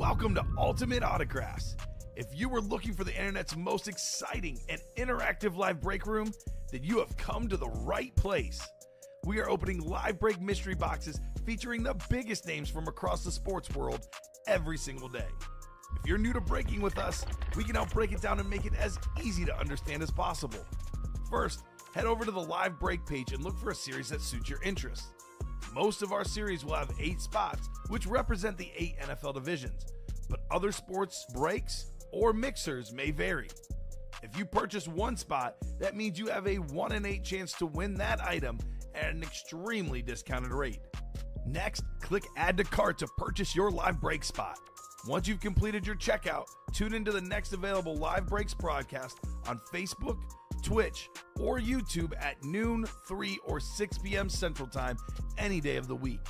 Welcome to Ultimate Autographs. If you were looking for the internet's most exciting and interactive live break room, then you have come to the right place. We are opening live break mystery boxes featuring the biggest names from across the sports world every single day. If you're new to breaking with us, we can help break it down and make it as easy to understand as possible. First, head over to the live break page and look for a series that suits your interests. Most of our series will have 8 spots, which represent the 8 NFL divisions, but other sports breaks or mixers may vary. If you purchase one spot, that means you have a 1 in 8 chance to win that item at an extremely discounted rate. Next, click Add to Cart to purchase your live break spot. Once you've completed your checkout, tune into the next available live breaks broadcast on Facebook, Twitch, or YouTube at noon, 3, or 6 p.m. Central Time any day of the week.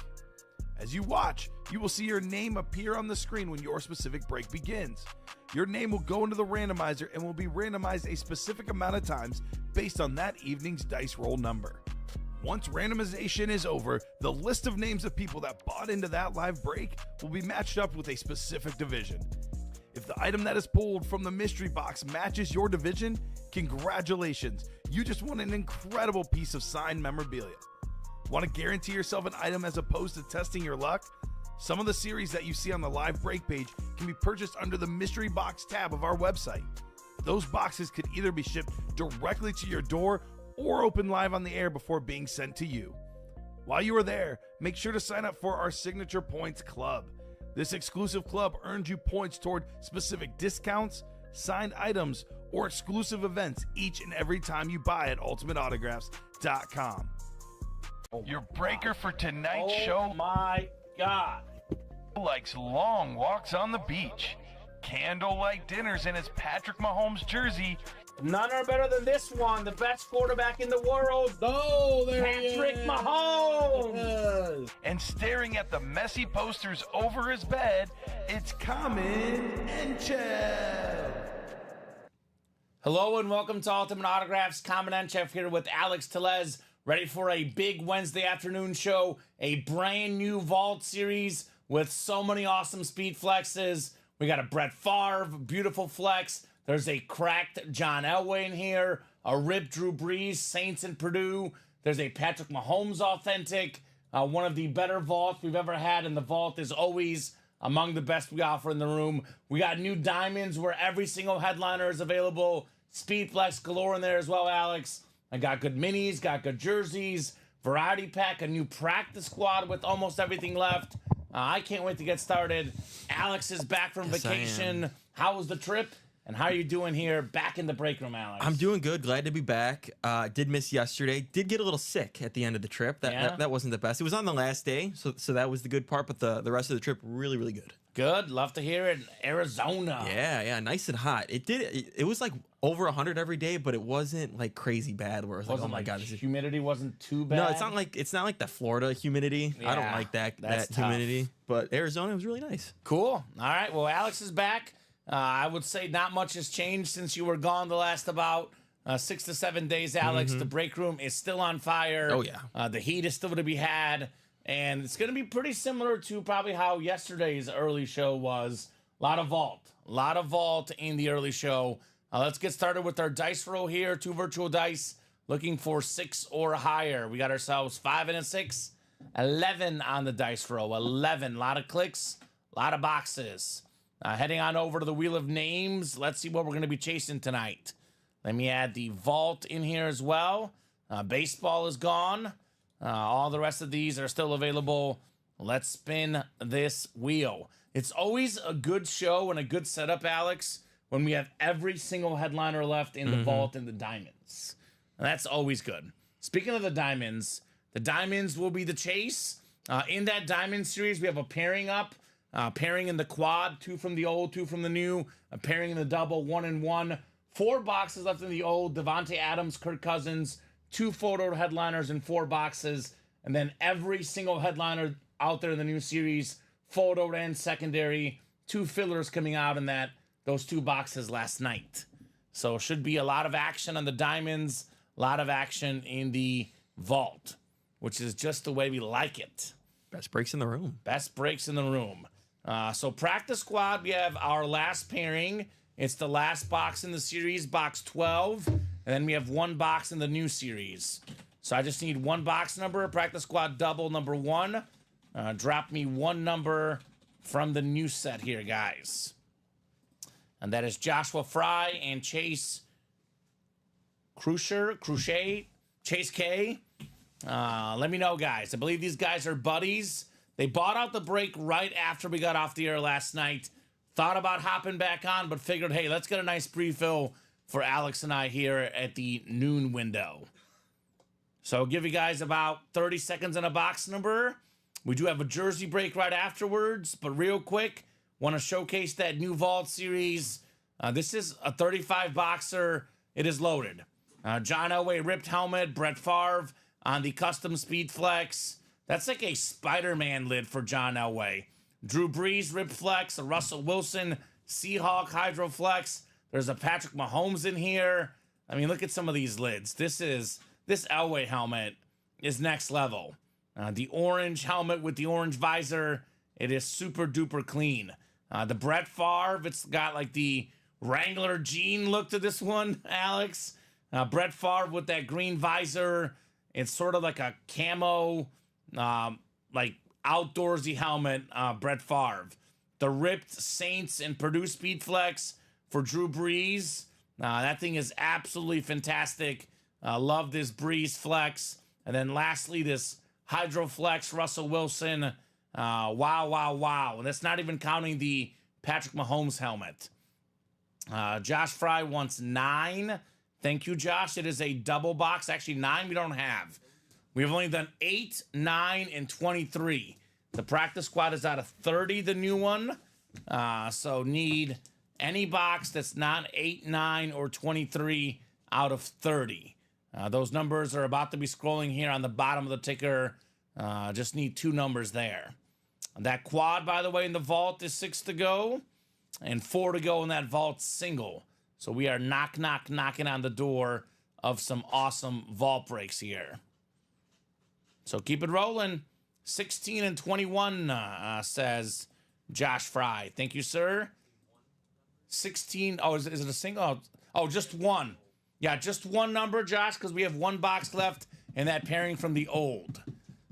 As you watch, you will see your name appear on the screen when your specific break begins. Your name will go into the randomizer and will be randomized a specific amount of times based on that evening's dice roll number. Once randomization is over, the list of names of people that bought into that live break will be matched up with a specific division. If the item that is pulled from the mystery box matches your division, congratulations, you just won an incredible piece of signed memorabilia. Want to guarantee yourself an item as opposed to testing your luck? Some of the series that you see on the live break page can be purchased under the mystery box tab of our website. Those boxes could either be shipped directly to your door or open live on the air before being sent to you. While you are there, make sure to sign up for our Signature Points Club. This exclusive club earns you points toward specific discounts, signed items, or exclusive events each and every time you buy at ultimateautographs.com. Your breaker for tonight's show. Oh my God. Likes long walks on the beach, candlelight dinners in his Patrick Mahomes jersey, None are better than this one. The best quarterback in the world. Oh, there Patrick Mahomes. Yes. and staring at the messy posters over his bed, it's Kamen Entchev. Hello and welcome to Ultimate Autographs. Kamen Entchev here with Alex Tellez, ready for a big Wednesday afternoon show, a brand new Vault series with so many awesome speed flexes. We got a Brett Favre, beautiful flex. There's a cracked John Elway in here, a ripped Drew Brees, Saints and Purdue. There's a Patrick Mahomes authentic, one of the better vaults we've ever had, and the vault is always among the best we offer in the room. We got new diamonds where every single headliner is available. Speed flex galore in there as well, Alex. I got good minis, got good jerseys, variety pack, a new practice squad with almost everything left. I can't wait to get started. Alex is back from vacation. How was the trip? And how are you doing here back in the break room, Alex? I'm doing good. Glad to be back. Did miss yesterday. Did get a little sick at the end of the trip. That wasn't the best. It was on the last day, so that was the good part. But the rest of the trip, really, really good. Good. Love to hear it. Arizona. Yeah. Nice and hot. It was like over 100 every day, but it wasn't like crazy bad. Where it was like, oh my God, humidity wasn't too bad. No, it's not like the Florida humidity. I don't like that humidity. But Arizona was really nice. Cool. All right. Well, Alex is back. I would say not much has changed since you were gone the last about 6 to 7 days, Alex. The break room is still on fire. Oh, yeah. The heat is still to be had. And it's going to be pretty similar to probably how yesterday's early show was. A lot of vault in the early show. Let's get started with our dice roll here. 2 virtual dice looking for 6 or higher. We got ourselves 5 and a 6. 11 on the dice roll. 11. A lot of clicks. A lot of boxes. Heading on over to the Wheel of Names. Let's see what we're going to be chasing tonight. Let me add the vault in here as well. Baseball is gone. All the rest of these are still available. Let's spin this wheel. It's always a good show and a good setup, Alex, when we have every single headliner left in the vault and the diamonds. And that's always good. Speaking of the diamonds will be the chase. In that diamond series, we have a pairing up. Pairing in the quad, 2 from the old, 2 from the new. A pairing in the double, 1 and 1. 4 boxes left in the old. Devontae Adams, Kirk Cousins, 2 photo headliners in 4 boxes. And then every single headliner out there in the new series, photo and secondary. 2 fillers coming out in those 2 boxes last night. So should be a lot of action on the diamonds, a lot of action in the vault, which is just the way we like it. Best breaks in the room. Best breaks in the room. So practice squad, we have our last pairing. It's the last box in the series, box 12. And then we have one box in the new series. So I just need one box number, practice squad double number 1. Drop me one number from the new set here, guys. And that is Joshua Fry and Chase Crochet, Chase K. Let me know, guys. I believe these guys are buddies. They bought out the break right after we got off the air last night. Thought about hopping back on, but figured, hey, let's get a nice pre-fill for Alex and I here at the noon window. So I'll give you guys about 30 seconds on a box number. We do have a jersey break right afterwards, but real quick, want to showcase that new Vault series. This is a 35 boxer. It is loaded. John Elway ripped helmet, Brett Favre on the custom Speed Flex. That's like a Spider-Man lid for John Elway. Drew Brees ripped flex, a Russell Wilson Seahawk Hydro Flex. There's a Patrick Mahomes in here. I mean, look at some of these lids. This Elway helmet is next level. The orange helmet with the orange visor, it is super duper clean. The Brett Favre, it's got like the Wrangler jean look to this one, Alex. Brett Favre with that green visor. It's sort of like a camo, like outdoorsy helmet, Brett Favre. The ripped Saints and Purdue Speed Flex for Drew Brees. That thing is absolutely fantastic. Love this Brees Flex. And then lastly, this Hydro Flex Russell Wilson. Wow. And that's not even counting the Patrick Mahomes helmet. Josh Fry wants 9. Thank you, Josh. It is a double box. Actually, 9 we don't have. We've only done 8, 9, and 23. The practice squad is out of 30, the new one. So need any box that's not 8, 9, or 23 out of 30. Those numbers are about to be scrolling here on the bottom of the ticker. Just need 2 numbers there. That quad, by the way, in the vault is 6 to go. And 4 to go in that vault single. So we are knocking on the door of some awesome vault breaks here. So keep it rolling. 16 and 21, says Josh Fry. Thank you, sir. 16. Oh, is it a single? Oh, just one. Yeah, just one number, Josh, because we have one box left in that pairing from the old.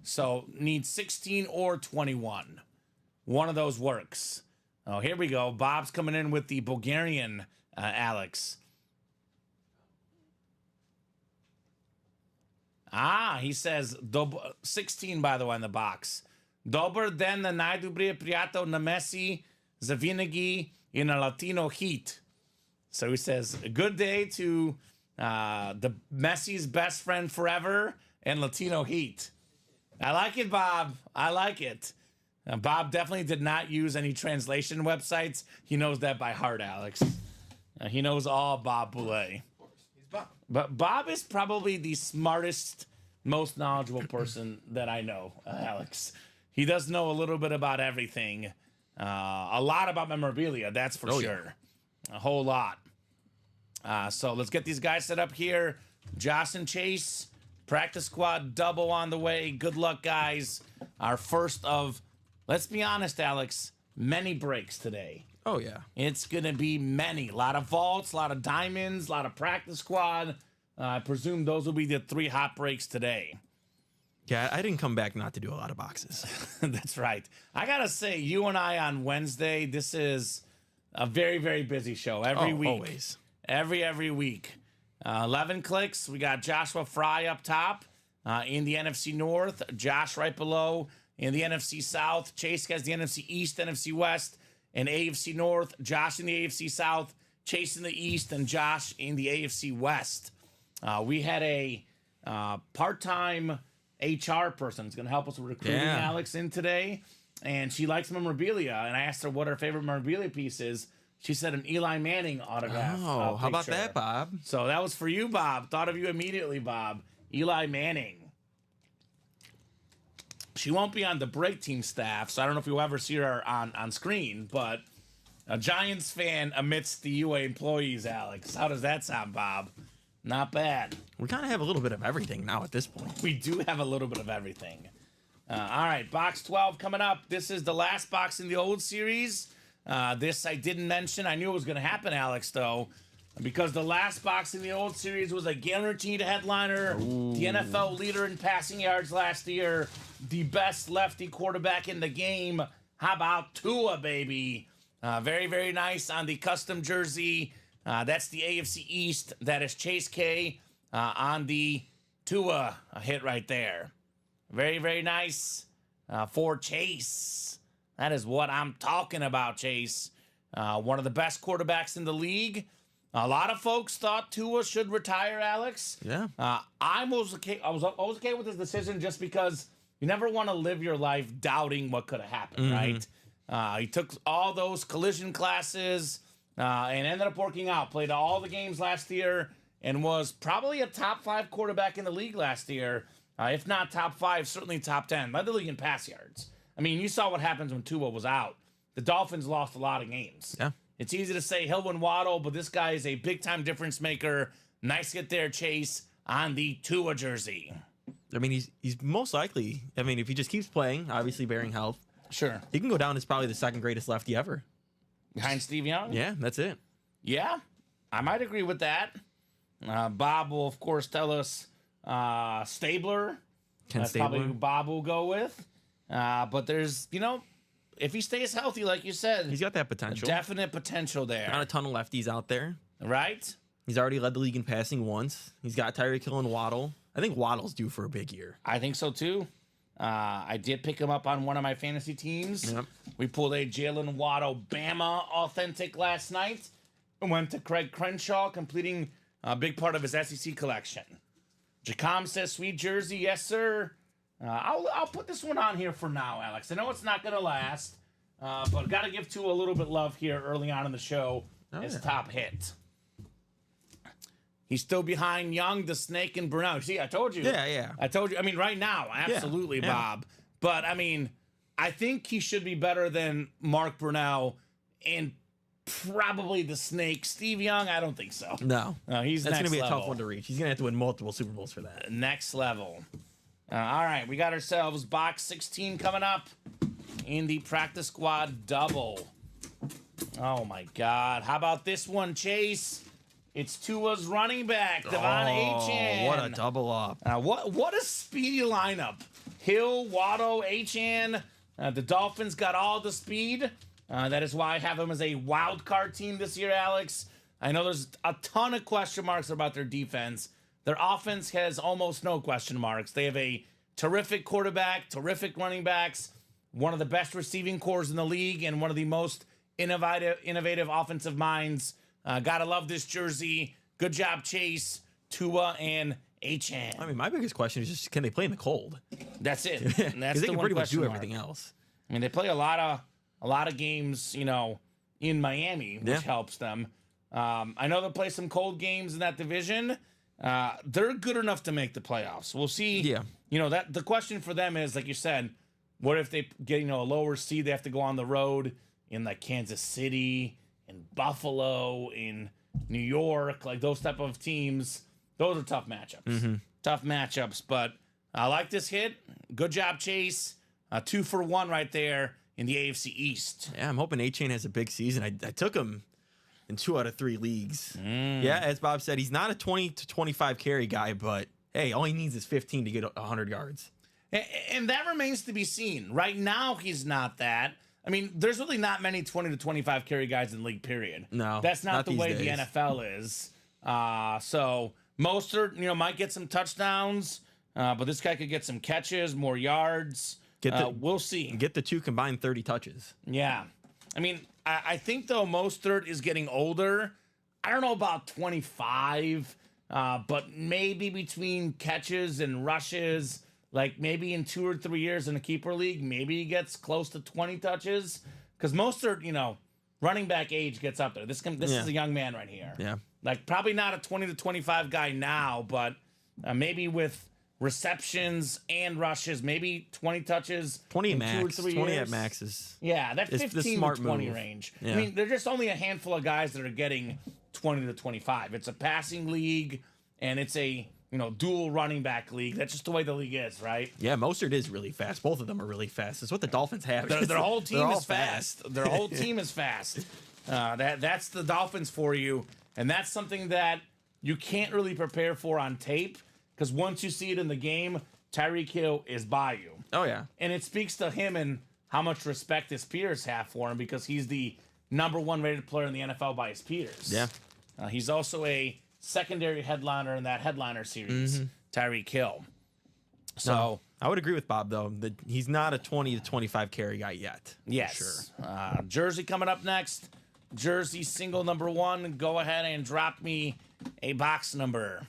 So need 16 or 21. One of those works. Oh, here we go. Bob's coming in with the Bulgarian Alex. He says 16, by the way, in the box. Dober den na najdubrije prijato na Messi zavinagi in a Latino heat. So he says, a good day to the Messi's best friend forever and Latino heat. I like it, Bob. I like it. Bob definitely did not use any translation websites. He knows that by heart, Alex. He knows all Bob Boulay. He's Bob. But Bob is probably the smartest, most knowledgeable person that I know, Alex. He does know a little bit about everything. A lot about memorabilia, that's for sure. Yeah. A whole lot. So let's get these guys set up here. Josh and Chase, practice squad double on the way. Good luck, guys. Our first of, let's be honest, Alex, many breaks today. Oh, yeah. It's going to be many. A lot of vaults, a lot of diamonds, a lot of practice squad. I presume those will be the 3 hot breaks today. Yeah, I didn't come back not to do a lot of boxes. That's right. I got to say, you and I on Wednesday, this is a very, very busy show. Every week. Always. Every week. 11 clicks. We got Joshua Fry up top in the NFC North. Josh right below in the NFC South. Chase has the NFC East, NFC West, and AFC North. Josh in the AFC South. Chase in the East, and Josh in the AFC West. We had a part-time HR person who's going to help us with recruiting Alex in today. And she likes memorabilia. And I asked her what her favorite memorabilia piece is. She said an Eli Manning autograph. Oh, how about that, Bob? So that was for you, Bob. Thought of you immediately, Bob. Eli Manning. She won't be on the break team staff, so I don't know if you'll ever see her on screen, but a Giants fan amidst the UA employees, Alex. How does that sound, Bob? Not bad. We kind of have a little bit of everything now at this point. We do have a little bit of everything. All right, box 12 coming up. This is the last box in the old series. This I didn't mention. I knew it was going to happen, Alex, though, because the last box in the old series was a guaranteed headliner. Ooh. The NFL leader in passing yards last year, the best lefty quarterback in the game. How about Tua, baby? Very, very nice on the custom jersey. That's the AFC East. That is Chase K on the Tua hit right there. Very, very nice for Chase. That is what I'm talking about, Chase. One of the best quarterbacks in the league. A lot of folks thought Tua should retire, Alex. Yeah. I was okay with this decision just because you never want to live your life doubting what could have happened, right? He took all those collision classes and ended up working out. Played all the games last year and was probably a top 5 quarterback in the league last year. If not top 5, certainly top 10. Led the league in pass yards. I mean, you saw what happens when Tua was out. The Dolphins lost a lot of games. Yeah. It's easy to say Hill and Waddle, but this guy is a big-time difference maker. Nice hit there, Chase, on the Tua jersey. I mean, he's most likely, I mean, if he just keeps playing, obviously bearing health. Sure. He can go down as probably the second greatest lefty ever. Behind Steve Young? Yeah, that's it. Yeah, I might agree with that. Bob will, of course, tell us Stabler. That's Stabler. Probably who Bob will go with. But there's, if he stays healthy, like you said, he's got that potential. Definite potential there. Not a ton of lefties out there. Right? He's already led the league in passing once. He's got Tyreek Hill and Waddle. I think Waddle's due for a big year. I think so, too. I did pick him up on one of my fantasy teams. Yep. We pulled a Jalen Waddle Bama authentic last night and went to Craig Crenshaw, completing a big part of his SEC collection. Jacom says, sweet jersey. Yes, sir. I'll put this one on here for now, Alex. I know it's not going to last, but got to give Tua a little bit of love here early on in the show. His top hit. He's still behind Young, the Snake, and Brunel. See, I told you. Yeah. I told you. I mean, right now, absolutely, yeah. Bob. But, I mean, I think he should be better than Mark Brunel and probably the Snake. Steve Young, I don't think so. No. He's That's going to be a tough one to reach. He's going to have to win multiple Super Bowls for that. Next level. All right, we got ourselves box 16 coming up in the practice squad double. Oh, my God. How about this one, Chase? It's Tua's running back, Devon Achane. What a double up. What a speedy lineup. Hill, Waddle, Achane. The Dolphins got all the speed. That is why I have them as a wild card team this year, Alex. I know there's a ton of question marks about their defense. Their offense has almost no question marks. They have a terrific quarterback, terrific running backs, one of the best receiving cores in the league, and one of the most innovative offensive minds. Gotta love this jersey. Good job, Chase, Tua, and Achane. I mean, my biggest question is just, can they play in the cold? That's it. And that's Because they the can one pretty much do mark. everything else. I mean, they play a lot of games, in Miami, which helps them. I know they'll play some cold games in that division. They're good enough to make the playoffs. We'll see. Yeah. That the question for them is, like you said, what if they get a lower seed? They have to go on the road in like Kansas City, in Buffalo, in New York, like those type of teams. Those are tough matchups. Mm-hmm. Tough matchups. But I like this hit. Good job, Chase. 2 for 1 right there in the AFC East. Yeah, I'm hoping Achane has a big season. I took him in 2 out of 3 leagues. Yeah, as Bob said, he's not a 20 to 25 carry guy, but hey, all he needs is 15 to get 100 yards. And that remains to be seen. Right now, he's not that. I mean, there's really not many 20 to 25 carry guys in the league, period. No, that's not the way days. the NFL is. So Mostert, might get some touchdowns, but this guy could get some catches, more yards. We'll see. Get the 2 combined 30 touches. Yeah. I mean, I think, though, Mostert is getting older. I don't know about 25, but maybe between catches and rushes, like maybe in 2 or 3 years in a keeper league, maybe he gets close to 20 touches. Because Mostert, running back age gets up there. This is a young man right here. Yeah. Like, probably not a 20 to 25 guy now, but maybe with receptions and rushes, maybe 20 touches 20 in max. 2 or 3 20 years. at max is... Yeah, that 15 smart to 20 move. range. Yeah. I mean, there's just only a handful of guys that are getting 20 to 25. It's a passing league, and it's a dual running back league. That's just the way the league is, right? Yeah, Mostert is really fast. Both of them are really fast. It's what the Dolphins have. Their whole team is fast. Their whole team is fast. That's the Dolphins for you, and that's something that you can't really prepare for on tape because once you see it in the game, Tyreek Hill is by you. Oh yeah, and it speaks to him and how much respect his peers have for him because he's the #1 rated player in the NFL by his peers. Yeah, he's also a secondary headliner in that headliner series, Tyreek Hill. So no, I would agree with Bob though that he's not a 20 to 25 carry guy yet. Yes, sure. Jersey coming up next. Jersey single #1. Go ahead and drop me a box number.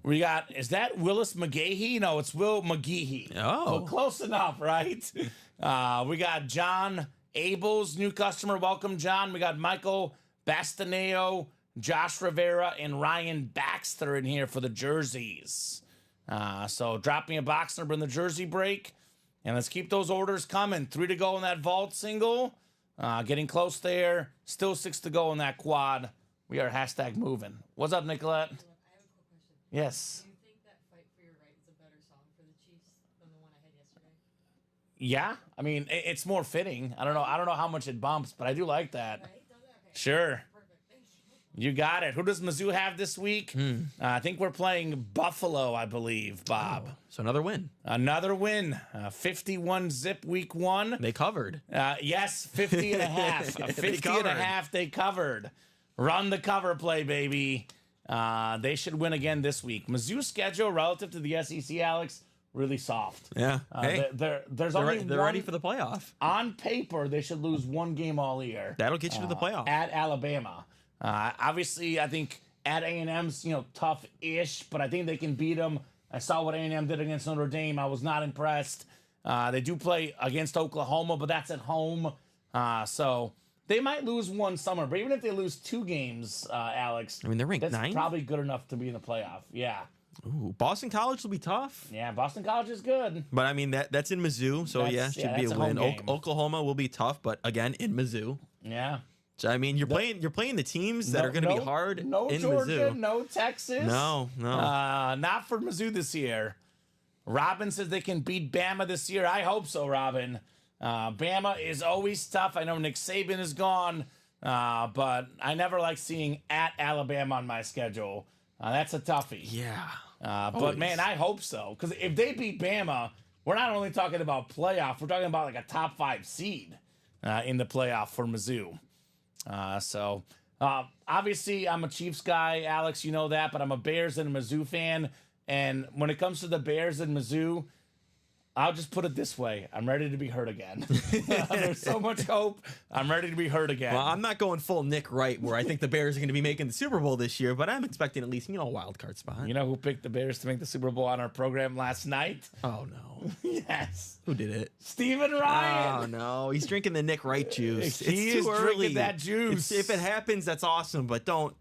We got, is that Willis McGahee? No, it's Will McGehee. Oh. Well, close enough, right? We got John Abels, new customer. Welcome, John. We got Michael Bastaneo, Josh Rivera, and Ryan Baxter in here for the jerseys. So drop me a box number in the jersey break, and let's keep those orders coming. 3 to go in that vault single. Getting close there. Still 6 to go in that quad. We are #moving. What's up, Nicolette? Yes. Do you think that Fight for Your Right is a better song for the Chiefs than the one I had yesterday? Yeah, I mean it's more fitting. I don't know how much it bumps, but I do like that. Right? Does it? Okay. Sure, Perfect. Thank you. you got it. Who does Mizzou have this week? I think we're playing Buffalo, I believe. Bob, So another win. another win. 51 zip week 1. They covered. Yes, 50 and a half. 50 and a half. They covered. Run the cover play, baby. They should win again this week. Mizzou's schedule relative to the SEC, Alex, really soft. Yeah. Hey, There's they're, only they're one, ready for the playoff. on paper, they should lose one game all year. That'll get you to the playoff. At Alabama. Obviously, I think at A&M's, tough-ish, but I think they can beat them. I saw what A&M did against Notre Dame. I was not impressed. They do play against Oklahoma, but that's at home. So they might lose one somewhere. But even if they lose 2 games, Alex, I mean, they're ranked that's 9th. probably good enough to be in the playoff. Yeah. Ooh, Boston College will be tough. Yeah, Boston College is good. But I mean that's in Mizzou, so That's- should be that's a a home win. game. Oklahoma will be tough, but again in Mizzou. Yeah. So I mean you're playing the teams that are going to be hard No in Georgia, Mizzou. no Texas. No. Not for Mizzou this year. Robin says they can beat Bama this year. I hope so, Robin. Bama is always tough. I know Nick Saban is gone, but I never like seeing at Alabama on my schedule. That's a toughie. Yeah. But Always. man, I hope so. Because if they beat Bama, we're not only talking about playoff, we're talking about like a top 5 seed in the playoff for Mizzou. Obviously, I'm a Chiefs guy, Alex, you know that, but I'm a Bears and a Mizzou fan. And when it comes to the Bears and Mizzou, I'll just put it this way. I'm ready to be hurt again. There's so much hope. I'm ready to be hurt again. Well, I'm not going full Nick Wright where I think the Bears are going to be making the Super Bowl this year, but I'm expecting at least, a wild card spot. You know who picked the Bears to make the Super Bowl on our program last night? Oh no. Yes. Who did it? Steven Oh Ryan. no, he's drinking the Nick Wright juice. He it's is too early. drinking that juice. If it happens, that's awesome, but don't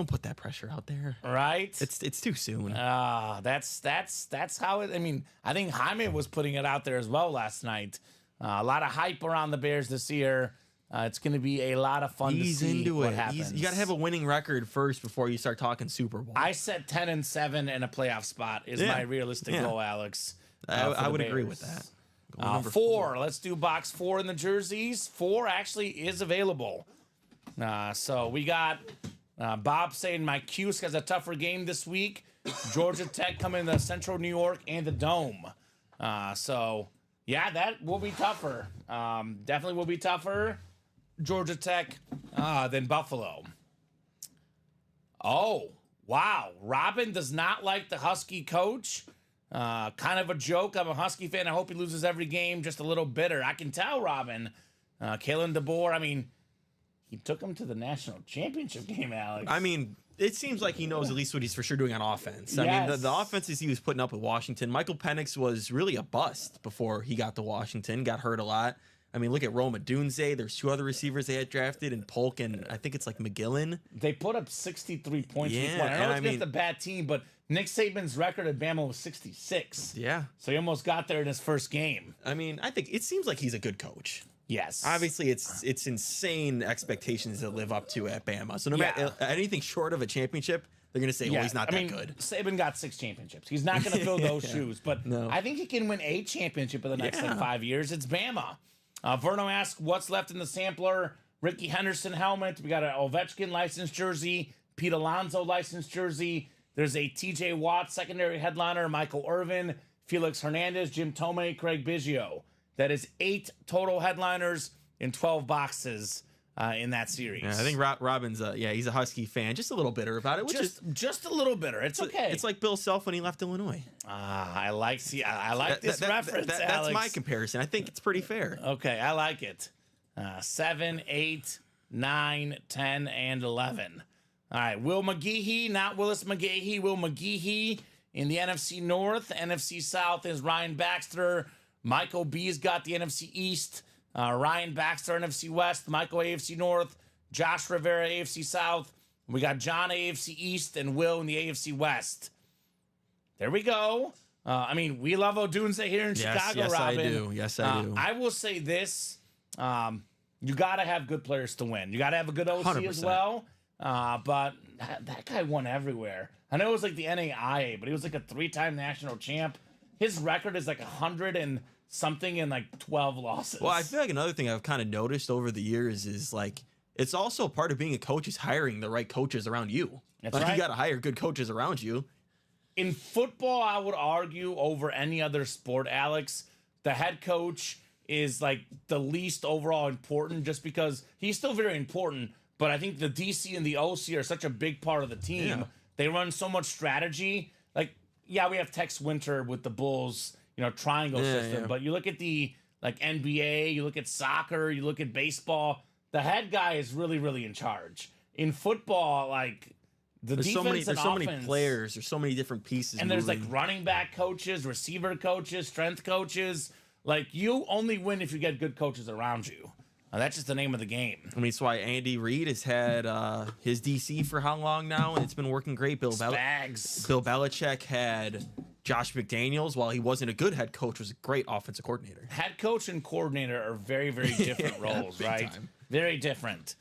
put that pressure out there. Right? It's too soon. That's how it. I mean, I think Jaime was putting it out there as well last night. A lot of hype around the Bears this year. It's going to be a lot of fun Ease to see into what it. happens. You got to have a winning record first before you start talking Super Bowl. I said 10-7 and a playoff spot is Yeah. my realistic Yeah. goal, Alex. I would agree with that. Going number 4. Let's do box 4 in the jerseys. 4 actually is available. So we got Bob saying my Cuse has a tougher game this week. Georgia Tech coming to Central New York and the Dome. So yeah, that will be tougher. Definitely will be tougher. Georgia Tech than Buffalo. Oh, wow. Robin does not like the Husky coach. Kind of a joke. I'm a Husky fan. I hope he loses every game. Just a little bitter. I can tell, Robin. Kalen DeBoer, I mean, he took him to the national championship game, Alex. I mean, it seems like he knows at least what he's for sure doing on offense. I Yes. mean, the offenses he was putting up with Washington, Michael Penix was really a bust before he got to Washington, got hurt a lot. I mean, look at Roma Dunze. There's 2 other receivers they had drafted, and Polk, and I think it's like McGillen. They put up 63 points. Yeah, week 1. I know and it's I against mean- a bad team, but Nick Saban's record at Bama was 66. Yeah. So he almost got there in his first game. I mean, I think it seems like he's a good coach. Yes. Obviously, it's insane expectations to live up to at Bama. So no Yeah. matter anything short of a championship, they're going to say, "Oh, he's not that good." Saban got 6 championships. He's not going to fill those shoes, but No. I think he can win a championship in the next like 5 years. It's Bama. Verno asks, "What's left in the sampler?" Ricky Henderson helmet. We got an Ovechkin licensed jersey. Pete Alonso licensed jersey. There's a TJ Watt secondary headliner. Michael Irvin, Felix Hernandez, Jim Tomei, Craig Biggio. That is 8 total headliners in 12 boxes in that series. Yeah, I think Robin's he's a Husky fan, just a little bitter about it, which is just a little bitter. It's okay. It's like Bill Self when he left Illinois. I like this reference, Alex. That's my comparison. I think it's pretty fair. Okay, I like it. 7, 8, 9, 10, and 11. All right, Will McGehee, not Willis McGahee. Will McGehee in the NFC North. NFC South is Ryan Baxter. Michael B's got the NFC East. Ryan Baxter, NFC West. Michael, AFC North. Josh Rivera, AFC South. We got John, AFC East, and Will in the AFC West. There we go. We love Odunze here in Chicago, yes, Robin. I do. Yes, I do. I will say this. You got to have good players to win. You got to have a good OC 100%. as well. But that guy won everywhere. I know it was like the NAIA, but he was like a 3-time national champ. His record is like 100 and something and like 12 losses. Well, I feel like another thing I've kind of noticed over the years is like it's also part of being a coach is hiring the right coaches around you. That's like right. You got to hire good coaches around you. In football, I would argue over any other sport, Alex, the head coach is like the least overall important just because he's still very important. But I think the DC and the OC are such a big part of the team. Yeah. They run so much strategy. Like, yeah, we have Tex Winter with the Bulls, triangle system. Yeah. But you look at the NBA, you look at soccer, you look at baseball. The head guy is really, really in charge. In football, There's so many players. There's so many different pieces. And there's moving. running back coaches, receiver coaches, strength coaches. You only win if you get good coaches around you. That's just the name of the game. It's why Andy Reid has had his DC for how long now, and it's been working great. Bill Belichick had Josh McDaniels, while he wasn't a good head coach, was a great offensive coordinator. Head coach and coordinator are very, very different roles, right? Time. Very different.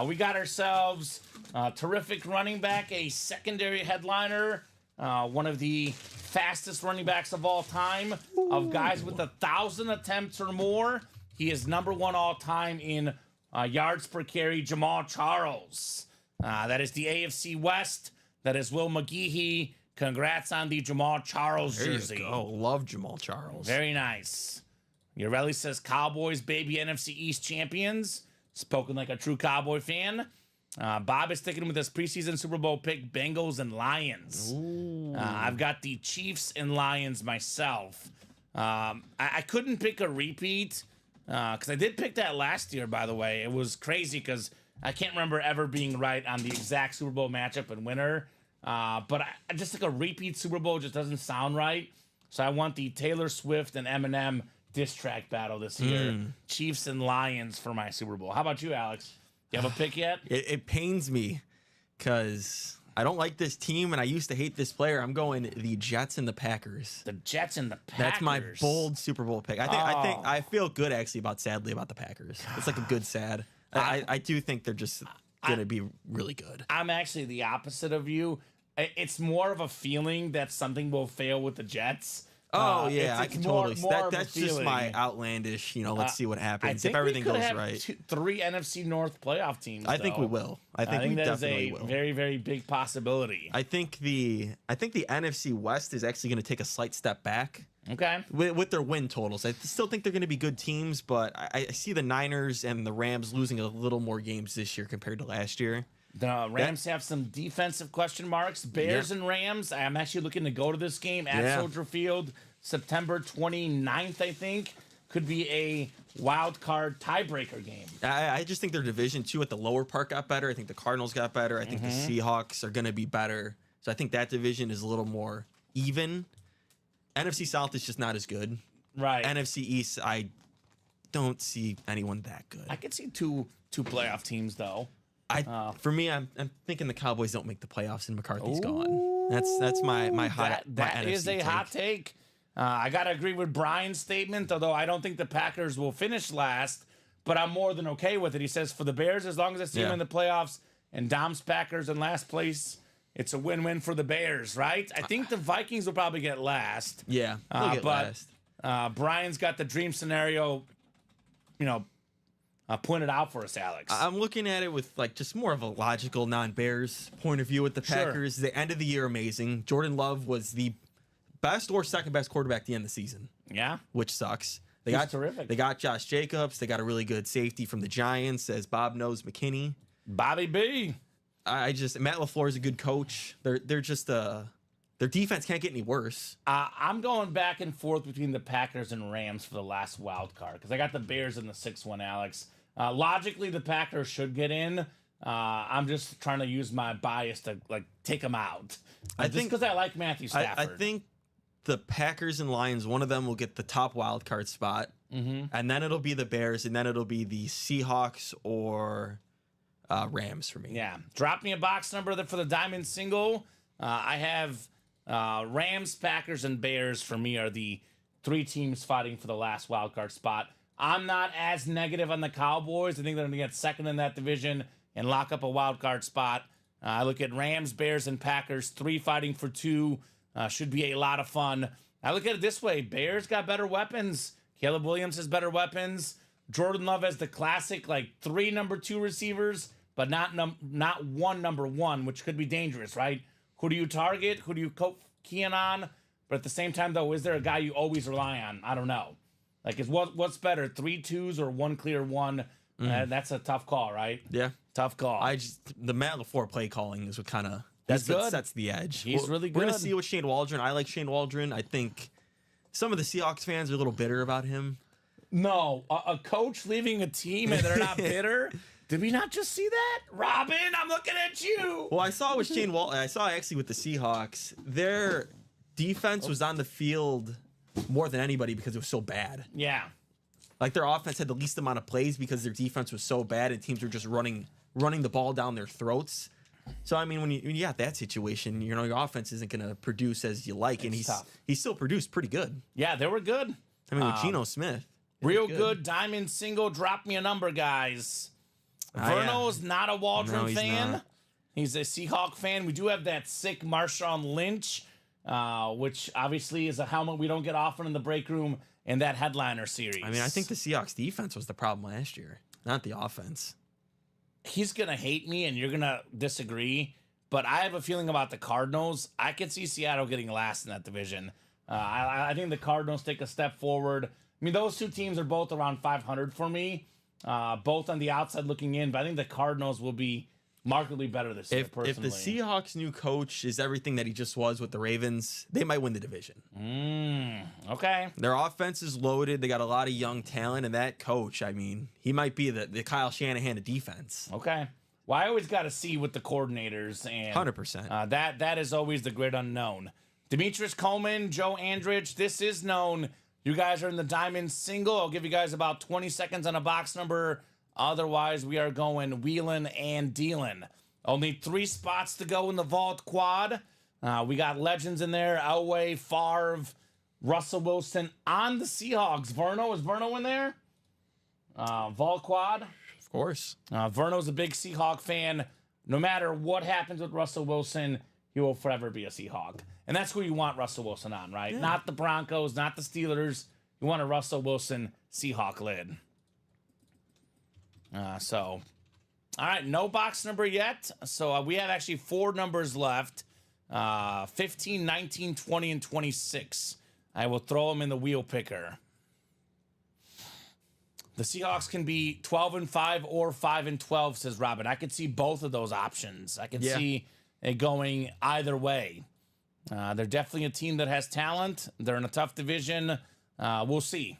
We got ourselves a terrific running back, a secondary headliner, one of the fastest running backs of all time, of guys with 1,000 attempts or more. He is number 1 all time in yards per carry, Jamal Charles. That is the AFC West. That is Will McGehee. Congrats on the Jamal Charles jersey. There you go. Love Jamal Charles. Very nice. Urelli says Cowboys, baby, NFC East champions. Spoken like a true Cowboy fan. Bob is sticking with his preseason Super Bowl pick, Bengals and Lions. I've got the Chiefs and Lions myself. I couldn't pick a repeat because I did pick that last year, by the way. It was crazy because I can't remember ever being right on the exact Super Bowl matchup and winner. But I just think a repeat Super Bowl just doesn't sound right. So I want the Taylor Swift and Eminem diss track battle this year. Chiefs and Lions for my Super Bowl. How about you, Alex? You have a pick yet? It pains me because I don't like this team, and I used to hate this player. I'm going the Jets and the Packers. The Jets and the Packers. That's my bold Super Bowl pick. I feel good actually sadly about the Packers. It's like a good sad. I do think they're just gonna be really good. I'm actually the opposite of you. It's more of a feeling that something will fail with the Jets. Oh yeah, I can totally. That's just feeling. my outlandish. Let's see what happens if everything goes have right. 3 NFC North playoff teams. I think we will. I think we that definitely is a will. very, very big possibility. I think the NFC West is actually going to take a slight step back. Okay. With their win totals, I still think they're going to be good teams, but I see the Niners and the Rams losing a little more games this year compared to last year. The Rams have some defensive question marks. Bears and Rams. I'm actually looking to go to this game at Soldier Field, September 29th, I think. Could be a wild card tiebreaker game. I just think their division, too, at the lower part got better. I think the Cardinals got better. I think the Seahawks are going to be better. So I think that division is a little more even. NFC South is just not as good. Right. NFC East, I don't see anyone that good. I could see two playoff teams, though. For me, I'm thinking the Cowboys don't make the playoffs and McCarthy's gone. That's my hot. That is a hot take. I gotta agree with Brian's statement, although I don't think the Packers will finish last. But I'm more than okay with it. He says for the Bears, as long as I see them in the playoffs, and Dom's Packers in last place, it's a win-win for the Bears, right? I think the Vikings will probably get last. Yeah, they'll get last. Brian's got the dream scenario, pointed out for us, Alex. I'm looking at it with like just more of a logical non-Bears point of view with the Packers. The end of the year, amazing. Jordan Love was the best or second best quarterback at the end of the season. Yeah, which sucks. He's terrific. They got Josh Jacobs. They got a really good safety from the Giants, as Bob knows McKinney. Bobby B. Matt LaFleur is a good coach. They're just their defense can't get any worse. I'm going back and forth between the Packers and Rams for the last wild card because I got the Bears in the 6-1, Alex. Logically, the Packers should get in. I'm just trying to use my bias to take them out. I think because I like Matthew Stafford. I think the Packers and Lions, one of them will get the top wild card spot, and then it'll be the Bears, and then it'll be the Seahawks or Rams for me. Yeah, drop me a box number for the Diamond Single. I have Rams, Packers, and Bears for me are the 3 teams fighting for the last wild card spot. I'm not as negative on the Cowboys. I think they're going to get second in that division and lock up a wild card spot. I look at Rams, Bears, and Packers, 3 fighting for 2. Should be a lot of fun. I look at it this way. Bears got better weapons. Caleb Williams has better weapons. Jordan Love has the classic 3 number 2 receivers, but not one number 1, which could be dangerous, right? Who do you target? Who do you key in on? But at the same time, though, is there a guy you always rely on? I don't know. What's better, 3 2s or 1 clear 1? That's a tough call, right? Yeah. Tough call. The Matt LaFleur play calling is what kind of sets the edge. He's really good. We're going to see with Shane Waldron. I like Shane Waldron. I think some of the Seahawks fans are a little bitter about him. No, a coach leaving a team and they're not bitter? Did we not just see that? Robin, I'm looking at you. Well, I saw with Shane Waldron. I saw actually with the Seahawks. Their defense was on the field more than anybody because it was so bad. Yeah. Their offense had the least amount of plays because their defense was so bad and teams were just running the ball down their throats. So, I mean, when you got that situation, your offense isn't going to produce as you like. And he still produced pretty good. Yeah, they were good. I mean, with Geno Smith. Real good. Diamond Single. Drop me a number, guys. Verno's not a Waldron fan. Not. He's a Seahawk fan. We do have that sick Marshawn Lynch, which obviously is a helmet we don't get often in the break room in that headliner series. I mean, I think the Seahawks defense was the problem last year, not the offense. He's going to hate me and you're going to disagree, but I have a feeling about the Cardinals. I could see Seattle getting last in that division. I think the Cardinals take a step forward. I mean, those 2 teams are both around 500 for me, both on the outside looking in, but I think the Cardinals will be markedly better this year, personally. If the Seahawks' new coach is everything that he just was with the Ravens, they might win the division. Okay. Their offense is loaded. They got a lot of young talent, and that coach, I mean, he might be the Kyle Shanahan of defense. Okay. Well, I always got to see with the coordinators. And 100%. That is always the great unknown. Demetrius Coleman, Joe Andrich, this is known. You guys are in the Diamond Single. I'll give you guys about 20 seconds on a box number. Otherwise, we are going wheeling and dealing. Only 3 spots to go in the Vault Quad. We got legends in there. Elway, Favre, Russell Wilson on the Seahawks. Verno, is Verno in there? Vault Quad. Of course. Verno's a big Seahawk fan. No matter what happens with Russell Wilson, he will forever be a Seahawk. And that's who you want Russell Wilson on, right? Yeah. Not the Broncos, not the Steelers. You want a Russell Wilson Seahawk lid. All right, no box number yet. So we have actually 4 numbers left. 15, 19, 20, and 26. I will throw them in the wheel picker. The Seahawks can be 12-5 or 5-12, says Robin. I could see both of those options. I could see it going either way. They're definitely a team that has talent. They're in a tough division. We'll see.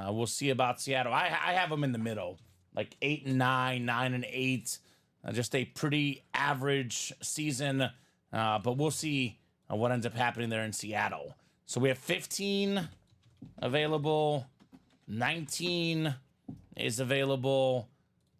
We'll see about Seattle. I have them in the middle. 8-9, 9-8, just a pretty average season. But we'll see what ends up happening there in Seattle. So we have 15 available, 19 is available,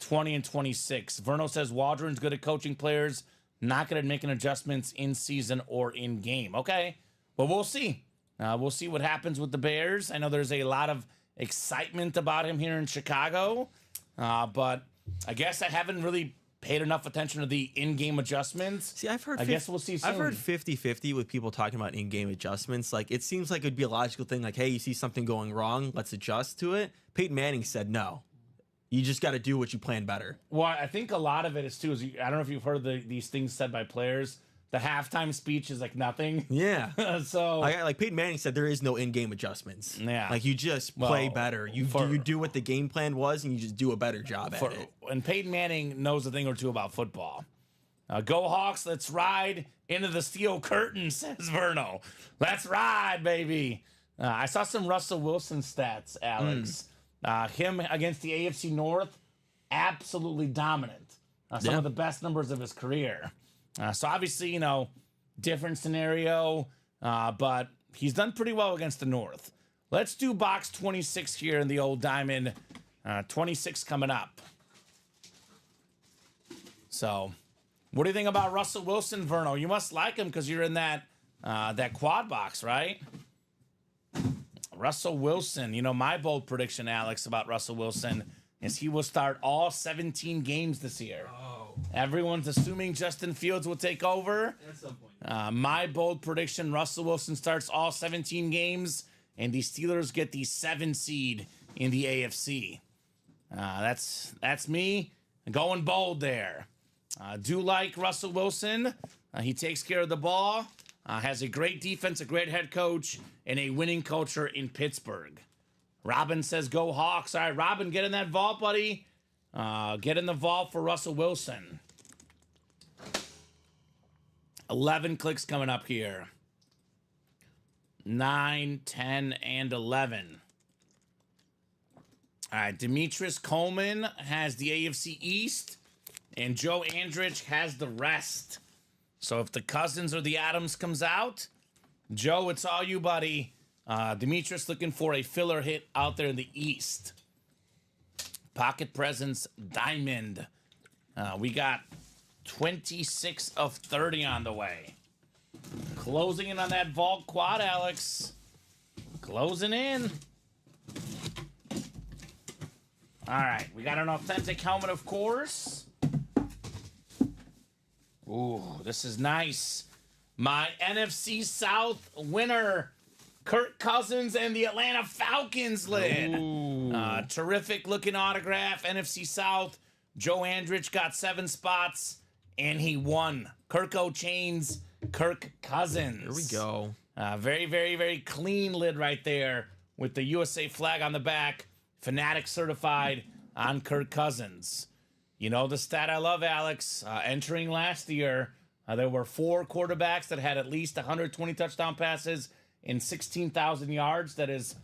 20 and 26. Verno says Waldron's good at coaching players, not good at making adjustments in season or in game. Okay, but we'll see. We'll see what happens with the Bears. I know there's a lot of excitement about him here in Chicago. But I guess I haven't really paid enough attention to the in-game adjustments. See, I've heard. I guess we'll see soon. I've heard 50-50 with people talking about in-game adjustments. Like, it seems like it'd be a logical thing. Like, hey, you see something going wrong, let's adjust to it. Peyton Manning said no. You just got to do what you plan better. Well, I think a lot of it is too. I don't know if you've heard these things said by players. The halftime speech is like nothing. Yeah. So like Peyton Manning said, there is no in-game adjustments. Yeah. Like, you just play better. You do what the game plan was, and you just do a better job at it. And Peyton Manning knows a thing or two about football. Go Hawks, let's ride into the steel curtain, says Verno. Let's ride, baby. I saw some Russell Wilson stats, Alex. Him against the AFC North, absolutely dominant. Some of the best numbers of his career. So obviously, different scenario, but he's done pretty well against the North. Let's do box 26 here in the old diamond. 26 coming up. So, what do you think about Russell Wilson, Verno? You must like him because you're in that quad box, right? Russell Wilson. My bold prediction, Alex, about Russell Wilson is he will start all 17 games this year. Oh. Everyone's assuming Justin Fields will take over. At some point. My bold prediction, Russell Wilson starts all 17 games, and the Steelers get the 7 seed in the AFC. That's me going bold there. Do like Russell Wilson. He takes care of the ball, has a great defense, a great head coach, and a winning culture in Pittsburgh. Robin says, go Hawks. All right, Robin, get in that vault, buddy. Get in the vault for Russell Wilson. 11 clicks coming up here. 9, 10, and 11. All right, Demetrius Coleman has the AFC East, and Joe Andrich has the rest. So if the Cousins or the Adams comes out, Joe, it's all you, buddy. Demetrius looking for a filler hit out there in the East. Pocket presence, diamond. We got 26 of 30 on the way. Closing in on that vault quad, Alex. Closing in. All right, we got an authentic helmet, of course. Ooh, this is nice. My NFC South winner, Kirk Cousins and the Atlanta Falcons lid. Terrific looking autograph, NFC South. Joe Andrich got 7 spots, and he won. Kirko Chains, Kirk Cousins. There we go. Very, very, very clean lid right there with the USA flag on the back. Fanatic certified on Kirk Cousins. You know the stat I love, Alex. Entering last year, there were 4 quarterbacks that had at least 120 touchdown passes and 16,000 yards. That is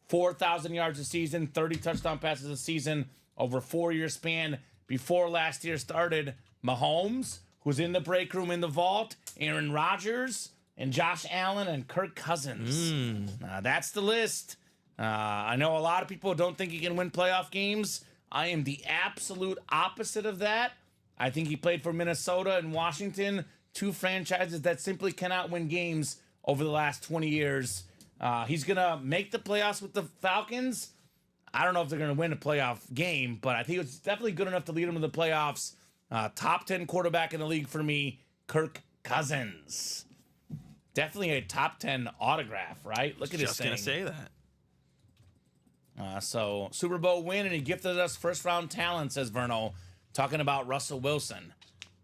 4,000 yards a season, 30 touchdown passes a season over a 4-year span. Before last year started, Mahomes, who's in the break room in the vault, Aaron Rodgers, and Josh Allen, and Kirk Cousins. That's the list. I know a lot of people don't think he can win playoff games. I am the absolute opposite of that. I think he played for Minnesota and Washington, 2 franchises that simply cannot win games over the last 20 years. He's going to make the playoffs with the Falcons. I don't know if they're going to win a playoff game, but I think it's definitely good enough to lead them to the playoffs. Top 10 quarterback in the league for me, Kirk Cousins. Definitely a top 10 autograph, right? Look at this thing. Just going to say that. So Super Bowl win, and he gifted us first-round talent, says Verno, talking about Russell Wilson.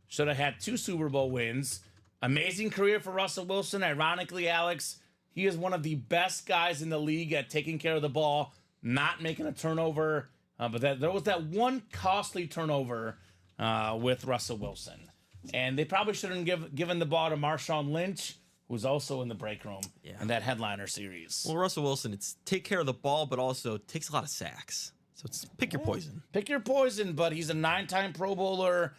Should have had 2 Super Bowl wins. Amazing career for Russell Wilson. Ironically, Alex, he is one of the best guys in the league at taking care of the ball, not making a turnover. But there was that one costly turnover with Russell Wilson. And they probably shouldn't given the ball to Marshawn Lynch, who's also in the break room in that headliner series. Well, Russell Wilson, it's take care of the ball, but also takes a lot of sacks. So it's pick your poison. Pick your poison, but he's a 9-time Pro Bowler,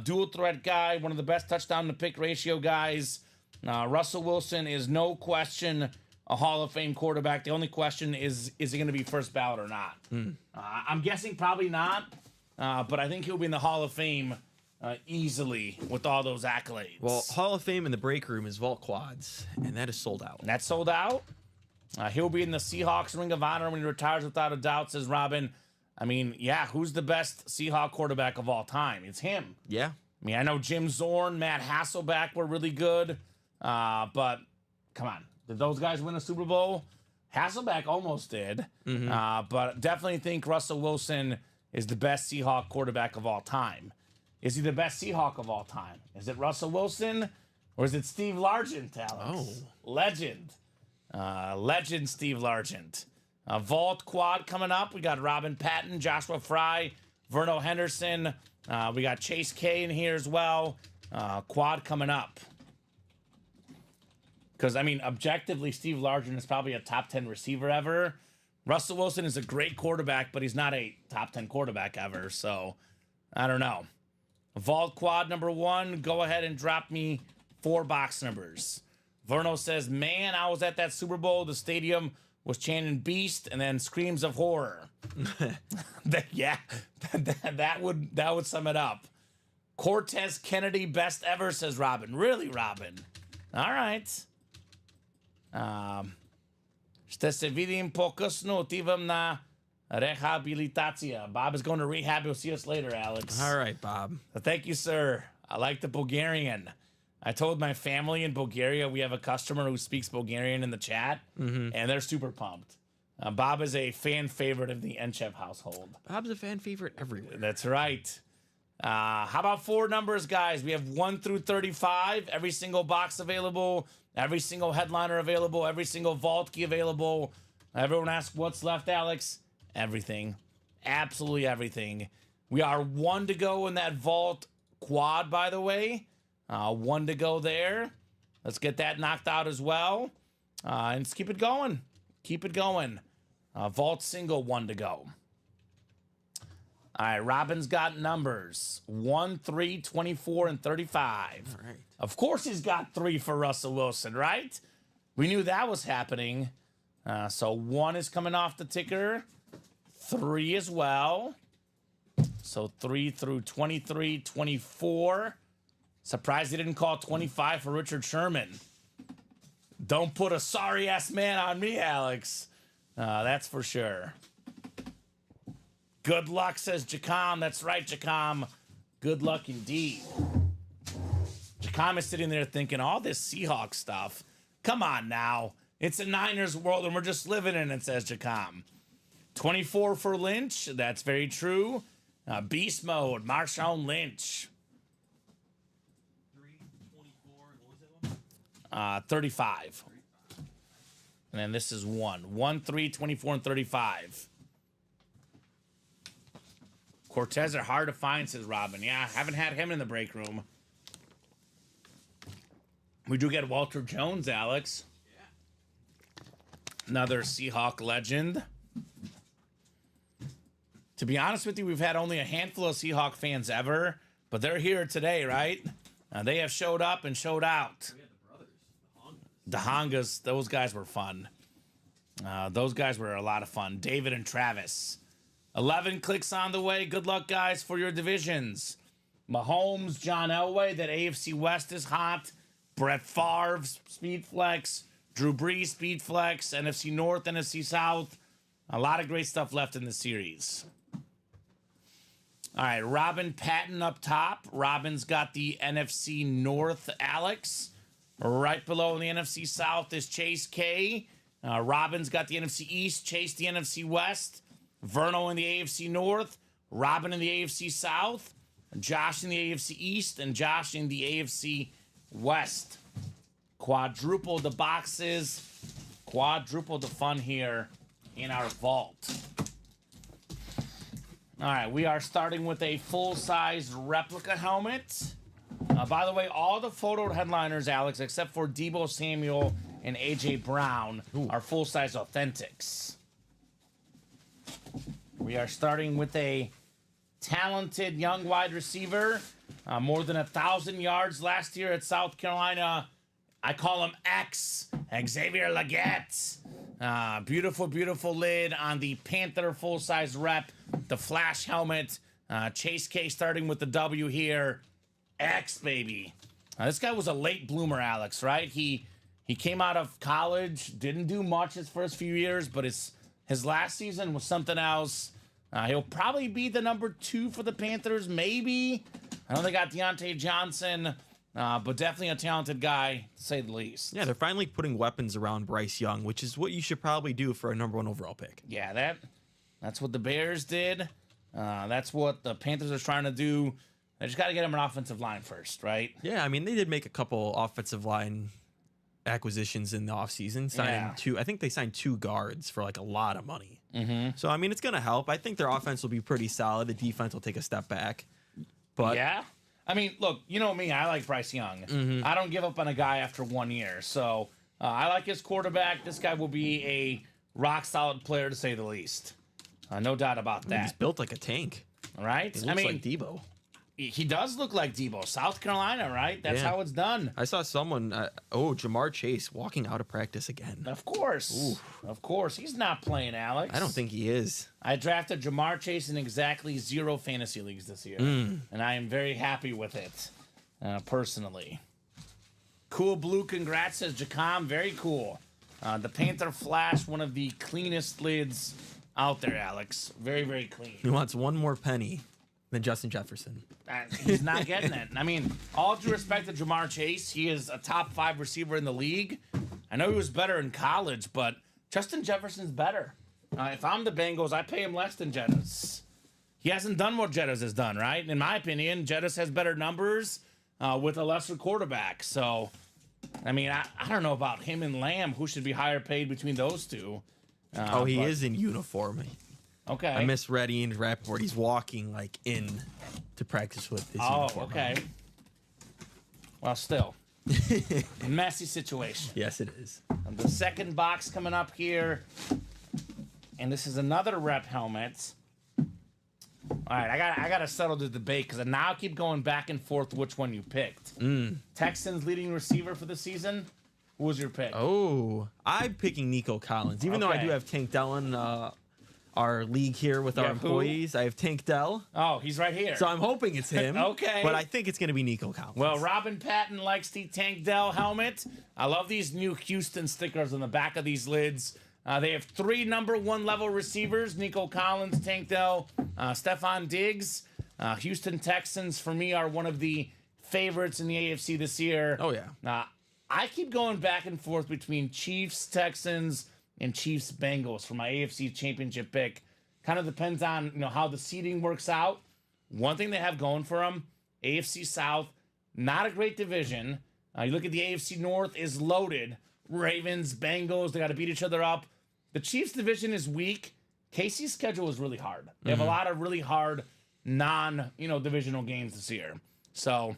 dual threat guy, one of the best touchdown to pick ratio guys. Russell Wilson is no question a Hall of Fame quarterback. The only question is he going to be first ballot or not? I'm guessing probably not, but I think he'll be in the Hall of Fame easily with all those accolades. Well, Hall of Fame in the break room is Vault Quads, and that is sold out. And that's sold out. He'll be in the Seahawks Ring of Honor when he retires without a doubt, says Robin. I mean, yeah, who's the best Seahawk quarterback of all time? It's him. Yeah. I mean, I know Jim Zorn, Matt Hasselbeck were really good, but come on. Did those guys win a Super Bowl? Hasselbeck almost did, but definitely think Russell Wilson is the best Seahawk quarterback of all time. Is he the best Seahawk of all time? Is it Russell Wilson or is it Steve Largent, Alex? Oh. Legend. Legend Steve Largent. Vault quad coming up. We got Robin Patton, Joshua Fry, Verno Henderson. We got Chase K in here as well. Quad coming up. Because, I mean, objectively, Steve Largent is probably a top 10 receiver ever. Russell Wilson is a great quarterback, but he's not a top 10 quarterback ever. So, I don't know. Vault quad number 1. Go ahead and drop me 4 box numbers. Verno says, man, I was at that Super Bowl. The stadium was chanting beast and then screams of horror. Yeah, that would sum it up. Cortez Kennedy, best ever, says Robin. Really, Robin? All right. Ste se vidim po kasno, otivam na rehabilitacija. Bob is going to rehab. You'll see us later, Alex. All right, Bob. Thank you, sir. I like the Bulgarian. I told my family in Bulgaria we have a customer who speaks Bulgarian in the chat, and they're super pumped. Bob is a fan favorite of the Entchev household. Bob's a fan favorite everywhere. That's right. How about 4 numbers, guys? We have 1 through 35. Every single box available. Every single headliner available. Every single vault key available. Everyone asks what's left, Alex? Everything. Absolutely everything. We are 1 to go in that vault quad, by the way. 1 to go there. Let's get that knocked out as well. And let's keep it going. Keep it going. Vault single, 1 to go. All right, Robin's got numbers 1, 3, 24, and 35. All right. Of course he's got 3 for Russell Wilson, right? We knew that was happening. So 1 is coming off the ticker. 3 as well. So 3 through 23, 24. Surprised he didn't call 25 for Richard Sherman. Don't put a sorry-ass man on me, Alex. That's for sure. Good luck, says Jacom. That's right, Jacom. Good luck indeed. Jacom is sitting there thinking, all this Seahawks stuff. Come on now. It's a Niners world, and we're just living in it, says Jacom. 24 for Lynch. That's very true. Beast mode, Marshawn Lynch. 3, 24, what was that one? 35. And then this is 1. 1, 3, 24, and 35. Cortez are hard to find, says Robin. Yeah, haven't had him in the break room. We do get Walter Jones, Alex. Yeah. Another Seahawk legend. To be honest with you, we've had only a handful of Seahawk fans ever, but they're here today, right? They have showed up and showed out. We had the brothers, the Hongas. The Hongas, those guys were fun. Those guys were a lot of fun. David and Travis. 11 clicks on the way. Good luck, guys, for your divisions. Mahomes, John Elway. That AFC West is hot. Brett Favre, Speed Flex. Drew Brees, Speed Flex. NFC North, NFC South. A lot of great stuff left in the series. All right, Robin Patton up top. Robin's got the NFC North, Alex. Right below in the NFC South is Chase K. Robin's got the NFC East. Chase the NFC West. Verno in the AFC North, Robin in the AFC South, Josh in the AFC East, and Josh in the AFC West. Quadruple the boxes, quadruple the fun here in our vault. All right, we are starting with a full-size replica helmet. By the way, all the photo headliners, Alex, except for Deebo Samuel and A.J. Brown, are full-size authentics. We are starting with a talented young wide receiver. More than 1,000 yards last year at South Carolina. I call him X, Xavier Legette. Beautiful, beautiful lid on the Panther full-size rep. The Flash helmet. Chase K starting with the W here. X, baby. This guy was a late bloomer, Alex, right? He came out of college, didn't do much his first few years, but his last season was something else. He'll probably be the number 2 for the Panthers, maybe. I know they got Deontay Johnson, but definitely a talented guy, to say the least. Yeah, they're finally putting weapons around Bryce Young, which is what you should probably do for a number 1 overall pick. Yeah, that's what the Bears did. That's what the Panthers are trying to do. They just got to get him an offensive line first, right? Yeah, I mean, they did make a couple offensive line acquisitions in the offseason. I think they signed 2 guards for like a lot of money. Mm-hmm. So, I mean, it's going to help. I think their offense will be pretty solid. The defense will take a step back. But yeah. I mean, look, you know me. I like Bryce Young. I don't give up on a guy after 1 year. So I like his quarterback. This guy will be a rock-solid player, to say the least. No doubt about that. He's built like a tank. Right? He looks like Debo. He does look like Debo. South Carolina, right? That's how it's done. I saw someone, Jamar Chase walking out of practice again. Of course. Ooh. Of course. He's not playing, Alex. I don't think he is. I drafted Jamar Chase in exactly 0 fantasy leagues this year. And I am very happy with it, personally. Cool Blue, congrats, says Jacom. Very cool. The Panther Flash, one of the cleanest lids out there, Alex. Very, very clean. He wants one more penny than Justin Jefferson. He's not getting it. I mean, all due respect to Jamar Chase, he is a top 5 receiver in the league. I know he was better in college, but Justin Jefferson's better. If I'm the Bengals, I pay him less than Jettis. He hasn't done what Jettis has done, right? In my opinion, Jettis has better numbers with a lesser quarterback. So, I mean, I don't know about him and Lamb, who should be higher paid between those two. He is in uniform. Okay. I misread Ian Rappaport. He's walking like in to practice with his uniform. Okay. Well, still. Messy situation. Yes, it is. The second box coming up here. And this is another rep helmet. All right, I got to settle the debate because I now keep going back and forth which one you picked. Texans leading receiver for the season. Who was your pick? Oh, I'm picking Nico Collins. Even though I do have Tank Dell in our league here with our employees. I have Tank Dell. Oh, he's right here. So I'm hoping it's him. Okay. But I think it's going to be Nico Collins. Well, Robin Patton likes the Tank Dell helmet. I love these new Houston stickers on the back of these lids. They have 3 number 1 level receivers: Nico Collins, Tank Dell, Stephon Diggs. Houston Texans, for me, are one of the favorites in the AFC this year. Oh, yeah. I keep going back and forth between Chiefs, Texans, and Chiefs Bengals for my AFC Championship pick. Kind of depends on how the seeding works out. One thing they have going for them, AFC South, not a great division. You look at the AFC North is loaded. Ravens, Bengals, they got to beat each other up. The Chiefs division is weak. KC's schedule is really hard. They have a lot of really hard divisional games this year. So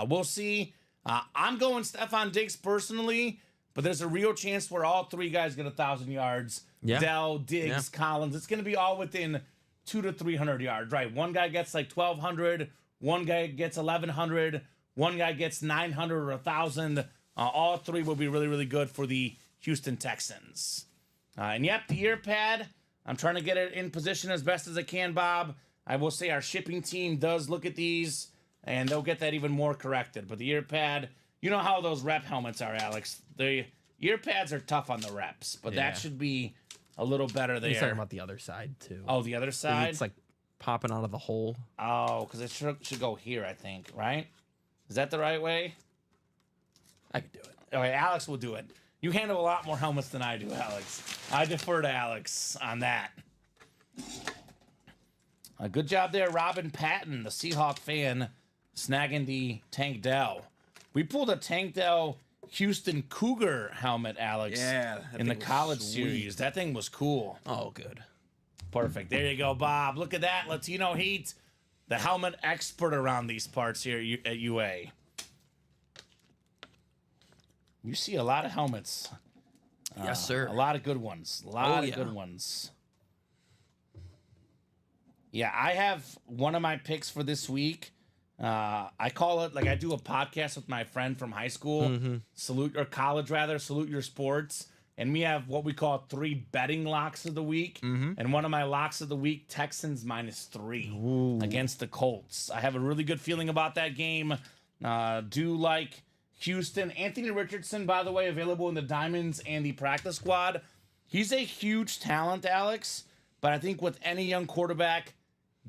we'll see. I'm going Stephon Diggs personally, but there's a real chance where all 3 guys get 1,000 yards. Yeah. Dell, Diggs, Collins. It's going to be all within 200 to 300 yards, right? One guy gets like 1,200. One guy gets 1,100. One guy gets 900 or 1,000. All 3 will be really, really good for the Houston Texans. And yep, the ear pad. I'm trying to get it in position as best as I can, Bob. I will say our shipping team does look at these, and they'll get that even more corrected. But the ear pad, you know how those rep helmets are, Alex. The ear pads are tough on the reps, but that should be a little better there. He's talking about the other side, too. Oh, the other side? It's like popping out of the hole. Oh, because it should go here, I think, right? Is that the right way? I could do it. Okay, Alex will do it. You handle a lot more helmets than I do, Alex. I defer to Alex on that. A good job there, Robin Patton, the Seahawk fan, snagging the Tank Dell. We pulled a Tank Dell Houston Cougar helmet, Alex. Yeah. In the college series. That thing was cool. Oh, good. Perfect. There you go, Bob. Look at that. Latino Heat, the helmet expert around these parts here at UA. You see a lot of helmets. Yes, sir. A lot of good ones. A lot of good ones. Yeah, I have one of my picks for this week. I call it, like, I do a podcast with my friend from high school, college rather, Salute Your Sports. And we have what we call 3 betting locks of the week. And one of my locks of the week, Texans -3 against the Colts. I have a really good feeling about that game. Do like Houston. Anthony Richardson, by the way, available in the Diamonds and the practice squad. He's a huge talent, Alex, But I think with any young quarterback,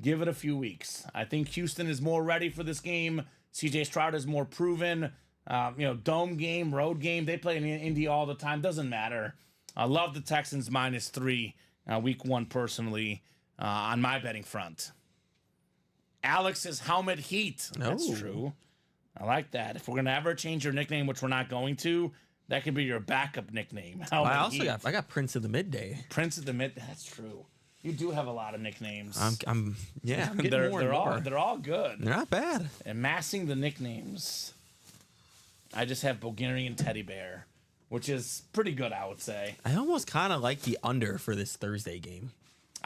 give it a few weeks. I think Houston is more ready for this game. CJ Stroud is more proven. Dome game, road game. They play in Indy all the time. Doesn't matter. I love the Texans -3 week 1 personally on my betting front. Alex's helmet heat. That's true. I like that. If we're going to ever change your nickname, which we're not going to, that could be your backup nickname. I got Prince of the Midday. Prince of the Mid. That's true. You do have a lot of nicknames. I'm getting they're more and more. They're all good. They're not bad. Amassing the nicknames. I just have Bulgarian Teddy Bear, which is pretty good, I would say. I almost kind of like the under for this Thursday game.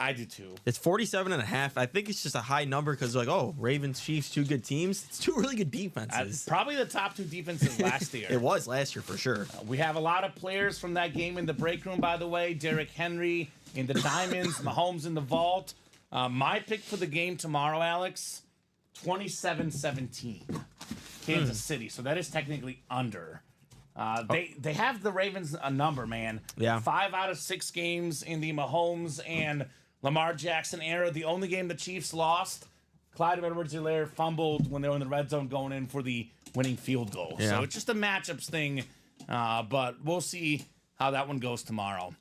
I do too. It's 47.5. I think it's just a high number because Ravens, Chiefs, 2 good teams. It's 2 really good defenses. Probably the top 2 defenses last year. It was last year for sure. We have a lot of players from that game in the break room, by the way. Derrick Henry in the diamonds, Mahomes in the vault. My pick for the game tomorrow, Alex, 27-17. Kansas City. So that is technically under. They have the Ravens a number, man. Yeah. 5 out of 6 games in the Mahomes and Lamar Jackson era. The only game the Chiefs lost, Clyde Edwards-Helaire fumbled when they were in the red zone going in for the winning field goal. Yeah. So it's just a matchups thing, but we'll see how that one goes tomorrow.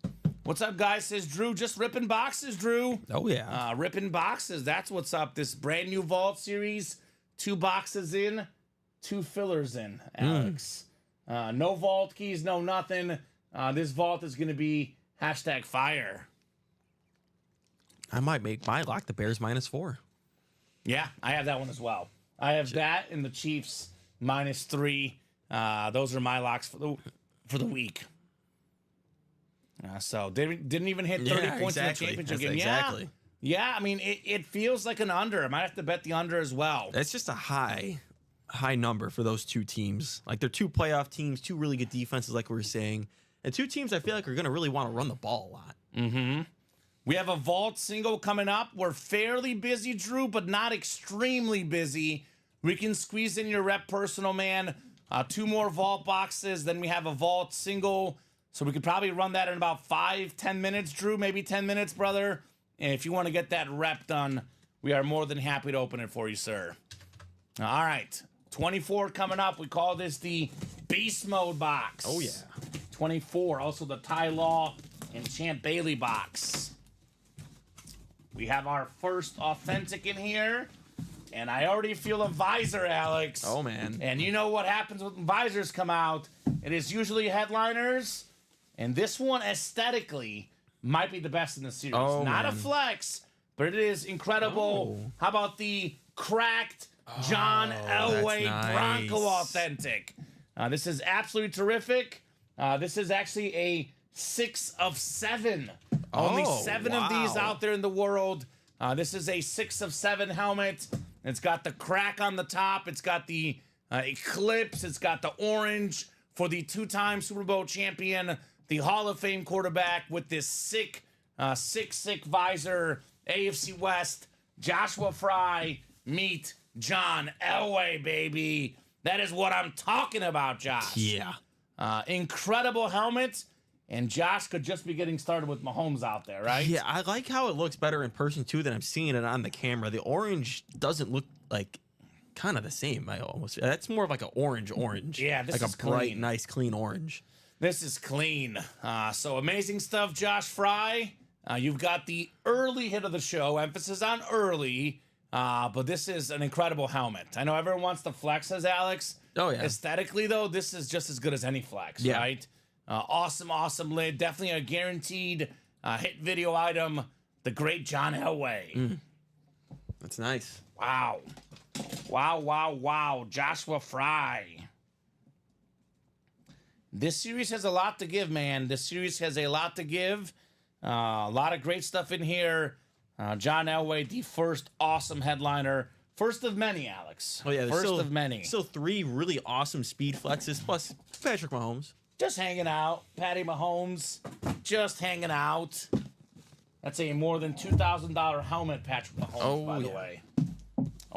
What's up, guys? Says Drew. Just ripping boxes, Drew. Oh, yeah. Ripping boxes. That's what's up. This brand new Vault series. 2 boxes in, 2 fillers in, Alex. No vault keys, no nothing. This vault is going to be #fire. I might make my lock the Bears -4. Yeah, I have that one as well. I have that and the Chiefs -3. Those are my locks for the week. So they didn't even hit 30 points in the championship game. Exactly. Yeah, I mean, it feels like an under. I might have to bet the under as well. That's just a high number for those 2 teams. Like, they're 2 playoff teams, 2 really good defenses, like we were saying. And 2 teams I feel like are going to really want to run the ball a lot. Mm-hmm. We have a vault single coming up. We're fairly busy, Drew, but not extremely busy. We can squeeze in your rep personal, man. 2 more vault boxes. Then we have a vault single. So we could probably run that in about 5-10 minutes, Drew. Maybe 10 minutes, brother. And if you want to get that rep done, we are more than happy to open it for you, sir. All right. 24 coming up. We call this the Beast Mode box. Oh, yeah. 24. Also the Ty Law and Champ Bailey box. We have our first authentic in here. And I already feel a visor, Alex. Oh, man. And you know what happens when visors come out. It is usually headliners. And this one, aesthetically, might be the best in the series. Oh, Not man. a flex, but it is incredible. Oh. How about the cracked John Elway nice. Bronco authentic? This is absolutely terrific. This is actually a 6 of 7. Only 7 of these out there in the world. This is a 6 of 7 helmet. It's got the crack on the top. It's got the eclipse. It's got the orange for the 2-time Super Bowl champion, the Hall of Fame quarterback with this sick visor. AFC West, Joshua Fry meet John Elway, baby. That is what I'm talking about, Josh. Yeah. Incredible helmet. And Josh could just be getting started with Mahomes out there, right? Yeah, I like how it looks better in person, too, than I'm seeing it on the camera. The orange doesn't look like kind of the same. That's more of like an orange. Yeah, this like is a bright, clean. nice, clean orange. This is clean. So amazing stuff, Josh Fry. You've got the early hit of the show, emphasis on early, but this is an incredible helmet. I know everyone wants the flexes, Alex. Oh, yeah. Aesthetically, though, this is just as good as any flex, Yeah. right? Awesome lid. Definitely a guaranteed hit video item. The great John Elway. That's nice. Wow. Joshua Fry. This series has a lot to give, man. This series has a lot to give. A lot of great stuff in here. John Elway, the first awesome headliner. First of many, Alex. Oh, yeah. First of many. Still 3 really awesome speed flexes, plus Patrick Mahomes. Just hanging out. Patty Mahomes. Just hanging out. That's a more than $2,000 helmet, Patrick Mahomes, by the way.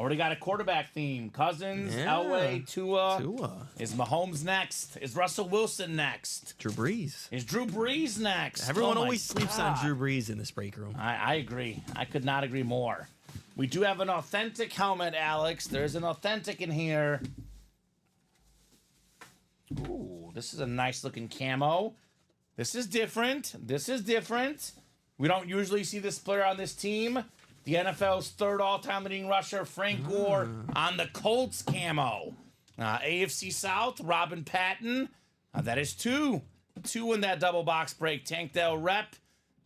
Already got a quarterback theme. Cousins, Elway, Tua. Is Mahomes next? Is Russell Wilson next? Drew Brees. Is Drew Brees next? Everyone always sleeps on Drew Brees in this break room. I agree. I could not agree more. We do have an authentic helmet, Alex. There's an authentic in here. Ooh, this is a nice looking camo. This is different. We don't usually see this player on this team. The NFL's third all-time leading rusher, Frank Gore, on the Colts camo. AFC South, Robin Patton. That is two. Two in that double box break. Tank Dell rep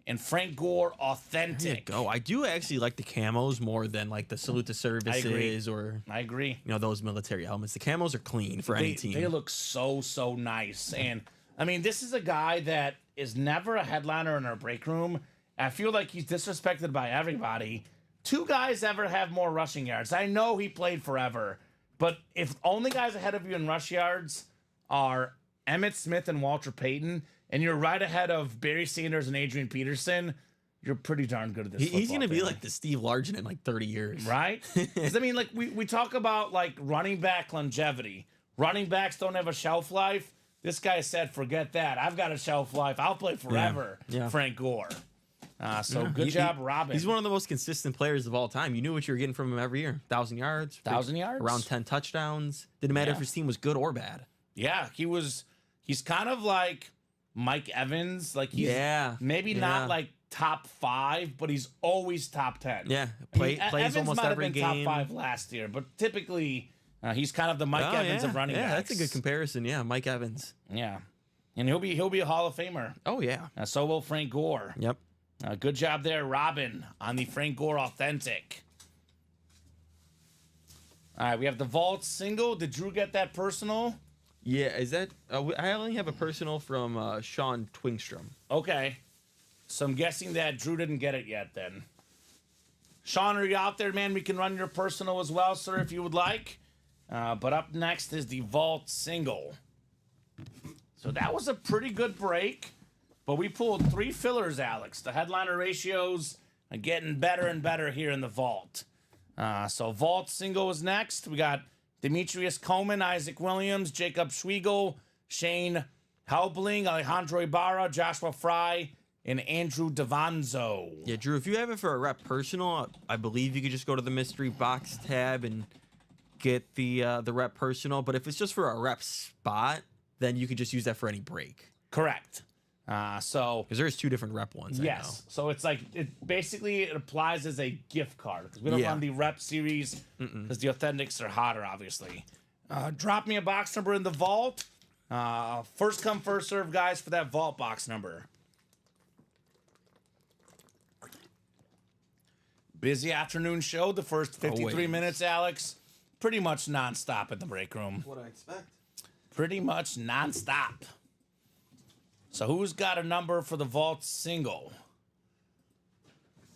and Frank Gore authentic. There you go. I do actually like the camos more than like the salute to services I agree. Those military helmets. The camos are clean for any team. They look so nice. And I mean, this is a guy that is never a headliner in our break room. I feel like he's disrespected by everybody. Two guys ever have more rushing yards. I know he played forever, but if only guys ahead of you in rush yards are Emmitt Smith and Walter Payton, and you're right ahead of Barry Sanders and Adrian Peterson, you're pretty darn good at this. He's going to be like the Steve Largent in like 30 years. Right? Because, I mean, like, we talk about, like, running back longevity. Running backs don't have a shelf life. This guy said, forget that. I've got a shelf life. I'll play forever, Frank Gore. Good job, Robin. He's one of the most consistent players of all time. You knew what you were getting from him every year. 1,000 yards. 1,000 yards? Around 10 touchdowns. Didn't matter if his team was good or bad. Yeah, he's kind of like Mike Evans. Like, he's maybe not like top 5, but he's always top 10. Yeah, plays Evans almost might every have been game. top 5 last year, but typically he's kind of the Mike Evans of running backs. Yeah, that's a good comparison. Yeah, Mike Evans. Yeah, and he'll be a Hall of Famer. Oh yeah. So will Frank Gore. Yep. Good job there, Robin, on the Frank Gore authentic. All right, we have the vault single. Did Drew get that personal? Yeah, is that? I only have a personal from Sean Twingstrom. Okay, so I'm guessing that Drew didn't get it yet. Then, Sean, are you out there, man? We can run your personal as well, sir, if you would like. But up next is the vault single. So that was a pretty good break. But we pulled 3 fillers, Alex. The headliner ratios are getting better and better here in the vault. So vault single is next. We got Demetrius Coleman, Isaac Williams, Jacob Schwiegel, Shane Helbling, Alejandro Ibarra, Joshua Fry, and Andrew Davanzo. Yeah, Drew, if you have it for a rep personal, I believe you could just go to the mystery box tab and get the rep personal. But if it's just for a rep spot, then you could just use that for any break. Correct. Because there's 2 different rep ones. Yes. So it's like it applies as a gift card because we don't run the rep series because the authentics are hotter, obviously. Drop me a box number in the vault. First come, first serve, guys, for that vault box number. Busy afternoon show. The first 53 minutes, Alex. Pretty much nonstop in the break room. What I expect. Pretty much nonstop. So who's got a number for the vault single?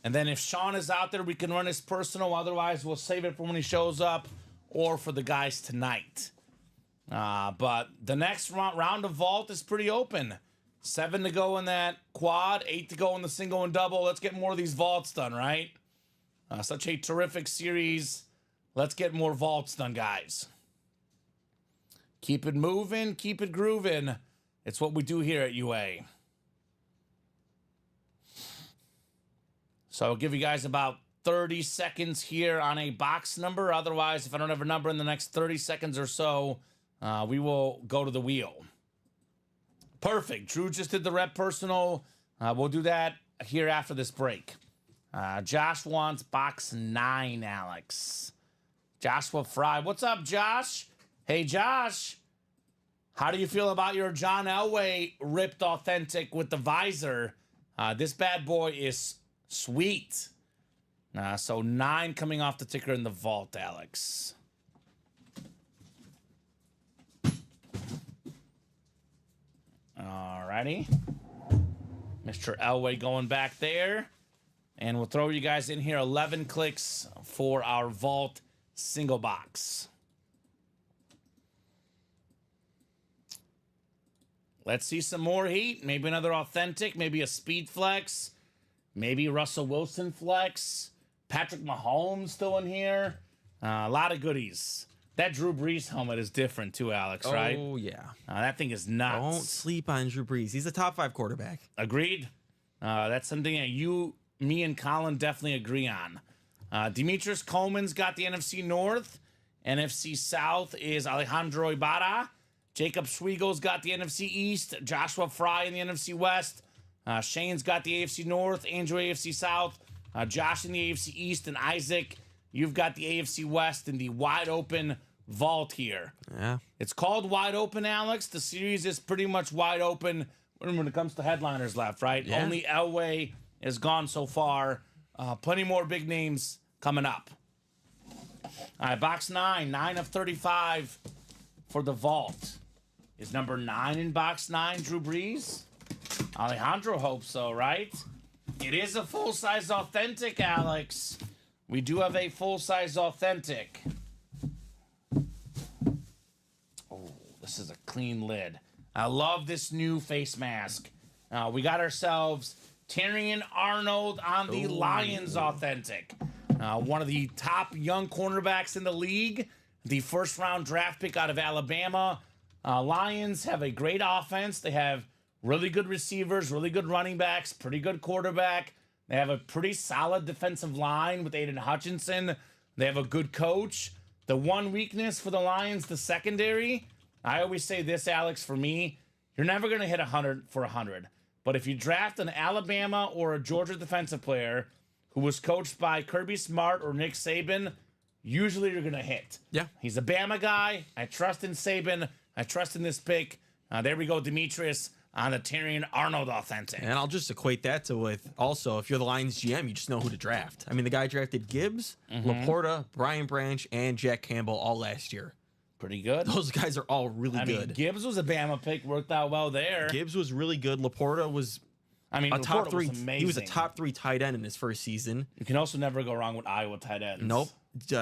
And then if Sean is out there, we can run his personal. Otherwise, we'll save it for when he shows up or for the guys tonight. But the next round of vault is pretty open. 7 to go in that quad, 8 to go in the single and double. Let's get more of these vaults done, right? Such a terrific series. Let's get more vaults done, guys. Keep it moving, keep it grooving. It's what we do here at UA. So I'll give you guys about 30 seconds here on a box number. Otherwise, if I don't have a number in the next 30 seconds or so, we will go to the wheel. Perfect. Drew just did the rep personal. We'll do that here after this break. Josh wants box 9, Alex. Joshua Fry. What's up, Josh? Hey, Josh. How do you feel about your John Elway ripped authentic with the visor? This bad boy is sweet. So 9 coming off the ticker in the vault, Alex. Alrighty. Mr. Elway going back there. And we'll throw you guys in here 11 clicks for our vault single box. Let's see some more heat. Maybe another authentic. Maybe a speed flex. Maybe Russell Wilson flex. Patrick Mahomes still in here. A lot of goodies. That Drew Brees helmet is different too, Alex, right? Oh, yeah. That thing is nuts. Don't sleep on Drew Brees. He's a top 5 quarterback. Agreed. That's something that me, and Colin definitely agree on. Demetrius Coleman's got the NFC North. NFC South is Alejandro Ibarra. Jacob Schwiegel's got the NFC East. Joshua Fry in the NFC West. Shane's got the AFC North. Andrew AFC South. Josh in the AFC East. And Isaac, you've got the AFC West in the wide open vault here. Yeah. It's called Wide Open, Alex. The series is pretty much wide open when it comes to headliners left, right? Yeah. Only Elway is gone so far. Plenty more big names coming up. All right, box 9 of 35 for the vault. Is number 9 in box 9 Drew Brees? Alejandro hopes so, right? It is a full-size authentic, Alex. We do have a full-size authentic. Oh, this is a clean lid. I love this new face mask. We got ourselves Terrion Arnold on the Lions authentic. One of the top young cornerbacks in the league. The first-round draft pick out of Alabama. Lions have a great offense. They have really good receivers, really good running backs, pretty good quarterback. They have a pretty solid defensive line with Aiden Hutchinson. They have a good coach. The one weakness for the Lions, the secondary. I always say this, Alex, for me, you're never going to hit 100 for 100. But if you draft an Alabama or a Georgia defensive player who was coached by Kirby Smart or Nick Saban, usually you're going to hit. Yeah. He's a Bama guy. I trust in Saban. I trust in this pick. There we go, Demetrius on the Terrion Arnold authentic. And I'll just equate that to with also, if you're the Lions GM, you just know who to draft. I mean, the guy drafted Gibbs, Laporta, Brian Branch, and Jack Campbell all last year. Pretty good. Those guys are all really I good. mean, Gibbs was a Bama pick, worked out well there. Gibbs was really good. Laporta was a Laporta top 3. was amazing. He was a top 3 tight end in his first season. You can also never go wrong with Iowa tight ends. Nope.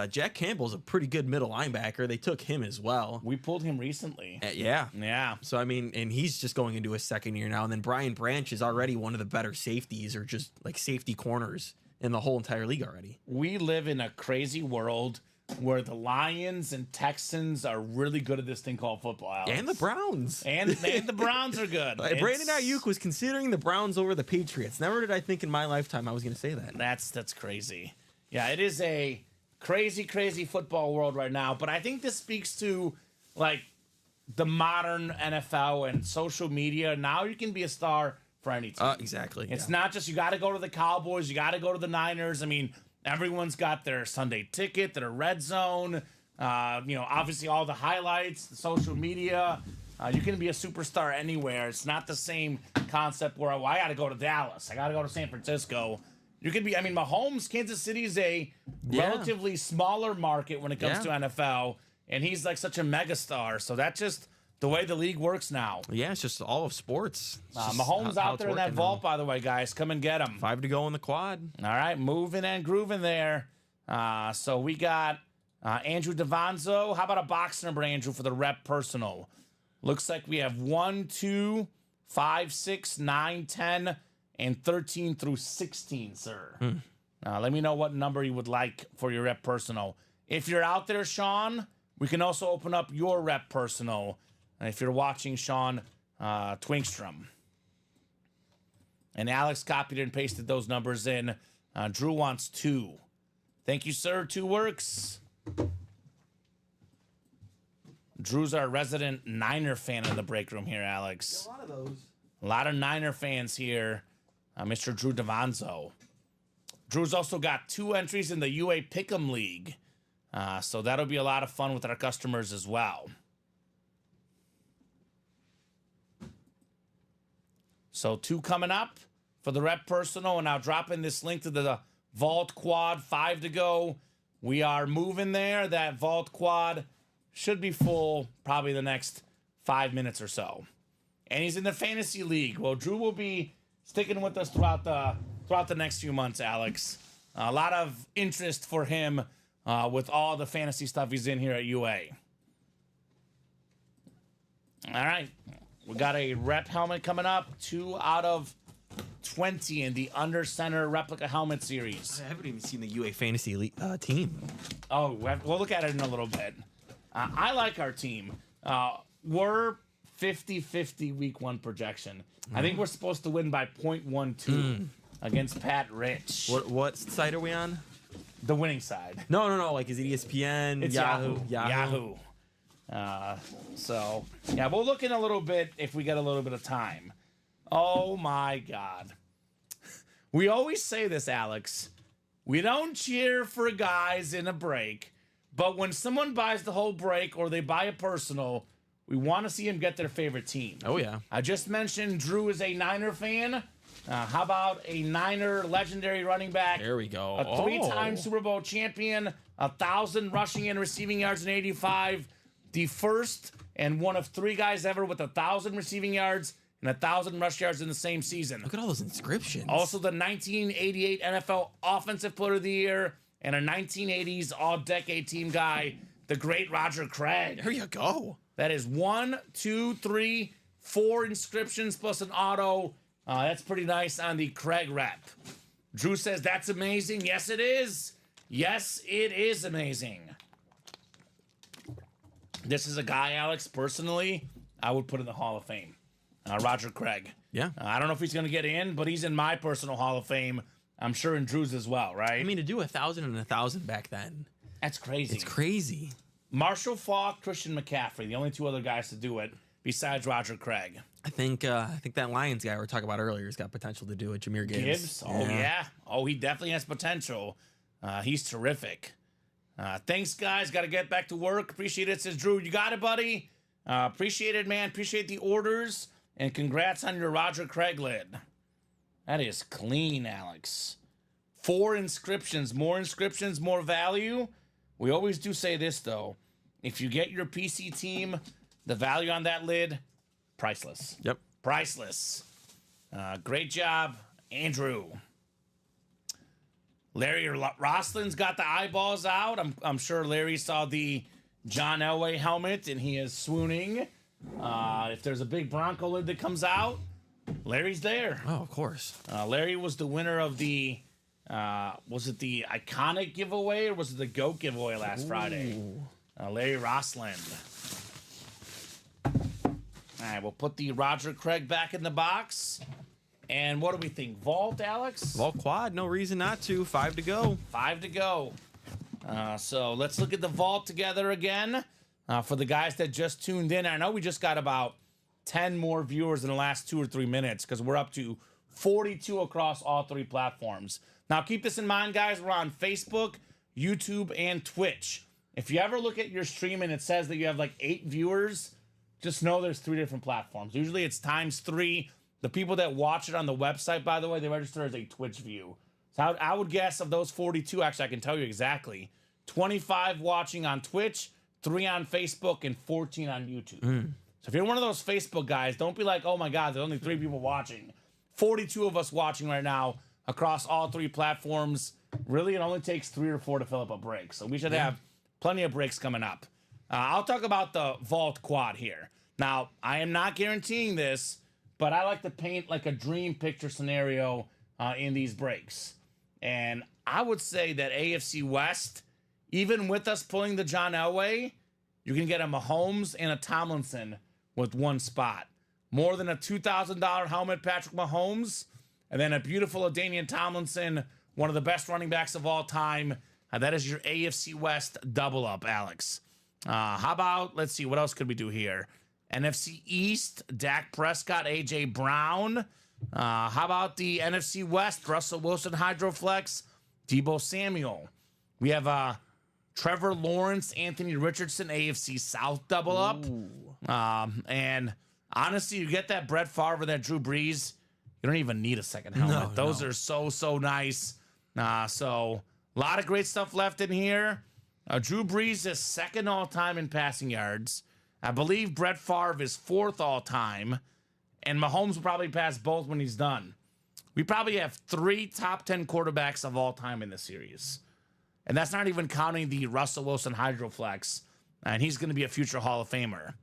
Jack Campbell's a pretty good middle linebacker. They took him as well. We pulled him recently. Yeah. Yeah. So, I mean, and he's just going into his second year now. And then Brian Branch is already one of the better safeties or just like safety corners in the whole entire league already. We live in a crazy world where the Lions and Texans are really good at this thing called football, Alex. And the Browns. And the Browns are good. Brandon Ayuk was considering the Browns over the Patriots. Never did I think in my lifetime I was going to say that. That's crazy. Yeah, it is a crazy football world right now. But I think this speaks to, like, the modern NFL and social media. Now you can be a star for any team. Exactly. It's not just you got to go to the Cowboys, you got to go to the Niners. I mean, everyone's got their Sunday ticket, their red zone, obviously all the highlights, the social media. You can be a superstar anywhere. It's not the same concept where, I got to go to Dallas. I got to go to San Francisco. You could be, Mahomes, Kansas City is a relatively smaller market when it comes to NFL, and he's like such a megastar. So that's just the way the league works now. Yeah, it's just all of sports. Mahomes out there in that vault, by the way, guys. Come and get him. 5 to go in the quad. All right, moving and grooving there. So we got Andrew Davanzo. How about a box number, Andrew, for the rep personal? Looks like we have 1, 2, 5, 6, 9, 10, and 13 through 16, sir. Let me know what number you would like for your rep personal. If you're out there, Sean, we can also open up your rep personal. If you're watching Sean Twinkstrom. And Alex copied and pasted those numbers in. Drew wants 2. Thank you, sir. 2 works. Drew's our resident Niner fan in the break room here, Alex. A lot of those. A lot of Niner fans here. Mr. Drew Davanzo. Drew's also got 2 entries in the UA Pick'em League. So that'll be a lot of fun with our customers as well. So 2 coming up for the rep personal, and now dropping this link to the Vault Quad. 5 to go. We are moving there. That Vault Quad should be full probably the next 5 minutes or so. And he's in the Fantasy League. Well, Drew will be sticking with us throughout the next few months, Alex. A lot of interest for him with all the fantasy stuff he's in here at UA. All right. We got a rep helmet coming up. 2 out of 20 in the under center replica helmet series. I haven't even seen the UA Fantasy Elite team. Oh, we'll look at it in a little bit. I like our team. We're 50-50 week 1 projection. I think we're supposed to win by 0.12 against Pat Rich. What site are we on? The winning side. No. Like, is it ESPN? It's Yahoo. So, yeah, we'll look in a little bit if we get a little bit of time. Oh, my God. We always say this, Alex. We don't cheer for guys in a break, but when someone buys the whole break or they buy a personal, we want to see them get their favorite team. Oh, yeah. I just mentioned Drew is a Niner fan. How about a Niner legendary running back? There we go. A 3-time Super Bowl champion, 1,000 rushing and receiving yards in 85. The first and one of 3 guys ever with 1,000 receiving yards and 1,000 rush yards in the same season. Look at all those inscriptions. Also the 1988 NFL Offensive Player of the Year and a 1980s All-Decade Team guy, the great Roger Craig. There you go. That is 1, 2, 3, 4 inscriptions plus an auto. That's pretty nice on the Craig rep. Drew says, that's amazing. Yes, it is. Yes, it is amazing. This is a guy, Alex, personally, I would put in the Hall of Fame. Roger Craig. Yeah. I don't know if he's going to get in, but he's in my personal Hall of Fame. I'm sure in Drew's as well, right? I mean, to do 1,000 and 1,000 back then. That's crazy. It's crazy. Marshall Faulk, Christian McCaffrey, the only 2 other guys to do it besides Roger Craig. I think that Lions guy we were talking about earlier has got potential to do it. Jameer Gibbs. Oh, yeah. Oh, he definitely has potential. He's terrific. Thanks, guys. Got to get back to work. Appreciate it, says Drew. You got it, buddy. Appreciate it, man. Appreciate the orders. And congrats on your Roger Craig lid. That is clean, Alex. 4 inscriptions. More inscriptions, more value. We always do say this, though. If you get your PC team, the value on that lid, priceless. Yep. Priceless. Great job, Andrew. Larry Roslin's got the eyeballs out. I'm sure Larry saw the John Elway helmet, and he is swooning. If there's a big Bronco lid that comes out, Larry's there. Oh, of course. Larry was the winner of the, was it the Iconic giveaway or was it the GOAT giveaway last Friday? Larry Rosland. All right, we'll put the Roger Craig back in the box. And what do we think? Vault, Alex? Vault quad, no reason not to. 5 to go. 5 to go. So let's look at the vault together again. For the guys that just tuned in, I know we just got about 10 more viewers in the last 2 or 3 minutes because we're up to 42 across all 3 platforms. Now, keep this in mind, guys. We're on Facebook, YouTube, and Twitch. If you ever look at your stream and it says that you have like 8 viewers, just know there's 3 different platforms. Usually it's ×3. The people that watch it on the website, by the way, they register as a Twitch view. So I would guess of those 42, actually, I can tell you exactly. 25 watching on Twitch, 3 on Facebook, and 14 on YouTube. So if you're one of those Facebook guys, don't be like, oh my God, there's only 3 people watching. 42 of us watching right now across all 3 platforms. Really, it only takes 3 or 4 to fill up a break. So we should have plenty of breaks coming up. I'll talk about the Vault Quad here. Now, I am not guaranteeing this, but I like to paint like a dream picture scenario in these breaks. And I would say that AFC West, even with us pulling the John Elway, you can get a Mahomes and a Tomlinson with 1 spot. More than a $2,000 helmet, Patrick Mahomes, and then a beautiful LaDainian Tomlinson, one of the best running backs of all time. That is your AFC West double up, Alex. How about, let's see, what else could we do here? NFC East, Dak Prescott, A.J. Brown. How about the NFC West, Russell Wilson, Hydroflex, Deebo Samuel. We have Trevor Lawrence, Anthony Richardson, AFC South double up. And honestly, you get that Brett Favre and that Drew Brees, you don't even need a second helmet. Those are so nice. So a lot of great stuff left in here. Drew Brees is 2nd all-time in passing yards. I believe Brett Favre is 4th all-time. And Mahomes will probably pass both when he's done. We probably have 3 top 10 quarterbacks of all time in this series. And that's not even counting the Russell Wilson Hydroflex. And he's going to be a future Hall of Famer.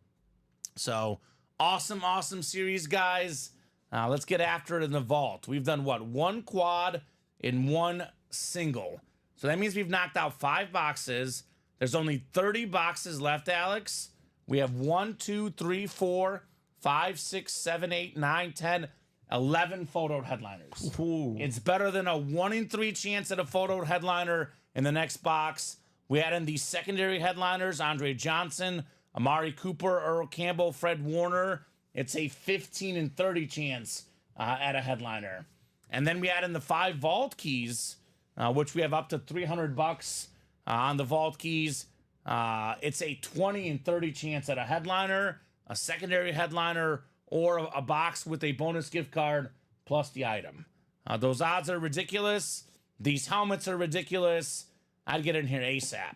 So, awesome series, guys. Let's get after it in the vault. We've done what? 1 quad and 1 single. So that means we've knocked out 5 boxes. There's only 30 boxes left, Alex. We have 1, 2, 3, 4, 5, 6, 7, 8, 9, 10, 11 photoed headliners. Ooh. It's better than a 1 in 3 chance at a photoed headliner in the next box. We add in the secondary headliners, Andre Johnson, Amari Cooper, Earl Campbell, Fred Warner. It's a 15 in 30 chance at a headliner. And then we add in the 5 vault keys, which we have up to $300 on the vault keys. It's a 20 in 30 chance at a headliner, a secondary headliner, or a box with a bonus gift card plus the item. Those odds are ridiculous. These helmets are ridiculous. I'd get in here ASAP.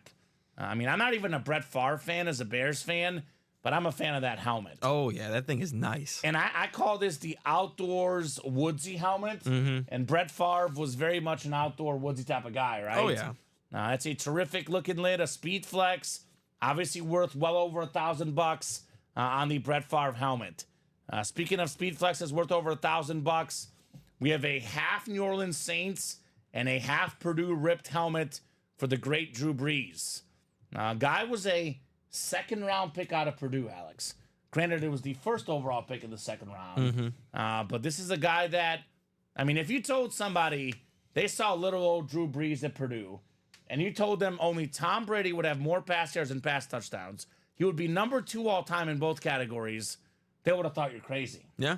I mean, I'm not even a Brett Favre fan as a Bears fan, but I'm a fan of that helmet. Oh, yeah, that thing is nice. And I call this the outdoors woodsy helmet. And Brett Favre was very much an outdoor woodsy type of guy, right? Oh, yeah. It's a terrific looking lid, a Speed Flex, obviously worth well over $1,000 on the Brett Favre helmet. Speaking of Speed Flexes worth over $1,000, we have a half New Orleans Saints and a half Purdue ripped helmet for the great Drew Brees. Guy was a 2nd round pick out of Purdue, Alex. Granted, it was the 1st overall pick in the 2nd round. But this is a guy that, I mean, if you told somebody they saw little old Drew Brees at Purdue, and you told them only Tom Brady would have more pass yards and pass touchdowns, he would be number 2 all time in both categories, they would have thought you're crazy. Yeah.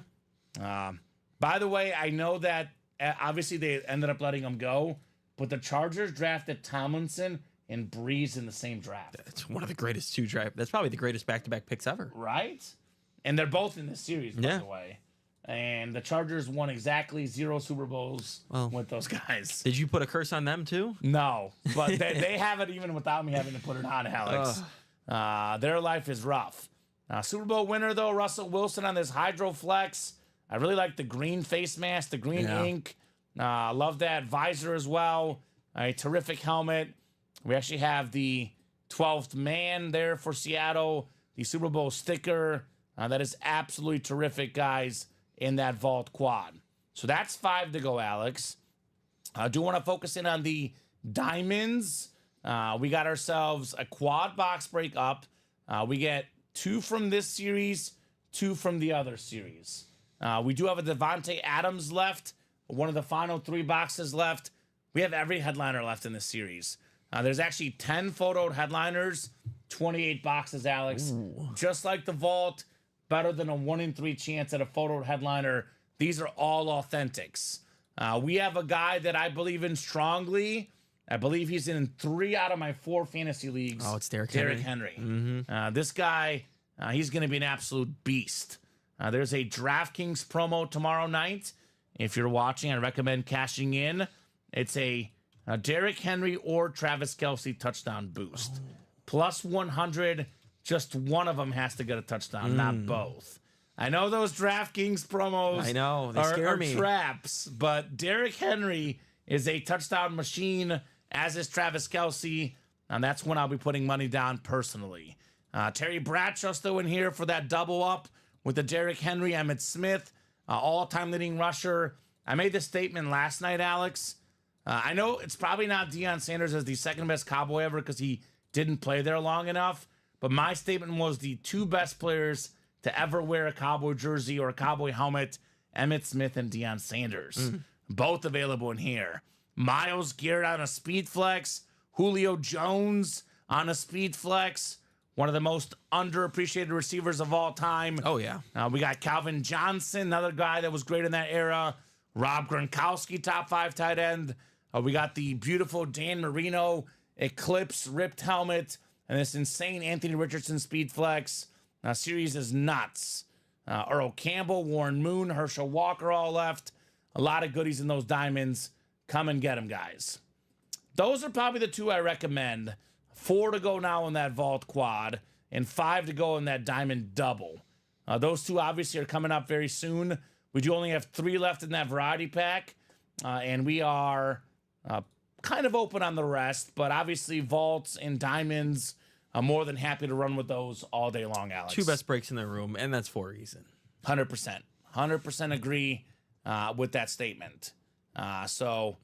By the way, I know that obviously they ended up letting him go, but the Chargers drafted Tomlinson and Breeze in the same draft. It's one of the greatest 2 draft. That's probably the greatest back-to-back picks ever. Right? And they're both in this series, by the way. And the Chargers won exactly 0 Super Bowls with those guys. Did you put a curse on them, too? No, but they have it even without me having to put it on, Alex. Their life is rough. Super Bowl winner, though, Russell Wilson on this Hydro Flex. I really like the green face mask, the green ink. Love that visor as well. A terrific helmet. We actually have the 12th man there for Seattle, the Super Bowl sticker. That is absolutely terrific, guys, in that vault quad. So that's 5 to go, Alex. I do want to focus in on the diamonds. We got ourselves a quad box break up. We get 2 from this series, 2 from the other series. We do have a Devontae Adams left, one of the final 3 boxes left. We have every headliner left in this series. There's actually 10 photoed headliners, 28 boxes, Alex. Ooh. Just like the vault, better than a 1 in 3 chance at a photoed headliner. These are all authentics. We have a guy that I believe in strongly. I believe he's in 3 out of my 4 fantasy leagues. Oh, it's Derrick Henry. This guy, he's going to be an absolute beast. There's a DraftKings promo tomorrow night. If you're watching, I recommend cashing in. It's a Derrick Henry or Travis Kelce touchdown boost. Plus 100, just one of them has to get a touchdown, not both. I know those DraftKings promos I know, they scare me. Traps, but Derrick Henry is a touchdown machine, as is Travis Kelce, and that's when I'll be putting money down personally. Terry Bradshaw still in here for that double up with the Derrick Henry, Emmitt Smith, all-time leading rusher. I made this statement last night, Alex. I know it's probably not Deion Sanders as the 2nd best Cowboy ever because he didn't play there long enough, but my statement was the 2 best players to ever wear a Cowboy jersey or a Cowboy helmet, Emmitt Smith and Deion Sanders. Both available in here. Myles Garrett on a Speed Flex, Julio Jones on a Speed Flex, one of the most underappreciated receivers of all time. Oh, yeah. We got Calvin Johnson, another guy that was great in that era. Rob Gronkowski, top 5 tight end. We got the beautiful Dan Marino Eclipse ripped helmet and this insane Anthony Richardson Speed Flex. Series is nuts. Earl Campbell, Warren Moon, Herschel Walker all left. A lot of goodies in those diamonds. Come and get them, guys. Those are probably the 2 I recommend. 4 to go now in that vault quad and 5 to go in that diamond double. Those 2 obviously are coming up very soon. We do only have 3 left in that variety pack, and we are kind of open on the rest, but obviously vaults and diamonds, I'm more than happy to run with those all day long, Alex. 2 best breaks in the room, and that's for a reason. 100%. 100% agree with that statement. So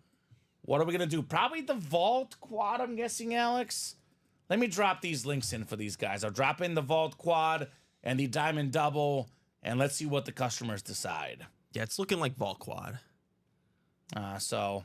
what are we going to do? Probably the Vault Quad, I'm guessing, Alex. Let me drop these links in for these guys. I'll drop in the Vault Quad and the Diamond Double, and let's see what the customers decide. Yeah, it's looking like Vault Quad. So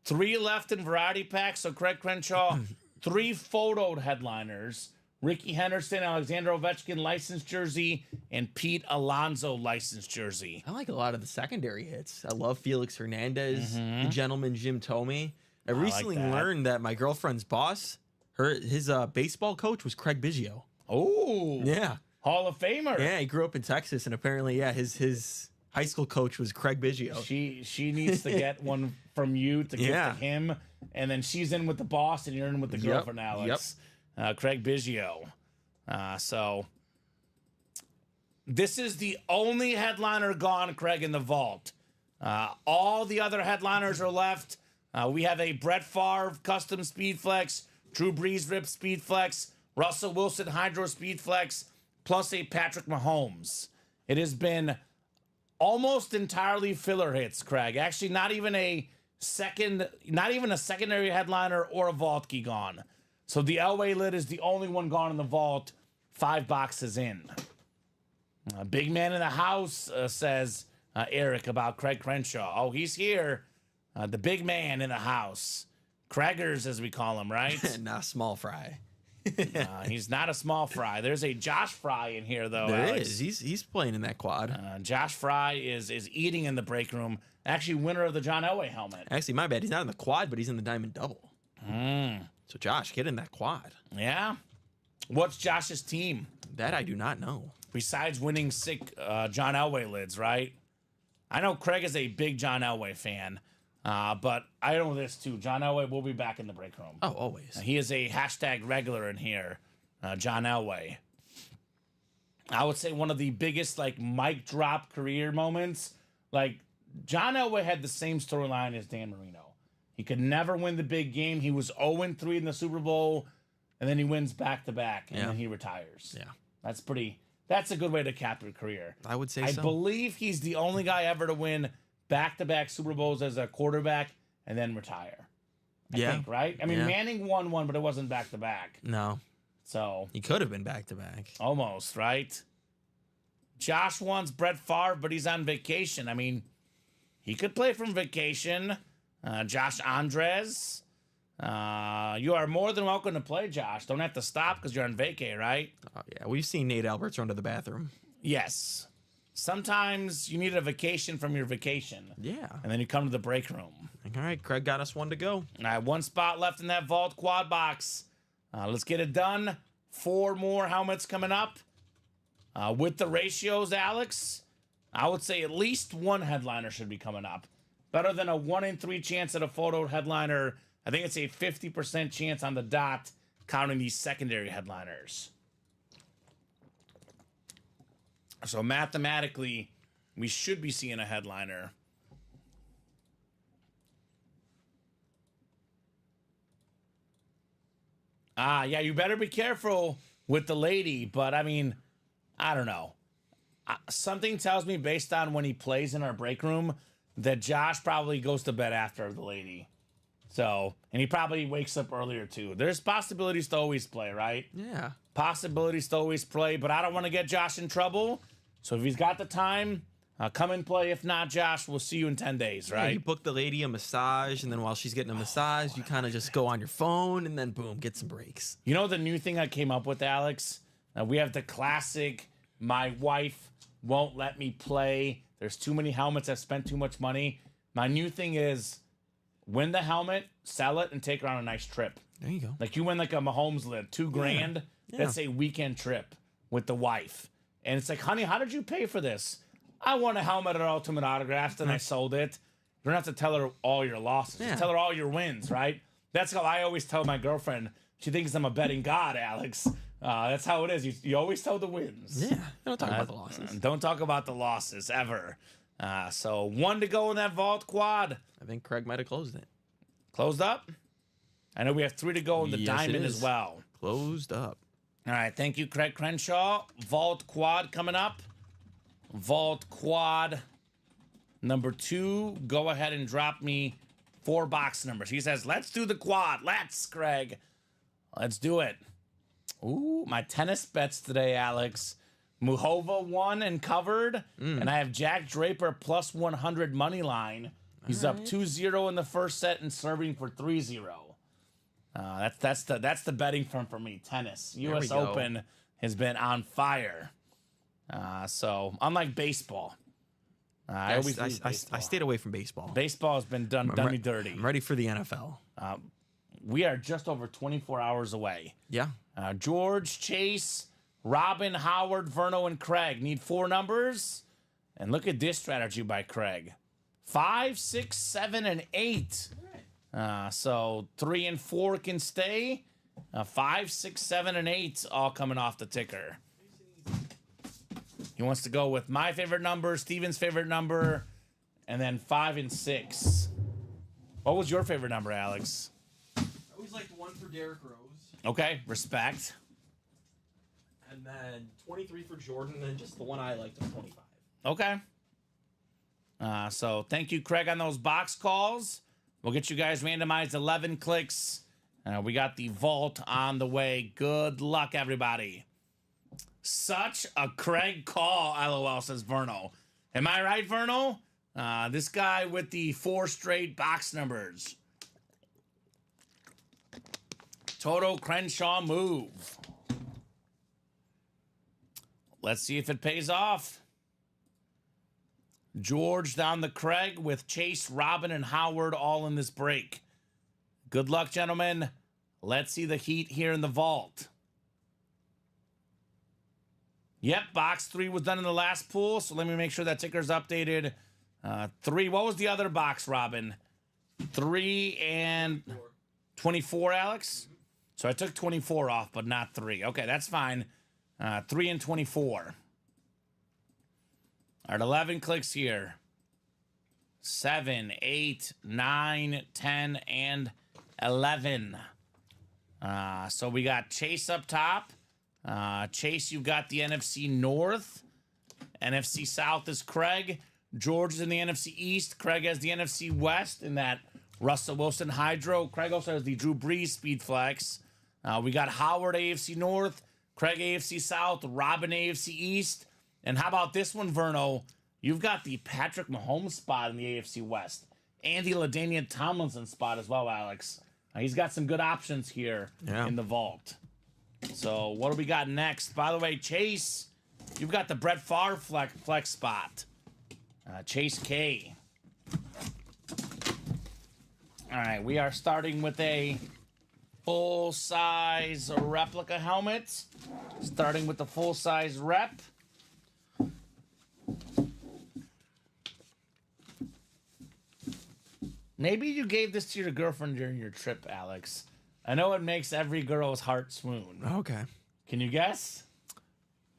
3 left in variety packs. So Craig Crenshaw, 3 photoed headliners. Ricky Henderson, Alexander Ovechkin licensed jersey, and Pete Alonso licensed jersey. I like a lot of the secondary hits. I love Felix Hernandez, the gentleman Jim Tomey. I recently learned that my girlfriend's boss, his baseball coach was Craig Biggio. Oh, Yeah. Hall of Famer. Yeah, he grew up in Texas, and apparently, yeah, his high school coach was Craig Biggio. She needs to get one from you to give to him, and then she's in with the boss, and you're in with the girlfriend, Alex. Craig Biggio. So this is the only headliner gone, Craig, in the vault. All the other headliners are left. We have a Brett Favre custom Speed Flex, Drew Brees Rip Speed Flex, Russell Wilson Hydro Speed Flex, plus a Patrick Mahomes. It has been almost entirely filler hits, Craig. Actually, not even a secondary headliner or a vault key gone. So the Elway lid is the only one gone in the vault, 5 boxes in. Big man in the house, says Eric about Craig Crenshaw. Oh, he's here. The big man in the house. Craigers, as we call him, right? Not small fry. He's not a small fry. There's a Josh Fry in here, though. There Alex. is. He's playing in that quad. Josh Fry is eating in the break room. Actually, winner of the John Elway helmet. Actually, my bad. He's not in the quad, but he's in the Diamond Double. So, Josh, get in that quad. Yeah. What's Josh's team? That I do not know. Besides winning sick John Elway lids, right? I know Craig is a big John Elway fan, but I know this too. John Elway will be back in the break room. Oh, always. He is a hashtag regular in here, John Elway. I would say one of the biggest like mic drop career moments. Like John Elway had the same storyline as Dan Marino. He could never win the big game. He was 0-3 in the Super Bowl, and then he wins back-to-back, and then he retires. Yeah. That's a good way to cap your career. I would say I believe he's the only guy ever to win back-to-back Super Bowls as a quarterback and then retire. I think, right? I mean, Manning won one, but it wasn't back-to-back. No. So He could have been back-to-back. almost, right? Josh wants Brett Favre, but he's on vacation. I mean, he could play from vacation. Josh Andres, you are more than welcome to play, Josh. Don't have to stop because you're on vacay, right? Oh, yeah. We've seen Nate Alberts run to the bathroom. Yes. Sometimes you need a vacation from your vacation. Yeah. And then you come to the break room. All right, Craig got us one to go. All right, 1 spot left in that vault quad box. Let's get it done. 4 more helmets coming up. With the ratios, Alex, I would say at least 1 headliner should be coming up. Better than a 1 in 3 chance at a photo headliner. I think it's a 50% chance on the dot, counting these secondary headliners. So mathematically, we should be seeing a headliner. Yeah, you better be careful with the lady, but I mean, I don't know. Something tells me based on when he plays in our break room that Josh probably goes to bed after the lady. So, and he probably wakes up earlier too. There's possibilities to always play, right? Yeah. Possibilities to always play, but I don't want to get Josh in trouble. So if he's got the time, come and play. If not, Josh, we'll see you in 10 days, right? Yeah, you book the lady a massage, and then while she's getting a massage, you kind of just go on your phone, and then boom, get some breaks. You know the new thing I came up with, Alex? We have the classic, my wife won't let me play. There's too many helmets. I've spent too much money. My new thing is win the helmet, sell it, and take her on a nice trip. There you go. Like you win like a Mahomes lid, $2,000. Yeah. That's a weekend trip with the wife. And it's like, honey, how did you pay for this? I won a helmet at Ultimate Autographs, and I sold it. You don't have to tell her all your losses. Just tell her all your wins, right? That's how I always tell my girlfriend. She thinks I'm a betting god, Alex. That's how it is. You always tell the wins. Yeah. Don't talk about the losses. Don't talk about the losses ever. So 1 to go in that vault quad. I think Craig might have closed it. Closed up? I know we have 3 to go in the Yes, it diamond is. as well. Closed up. All right, thank you, Craig Crenshaw. Vault quad coming up. Vault quad number 2. Go ahead and drop me 4 box numbers. He says, let's do the quad. Let's, Craig. Let's do it. Ooh, my tennis bets today, Alex. Muhova won and covered. And I have Jack Draper plus 100 money line. He's up 2-0 in the first set and serving for 3-0. That's the betting front for me. Tennis. U.S. Open has been on fire. So unlike baseball, I stayed away from baseball. Baseball has been done me dirty. I'm ready for the NFL. We are just over 24 hours away. Yeah. George, Chase, Robin, Howard, Verno, and Craig need 4 numbers. And look at this strategy by Craig. 5, 6, 7, and 8. So 3 and 4 can stay. 5, 6, 7, and 8 all coming off the ticker. He wants to go with my favorite number, Steven's favorite number, and then 5 and 6. What was your favorite number, Alex? I always liked 1 for Derrick Rose. Okay, respect. And then 23 for Jordan, and just the one I liked was 25. Okay. So thank you, Craig, on those box calls. We'll get you guys randomized 11 clicks. We got the vault on the way. Good luck, everybody. Such a Craig call, LOL, says Verno. Am I right, Verno? This guy with the 4 straight box numbers. Toto Crenshaw move. Let's see if it pays off. George down the Craig with Chase, Robin, and Howard all in this break. Good luck, gentlemen. Let's see the heat here in the vault. Yep, box 3 was done in the last pool, so let me make sure that ticker's updated. 3, what was the other box, Robin? 3 and 24, Alex? So I took 24 off, but not 3. Okay, that's fine. 3 and 24. All right, 11 clicks here. 7, 8, 9, 10, and 11. So we got Chase up top. Chase, you've got the NFC North. NFC South is Craig. George is in the NFC East. Craig has the NFC West in that Russell Wilson Hydro. Craig also has the Drew Brees Speed Flex. We got Howard AFC North. Craig AFC South. Robin AFC East. And how about this one, Verno? You've got the Patrick Mahomes spot in the AFC West. And the LaDainian Tomlinson spot as well, Alex. He's got some good options here in the vault. So what do we got next? By the way, Chase, you've got the Brett Favre flex spot. Chase K. All right, we are starting with a full-size replica helmet. Starting with the full-size rep. Maybe you gave this to your girlfriend during your trip, Alex. I know it makes every girl's heart swoon. Okay. Can you guess?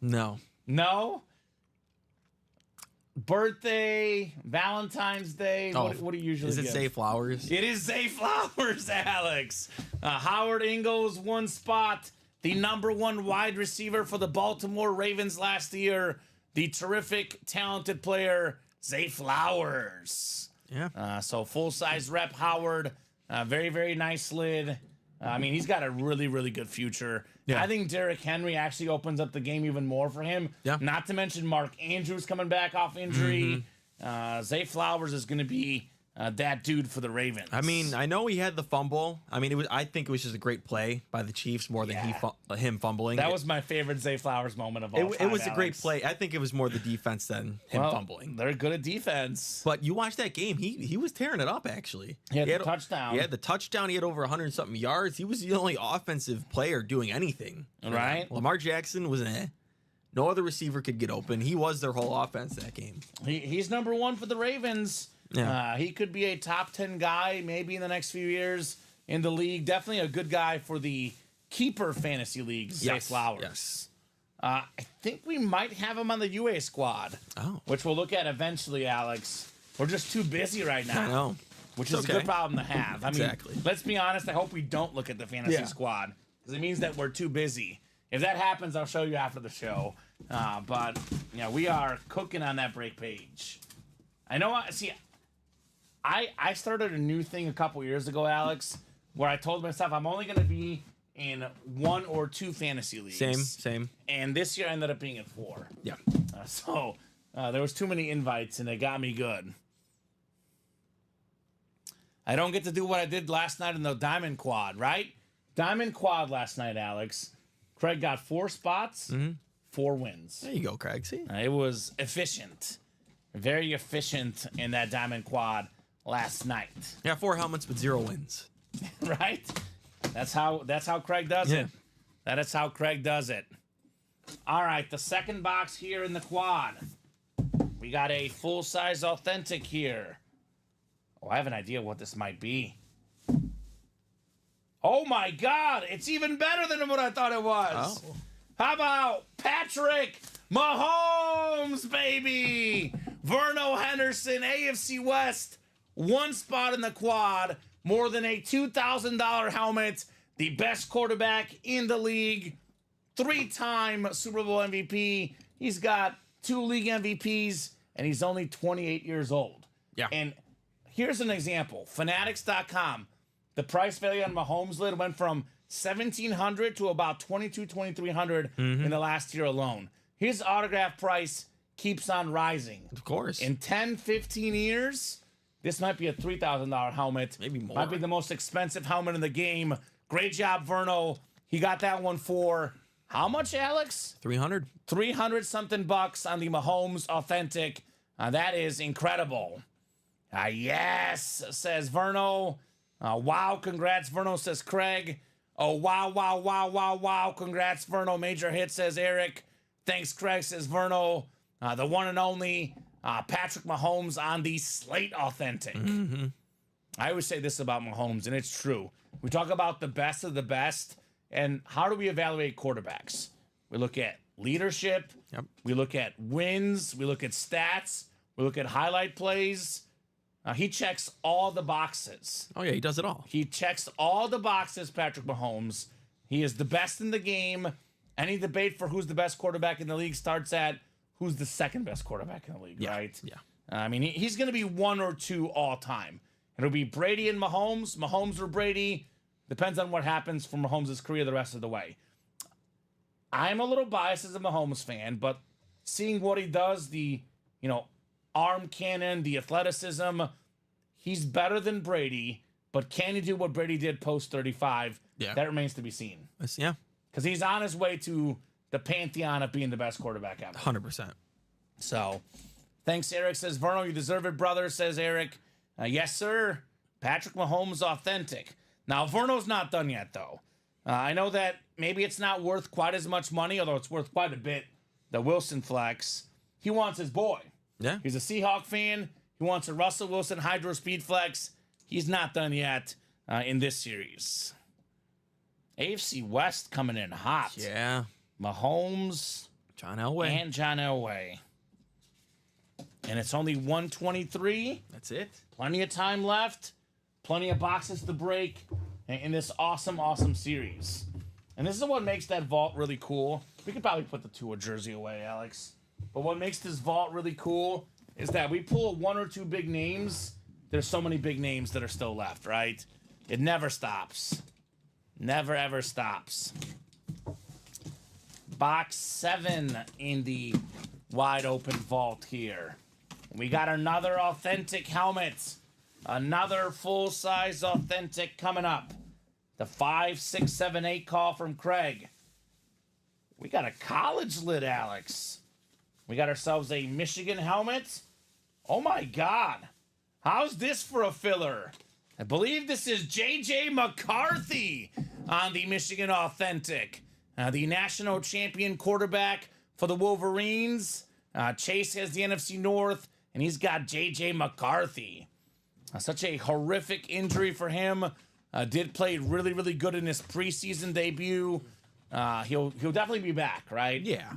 No. No? Birthday, Valentine's Day. What do you usually Is it give? Zay Flowers? It is Zay Flowers, Alex. Howard Ingalls, 1 spot. The #1 wide receiver for the Baltimore Ravens last year. The terrific, talented player, Zay Flowers. Yeah. So full-size rep, Howard. Very, very nice lid. I mean, he's got a really, really good future. Yeah. I think Derrick Henry actually opens up the game even more for him. Yeah. Not to mention Mark Andrews coming back off injury. Zay Flowers is going to be that dude for the Ravens. I mean, I know he had the fumble. I mean, I think it was just a great play by the Chiefs more than him fumbling. That was my favorite Zay Flowers moment of all time. It was a great play. I think it was more the defense than him fumbling. They're good at defense. But you watch that game, he was tearing it up, actually. He had the touchdown. He had the touchdown. He had over 100-something yards. He was the only offensive player doing anything. Right. Lamar Jackson was no other receiver could get open. He was their whole offense that game. He's #1 for the Ravens. Yeah. He could be a top 10 guy maybe in the next few years in the league. Definitely a good guy for the keeper fantasy leagues, Zay Flowers. Yes. I think we might have him on the UA squad, which we'll look at eventually, Alex. We're just too busy right now. I know. Which is a good problem to have. I mean, Exactly. let's be honest. I hope we don't look at the fantasy squad because it means that we're too busy. If that happens, I'll show you after the show. But yeah, we are cooking on that break page. I know. I started a new thing a couple years ago, Alex, where I told myself I'm only going to be in 1 or 2 fantasy leagues. Same. And this year I ended up being in 4. Yeah. So there was too many invites, and it got me good. I don't get to do what I did last night in the Diamond Quad, right? Diamond Quad last night, Alex. Craig got 4 spots, 4 wins. There you go, Craig. See? It was efficient. Very efficient in that Diamond Quad last night. Yeah, 4 helmets, but 0 wins. Right? That's how Craig does it. That is how Craig does it. All right, the second box here in the quad. We got a full-size authentic here. Oh, I have an idea what this might be. Oh my God, it's even better than what I thought it was. Oh. How about Patrick Mahomes, baby? Verno Henderson, AFC West, 1 spot in the quad, more than a $2,000 helmet, the best quarterback in the league, 3-time Super Bowl MVP. He's got 2 league MVPs, and he's only 28 years old. Yeah. And here's an example. Fanatics.com, the price value on Mahomes lid went from $1,700 to about $2,200, $2,300 in the last year alone. His autograph price keeps on rising. Of course. In 10, 15 years, this might be a $3,000 helmet. Maybe more. Might be the most expensive helmet in the game. Great job, Verno. He got that one for how much, Alex? 300. 300 something bucks on the Mahomes Authentic. That is incredible. Yes, says Verno. Wow, congrats, Verno, says Craig. Oh, wow, wow, wow, wow, wow. Congrats, Verno. Major hit, says Eric. Thanks, Craig, says Verno. The one and only Patrick Mahomes on the Slate Authentic. I always say this about Mahomes, and it's true. We talk about the best of the best, and how do we evaluate quarterbacks? We look at leadership. Yep. We look at wins. We look at stats. We look at highlight plays. He checks all the boxes. Oh, yeah, he does it all. He checks all the boxes, Patrick Mahomes. He is the best in the game. Any debate for who's the best quarterback in the league starts at who's the second best quarterback in the league, right? Yeah. I mean, he's going to be 1 or 2 all time. It'll be Brady and Mahomes, Mahomes or Brady. Depends on what happens for Mahomes' career the rest of the way. I'm a little biased as a Mahomes fan, but seeing what he does, the, arm cannon, the athleticism, he's better than Brady, but can he do what Brady did post 35? Yeah. That remains to be seen. Yeah. Because he's on his way to the pantheon of being the best quarterback ever. 100%. So, thanks, Eric, says Verno. You deserve it, brother, says Eric. Yes, sir. Patrick Mahomes Authentic. Now, Verno's not done yet, though. I know that maybe it's not worth quite as much money, although it's worth quite a bit, the Wilson Flex. He wants his boy. Yeah. He's a Seahawk fan. He wants a Russell Wilson Hydro Speed Flex. He's not done yet in this series. AFC West coming in hot. Yeah. Mahomes, John Elway. and John Elway. And it's only 123. That's it. Plenty of time left. Plenty of boxes to break in this awesome, awesome series. And this is what makes that vault really cool. We could probably put the Tua jersey away, Alex. But what makes this vault really cool is that we pull 1 or 2 big names. There's so many big names that are still left, right? It never stops. Never, ever stops. Box 7 in the wide open vault here. We got another authentic helmet. Another full-size authentic coming up. The 5, 6, 7, 8 call from Craig. We got a college lid, Alex. We got ourselves a Michigan helmet. Oh, my God. How's this for a filler? I believe this is J.J. McCarthy on the Michigan Authentic. The national champion quarterback for the Wolverines. Chase has the NFC North, and he's got J.J. McCarthy. Such a horrific injury for him. Did play really, really good in his preseason debut. He'll definitely be back, right? Yeah.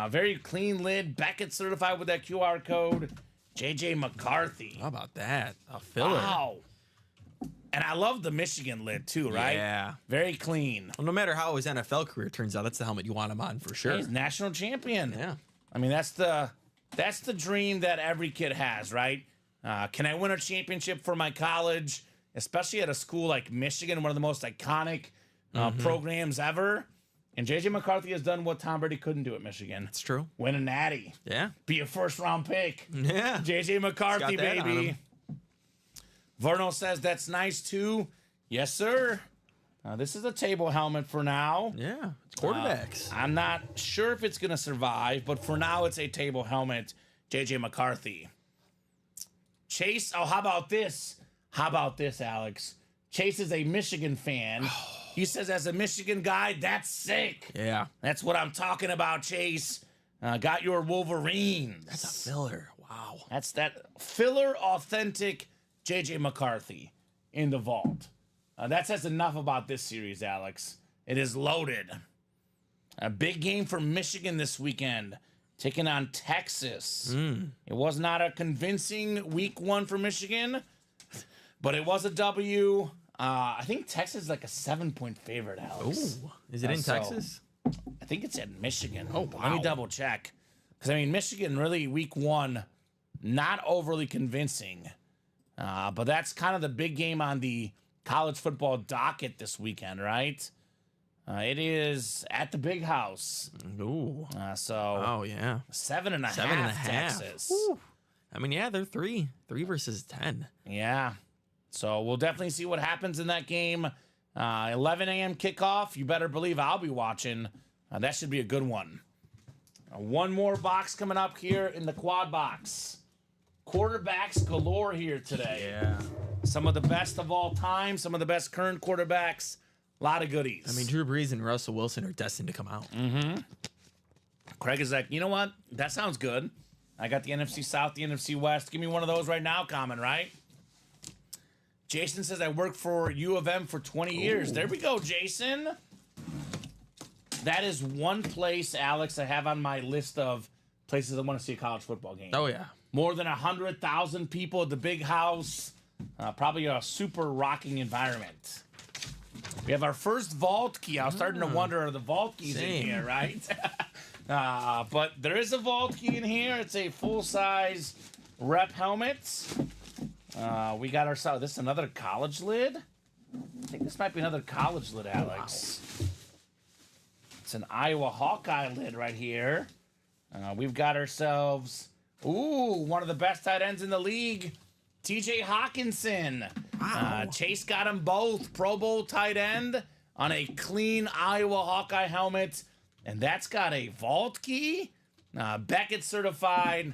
Very clean lid. Beckett certified with that QR code. J.J. McCarthy. How about that? A filler. Wow. And I love the Michigan lid too, right? Yeah. Very clean. Well, no matter how his NFL career turns out, that's the helmet you want him on for sure. He's national champion. Yeah. I mean, that's the dream that every kid has, right? Can I win a championship for my college, especially at a school like Michigan, one of the most iconic programs ever? And J.J. McCarthy has done what Tom Brady couldn't do at Michigan. It's true. Win a natty. Yeah. Be a first-round pick. Yeah. J.J. McCarthy, got that on baby. him. Verno says that's nice, too. Yes, sir. This is a table helmet for now. Yeah. It's quarterbacks. I'm not sure if it's going to survive, but for now, it's a table helmet. J.J. McCarthy. Chase, oh, how about this? How about this, Alex? Chase is a Michigan fan. He says, as a Michigan guy, that's sick. Yeah. That's what I'm talking about, Chase. Got your Wolverines. That's a filler. Wow. That's that filler, authentic J.J. McCarthy in the vault. That says enough about this series, Alex. It is loaded. A big game for Michigan this weekend, taking on Texas. It was not a convincing week one for Michigan, but it was a W. I think Texas is like a 7-point favorite, Alex. Ooh. Is it in Texas? I think it's in Michigan. Oh, But let me wow. double check. Because, I mean, Michigan really week one, not overly convincing. But that's kind of the big game on the college football docket this weekend, right? It is at the Big House. Ooh. So Oh, yeah. 7.5 7.5. Texas. Woo. I mean, yeah, they're 3 versus 10. Yeah. So we'll definitely see what happens in that game. 11 a.m. kickoff. You better believe I'll be watching. That should be a good one. One more box coming up here in the quad box. Quarterbacks galore here today. Yeah. Some of the best of all time. Some of the best current quarterbacks. A lot of goodies. I mean, Drew Brees and Russell Wilson are destined to come out. Craig is like, you know what? That sounds good. I got the NFC South, the NFC West. Give me one of those right now, Kamen, right? Jason says, I worked for U of M for 20 years. There we go, Jason. That is one place, Alex, I have on my list of places I want to see a college football game. Oh, yeah. More than 100,000 people at the Big House. Probably a super rocking environment. We have our first vault key. I was starting to wonder, are the vault keys in here, right? But there is a vault key in here. It's a full-size rep helmet. We got ourselves, this is another college lid? I think this might be another college lid, Alex. Wow. It's an Iowa Hawkeye lid right here. We've got ourselves, one of the best tight ends in the league, TJ Hawkinson. Wow. Chase got them both. Pro Bowl tight end on a clean Iowa Hawkeye helmet. And that's got a vault key. Beckett certified.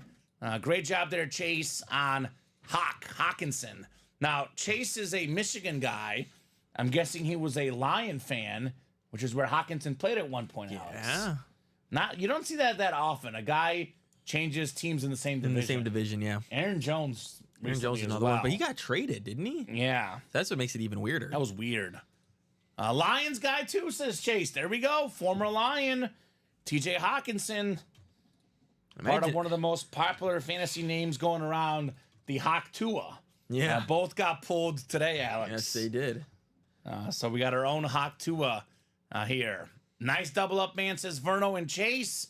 Great job there, Chase, on Hawkinson. Now, Chase is a Michigan guy. I'm guessing he was a Lion fan, which is where Hawkinson played at one point. Yeah. You don't see that often. A guy changes teams in the same division. In the same division, yeah. Aaron Jones. Aaron Jones is another one, but he got traded, didn't he? Yeah. That's what makes it even weirder. That was weird. Lions guy too, says Chase. There we go. Former Lion. TJ Hawkinson. Part of one of the most popular fantasy names going around, the Hawk Tua. Yeah. Both got pulled today, Alex. Yes, they did. So we got our own Hawk Tua here. Nice double up, man, says Verno and Chase.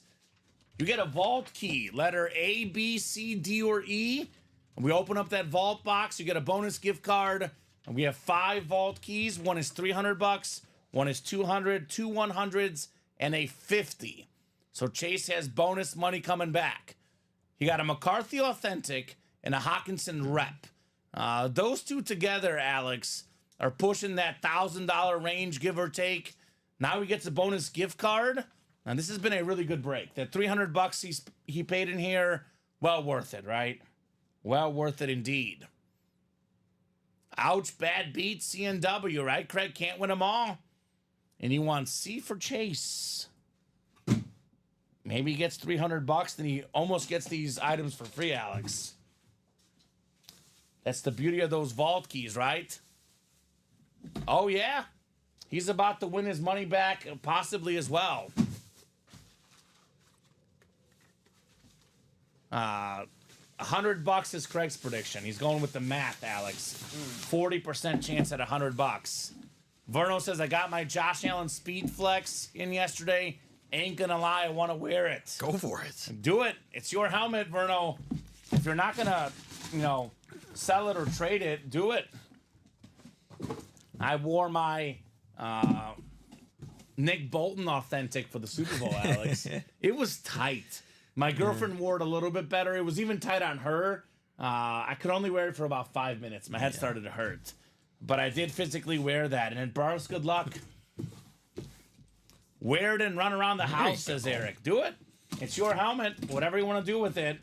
You get a vault key, letter A, B, C, D, or E. We open up that vault box. You get a bonus gift card. And we have 5 vault keys. One is $300. One is $200, 2 100s, and a 50. So Chase has bonus money coming back. He got a McCarthy Authentic and a Hawkinson Rep. Those two together, Alex, are pushing that $1,000 range, give or take. Now he gets a bonus gift card. And this has been a really good break. That $300 he paid in here, well worth it, right? Well worth it indeed. Ouch, bad beat, CNW, right? Craig can't win them all. And he wants C for Chase. Maybe he gets $300, then he almost gets these items for free, Alex. That's the beauty of those vault keys, right? Oh, yeah. He's about to win his money back, possibly as well. $100 is Craig's prediction. He's going with the math, Alex. 40% chance at $100. Verno says, I got my Josh Allen Speed Flex in yesterday. Ain't gonna lie, I want to wear it. Go for it. Do it. It's your helmet, Verno. If you're not gonna, sell it or trade it, do it. I wore my Nick Bolton authentic for the Super Bowl, Alex. It was tight. My girlfriend wore it a little bit better. It was even tight on her. I could only wear it for about 5 minutes. My head started to hurt. But I did physically wear that. And it brought us good luck. Wear it and run around the house, says Eric. Do it. It's your helmet. Whatever you want to do with it.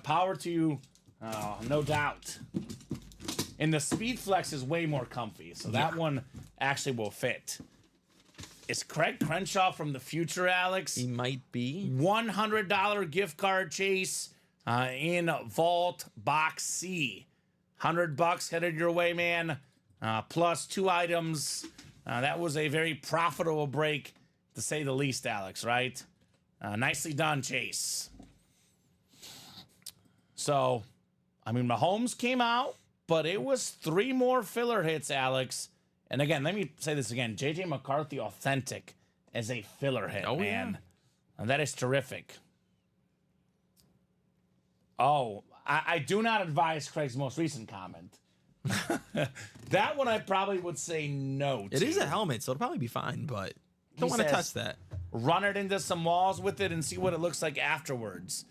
Power to you, no doubt. And the Speed Flex is way more comfy. So that one actually will fit. Is Craig Crenshaw from the future, Alex? He might be. $100 gift card chase in Vault Box C. $100 headed your way, man. Plus 2 items. That was a very profitable break, to say the least, Alex, right? Nicely done, Chase. So, Mahomes came out, but it was 3 more filler hits, Alex. And again, let me say this again. J.J. McCarthy authentic as a filler hit, man. Yeah. And that is terrific. Oh, I do not advise Craig's most recent comment. That one I probably would say no to. It is a helmet, so it'll probably be fine, but don't want to test that. Run it into some walls with it and see what it looks like afterwards.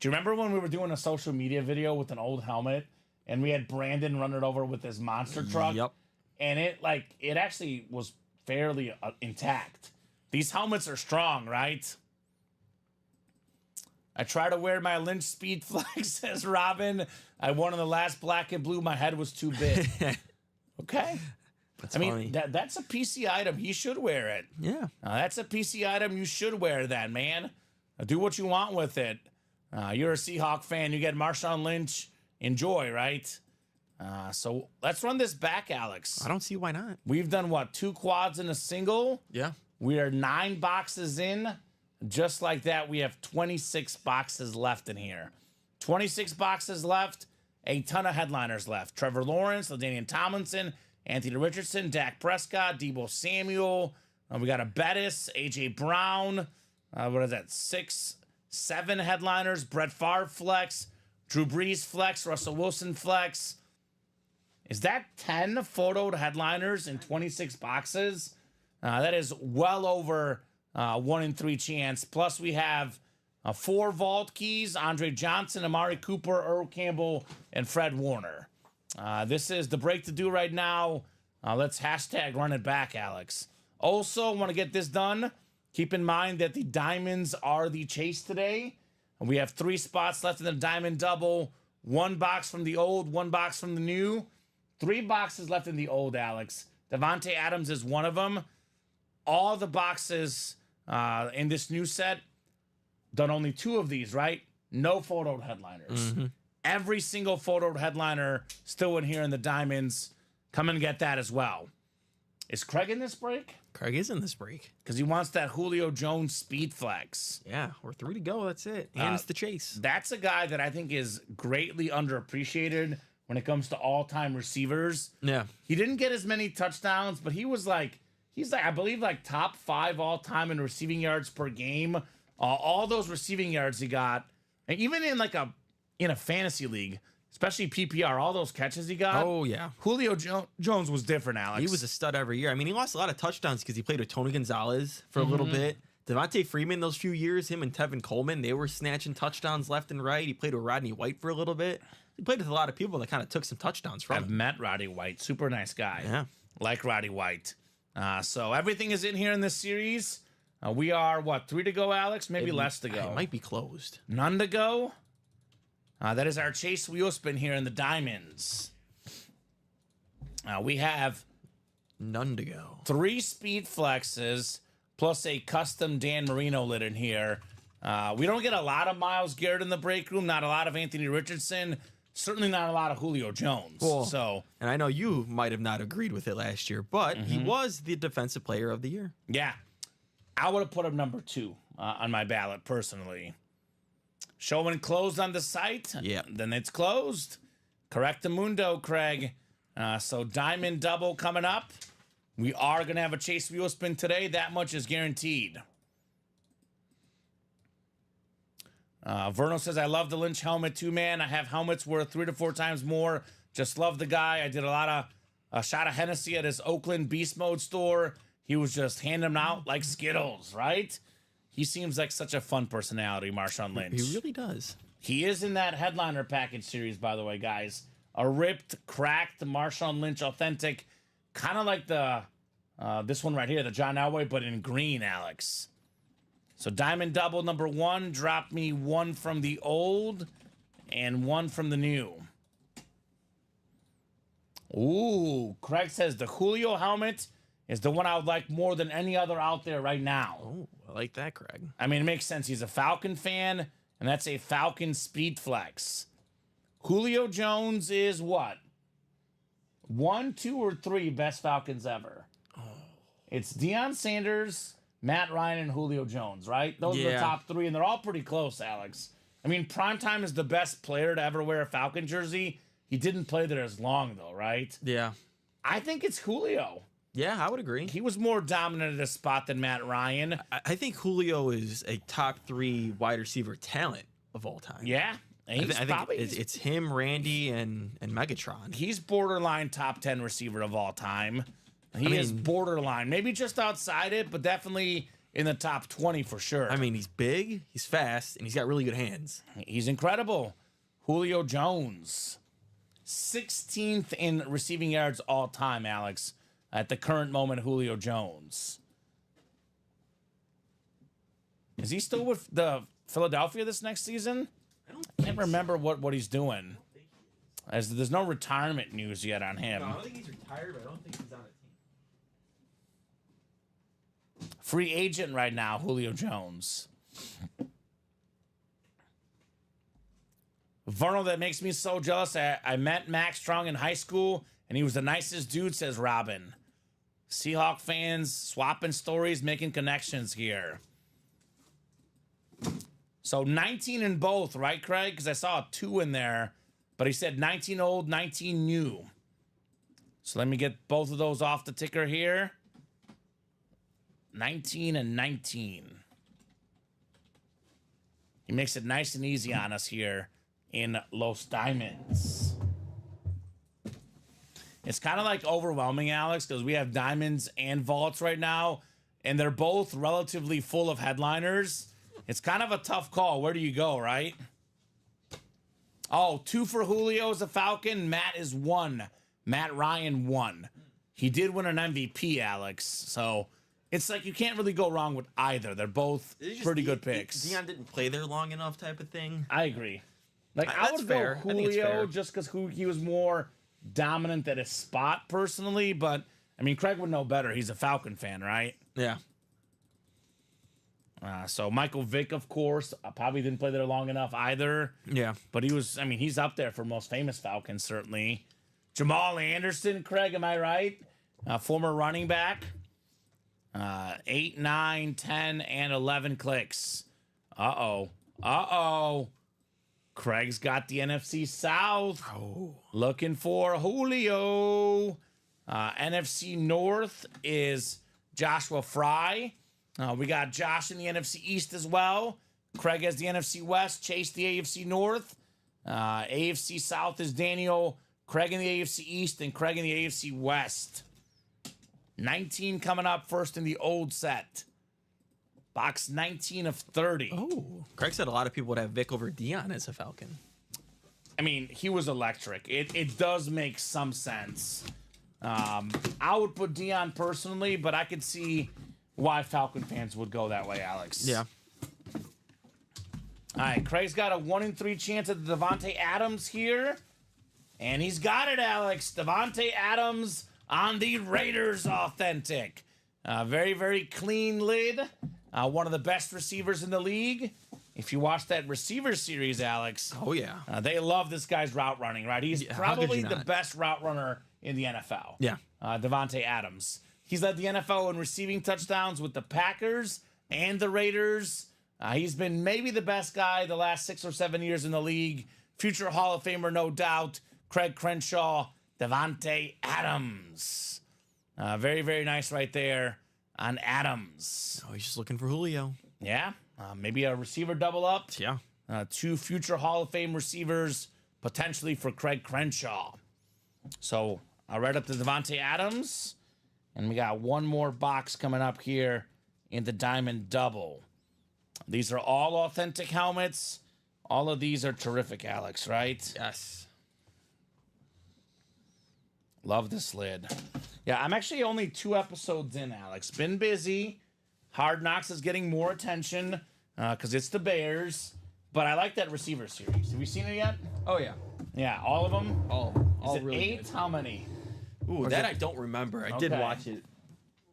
Do you remember when we were doing a social media video with an old helmet and we had Brandon run it over with his monster truck? Yep. And it actually was fairly intact. These helmets are strong, right? I try to wear my Lynch Speed Flex, says Robin. I won in the last Black and Blue. My head was too big. Okay. That's funny. That's a PC item. He should wear it. Yeah. That's a PC item. You should wear that, man. Do what you want with it. You're a Seahawk fan. You get Marshawn Lynch. Enjoy, right? So let's run this back, Alex. I don't see why not. We've done, 2 quads and a single? Yeah. We are 9 boxes in. Just like that, we have 26 boxes left in here. 26 boxes left. A ton of headliners left. Trevor Lawrence, LaDainian Tomlinson, Anthony Richardson, Dak Prescott, Deebo Samuel. We got a Bettis, A.J. Brown. What is that? 6, 7 headliners. Brett Favre flex. Drew Brees flex. Russell Wilson flex. Is that 10 photoed headliners in 26 boxes? That is well over 1 in 3 chance. Plus, we have 4 vault keys: Andre Johnson, Amari Cooper, Earl Campbell, and Fred Warner. This is the break to do right now. Let's hashtag run it back, Alex. Also, want to get this done. Keep in mind that the diamonds are the chase today. We have 3 spots left in the diamond double. 1 box from the old, 1 box from the new. 3 boxes left in the old, Alex. Devontae Adams is one of them. All the boxes in this new set, done only 2 of these, right? No photoed headliners. Mm-hmm. Every single photoed headliner still in here in the diamonds. Come and get that as well. Is Craig in this break? Craig is in this break. Because he wants that Julio Jones Speed Flex. Yeah, we're 3 to go. That's it. And it's the chase. That's a guy that I think is greatly underappreciated when it comes to all-time receivers. Yeah. He didn't get as many touchdowns, but he's I believe, top 5 all-time in receiving yards per game. All those receiving yards he got, and even in in a fantasy league, especially PPR, all those catches he got. Oh, yeah. Julio Jones was different, Alex. He was a stud every year. He lost a lot of touchdowns because he played with Tony Gonzalez for a little bit. Devontae Freeman, those few years, him and Tevin Coleman, they were snatching touchdowns left and right. He played with Rodney White for a little bit. He played with a lot of people that kind of took some touchdowns from him. I've met Roddy White. Super nice guy. Yeah. Like Roddy White. So everything is in here in this series. We are, 3 to go, Alex? Maybe less to go. It might be closed. None to go? That is our chase wheel spin here in the diamonds. We have none to go. 3 speed flexes plus a custom Dan Marino lid in here. We don't get a lot of Myles Garrett in the break room, not a lot of Anthony Richardson, certainly not a lot of Julio Jones. Well, and I know you might have not agreed with it last year, but he was the defensive player of the year. Yeah. I would have put him number 2 on my ballot personally. Showing closed on the site. Yeah. Then it's closed. Correctamundo, Craig. So diamond double coming up. We are going to have a chase wheel spin today. That much is guaranteed. Verno says, I love the Lynch helmet too, man. I have helmets worth 3 to 4 times more. Just love the guy. I did a shot of Hennessy at his Oakland Beast Mode store. He was just handing them out like Skittles, right? He seems like such a fun personality, Marshawn Lynch. He really does. He is in that headliner package series, by the way, guys. A ripped, cracked Marshawn Lynch authentic. Kind of like the this one right here, the John Elway, but in green, Alex. So diamond double number 1. Drop me 1 from the old and 1 from the new. Ooh, Craig says the Julio helmet is the one I would like more than any other out there right now. Oh, I like that, Craig. I mean, it makes sense. He's a Falcon fan, and that's a Falcon Speed Flex. Julio Jones is what? 1, 2, or 3 best Falcons ever? Oh. It's Deion Sanders, Matt Ryan, and Julio Jones, right? Those are the top 3, and they're all pretty close, Alex. I mean, Primetime is the best player to ever wear a Falcon jersey. He didn't play there as long, though, right? Yeah. I think it's Julio. Yeah, I would agree. He was more dominant at a spot than Matt Ryan. I think Julio is a top 3 wide receiver talent of all time. Yeah. I think it's him, Randy, and Megatron. He's borderline top 10 receiver of all time. He is borderline. Maybe just outside it, but definitely in the top 20 for sure. I mean, he's big, he's fast, and he's got really good hands. He's incredible. Julio Jones. 16th in receiving yards all time, Alex. At the current moment, Julio Jones. Is he still with the Philadelphia this next season? I can't remember what he's doing. As there's no retirement news yet on him. No, I don't think he's retired, but I don't think he's on a team. Free agent right now, Julio Jones. Vernal, that makes me so jealous. I met Max Strong in high school, and he was the nicest dude, says Robin. Seahawk fans swapping stories, making connections here. So 19 in both, right, Craig? Because I saw a 2 in there, but he said 19 old, 19 new. So let me get both of those off the ticker here. 19 and 19. He makes it nice and easy on us here in Los Diamonds. It's kind of like overwhelming, Alex, because we have diamonds and vaults right now, and they're both relatively full of headliners. It's kind of a tough call. Where do you go, right? Oh, 2 for Julio as a Falcon. Matt is 1. Matt Ryan 1. He did win an MVP, Alex. So it's like you can't really go wrong with either. They're both pretty good picks. Deion didn't play there long enough type of thing. I agree. Like, I would go Julio just because he was more dominant at his spot personally. But, I mean, Craig would know better. He's a Falcon fan, right? Yeah. So Michael Vick, of course, probably didn't play there long enough either. Yeah. But he was, I mean, he's up there for most famous Falcons, certainly. Jamal Anderson, Craig, am I right? Former running back. 8, 9, 10, and 11 clicks. Uh-oh. Craig's got the NFC South. Oh. Looking for Julio. NFC North is Joshua Fry. We got Josh in the NFC East as well. Craig has the NFC West. Chase the AFC North. AFC South is Daniel. Craig in the AFC East and Craig in the AFC West. 19 coming up first in the old set. Box 19 of 30. Oh. Craig said a lot of people would have Vic over Deion as a Falcon. I mean, he was electric. It does make some sense. I would put Deion personally, but I could see why Falcon fans would go that way, Alex. Yeah. All right, Craig's got a 1 in 3 chance at the Devontae Adams here. And he's got it, Alex. Devontae Adams on the Raiders authentic. Very, very clean lid. One of the best receivers in the league. If you watch that receiver series, Alex. Oh, yeah. They love this guy's route running, right? He's probably the best route runner in the NFL. Yeah. Devontae Adams. He's led the NFL in receiving touchdowns with the Packers and the Raiders. He's been maybe the best guy the last 6 or 7 years in the league. Future Hall of Famer, no doubt. Craig Crenshaw, Davante Adams. Very, very nice right there on Adams. Oh, he's just looking for Julio. Yeah, maybe a receiver double up. Yeah. 2 future Hall of Fame receivers, potentially for Craig Crenshaw. So I read up to Davante Adams, and we got one more box coming up here in the Diamond Double. These are all authentic helmets. All of these are terrific, Alex, right? Yes. Love this lid. Yeah, I'm actually only 2 episodes in, Alex. Been busy. Hard Knocks is getting more attention because it's the Bears. But I like that receiver series. Have you seen it yet? Oh, yeah. Yeah, all of them? All Is it really 8? good. How many? Ooh, that I don't remember. I did Okay. watch it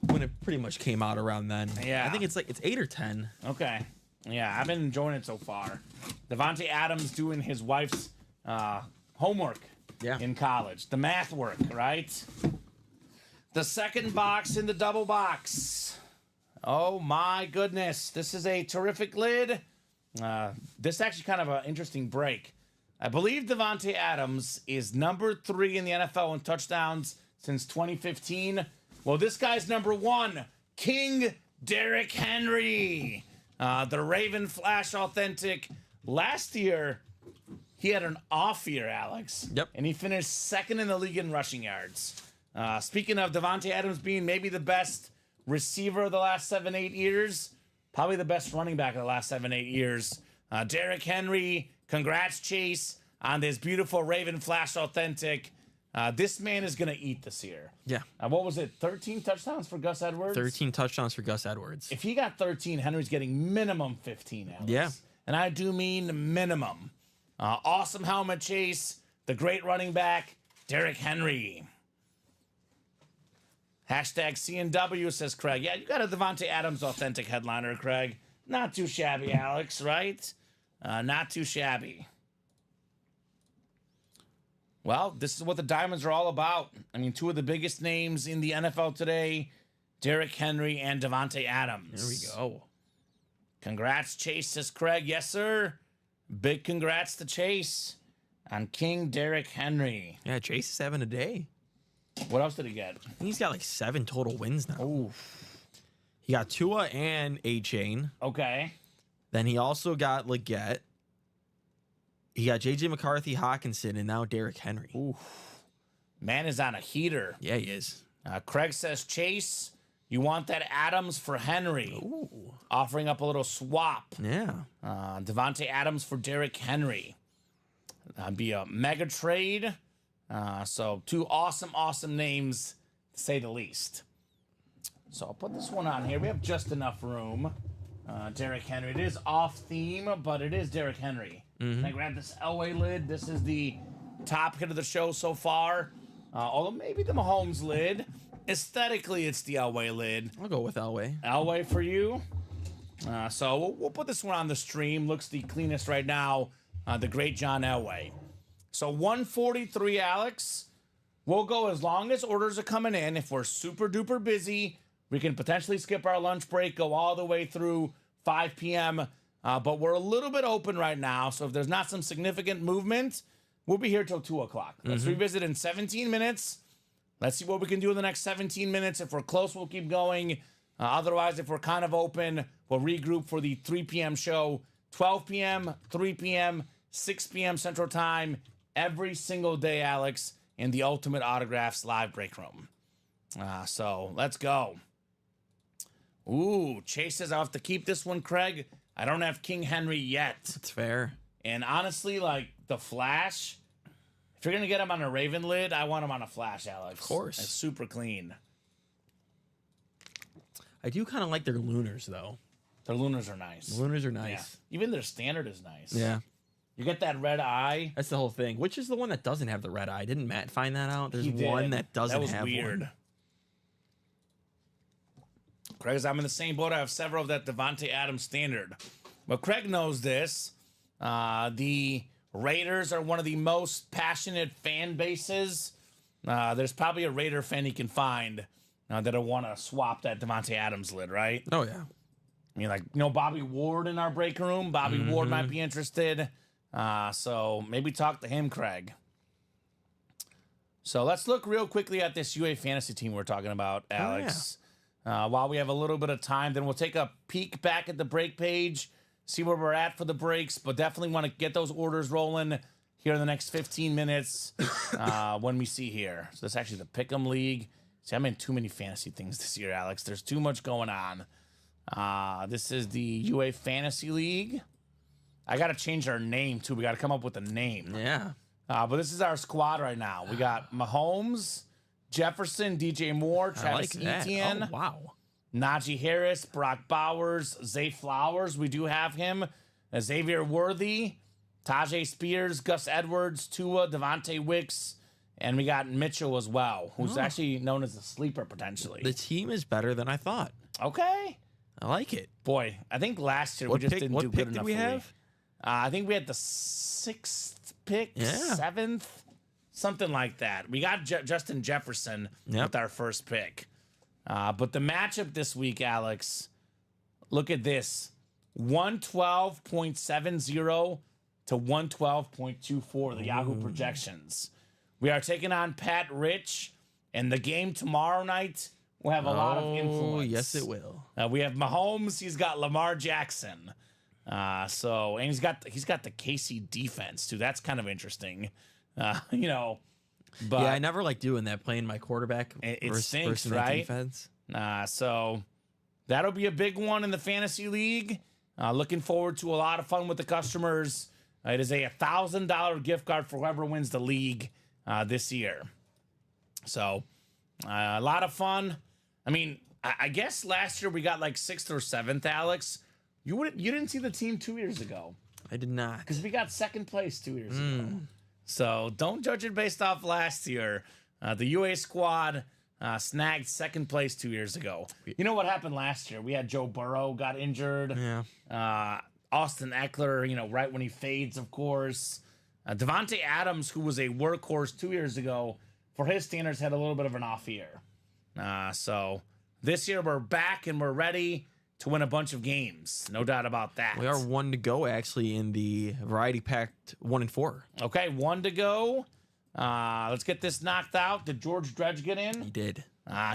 when it pretty much came out around then. Yeah. I think it's 8 or 10. Okay. Yeah, I've been enjoying it so far. Davante Adams doing his wife's homework in college. The math work, right? The second box in the double box. Oh, my goodness. This is a terrific lid. This is actually kind of an interesting break. I believe Davante Adams is number 3 in the NFL in touchdowns since 2015. Well, this guy's number 1, King Derrick Henry. The Raven Flash Authentic. Last year, he had an off year, Alex. Yep. And he finished 2nd in the league in rushing yards. Speaking of Davante Adams being maybe the best receiver of the last 7-8 years, probably the best running back of the last 7-8 years. Derrick Henry, congrats, Chase, on this beautiful Raven Flash Authentic. This man is going to eat this year. Yeah. What was it? 13 touchdowns for Gus Edwards? 13 touchdowns for Gus Edwards. If he got 13, Henry's getting minimum 15, Alex. Yeah. And I do mean minimum. Awesome helmet, Chase. The great running back, Derrick Henry. Hashtag CNW, says Craig. Yeah, you got a Davante Adams authentic headliner, Craig. Not too shabby, Alex, right? Not too shabby. Well, this is what the Diamonds are all about. I mean, 2 of the biggest names in the NFL today, Derrick Henry and Davante Adams. There we go. Congrats, Chase, says Craig. Yes, sir. Big congrats to Chase on King Derrick Henry. Yeah, Chase is having a day. What else did he get? I think he's got 7 total wins now. Ooh. He got Tua and A-Chain. Okay. Then he also got Leggett. He got J.J. McCarthy, Hawkinson, and now Derrick Henry. Ooh. Man is on a heater. Yeah, he is. Craig says, Chase, you want that Adams for Henry. Ooh. Offering up a little swap. Yeah. Davante Adams for Derrick Henry. That'd be a mega trade. So 2 awesome names, to say the least. So I'll put this one on here. We have just enough room. Derrick Henry. It is off theme, but it is Derrick Henry. Can I grab this Elway lid? This is the top hit of the show so far. Although maybe the Mahomes lid. Aesthetically, it's the Elway lid. I'll go with Elway. Elway for you. So we'll put this one on the stream. Looks the cleanest right now. The great John Elway. So 143, Alex. We'll go as long as orders are coming in. If we're super duper busy, we can potentially skip our lunch break, go all the way through 5 p.m. But we're a little bit open right now. So if there's not some significant movement, we'll be here till 2 o'clock. Let's revisit in 17 minutes. Let's see what we can do in the next 17 minutes. If we're close, we'll keep going. Otherwise, if we're kind of open, we'll regroup for the 3 p.m. show. 12 p.m., 3 p.m., 6 p.m. Central Time, every single day, Alex, in the Ultimate Autographs live break room. So let's go. Ooh, Chase says I'll have to keep this one, Craig. I don't have King Henry yet. That's fair. And honestly, like the Flash, if you're going to get him on a Raven lid, I want him on a Flash, Alex. Of course. It's super clean. I do kind of like their Lunars, though. Their Lunars are nice. The Lunars are Yeah. nice. Even their standard is nice. Yeah. You get that red eye. That's the whole thing. Which is the one that doesn't have the red eye? Didn't Matt find that out? There's He did. one that doesn't That was have weird. one. Craig says, I'm in the same boat. I have several of that Davante Adams standard. But Craig knows this. The Raiders are one of the most passionate fan bases. There's probably a Raider fan he can find that'll want to swap that Davante Adams lid, right? Oh, yeah. I mean, like, Bobby Ward in our break room. Bobby Ward might be interested. So maybe talk to him, Craig. So let's look real quickly at this UA fantasy team we're talking about, Alex. While we have a little bit of time, then we'll take a peek back at the break page, see where we're at for the breaks, but definitely want to get those orders rolling here in the next 15 minutes when we see here. So that's actually the Pick'em League. See, I'm in too many fantasy things this year, Alex. There's too much going on. This is the UA Fantasy League. I got to change our name, too. We got to come up with a name. Yeah. But this is our squad right now. We got Mahomes, Jefferson, DJ Moore, Travis Etienne. Oh, wow. Najee Harris, Brock Bowers, Zay Flowers. We do have him. Xavier Worthy, Tajay Spears, Gus Edwards, Tua, Devontae Wicks, and we got Mitchell as well, who's actually known as a sleeper potentially. The team is better than I thought. Okay. I like it. Boy, I think last year we just didn't do good enough. What pick did we have? I think we had the 6th pick, 7th, something like that. We got Justin Jefferson with our first pick. But the matchup this week, Alex, look at this. 112.70 to 112.24, the Yahoo projections. We are taking on Pat Rich, and the game tomorrow night will have a lot of influence. Oh, yes, it will. We have Mahomes. He's got Lamar Jackson. And he's got the KC defense too. That's kind of interesting. But yeah, I never like doing that, playing my quarterback versus right? Defense. So that'll be a big one in the fantasy league. Looking forward to a lot of fun with the customers. It is a $1,000 gift card for whoever wins the league this year. So a lot of fun. I mean, I guess last year we got like 6th or 7th, Alex. You didn't see the team 2 years ago. I did not. Because we got 2nd place 2 years ago. So don't judge it based off last year. The UA squad snagged 2nd place 2 years ago. You know what happened last year? We had Joe Burrow got injured. Yeah. Austin Eckler, right when he fades, of course. Devontae Adams, who was a workhorse 2 years ago, for his standards, had a little bit of an off year. So this year we're back and we're ready to win a bunch of games. No doubt about that. We are 1 to go, actually, in the Variety Packed 1 and 4. Okay, 1 to go. Let's get this knocked out. Did George Dredge get in? He did.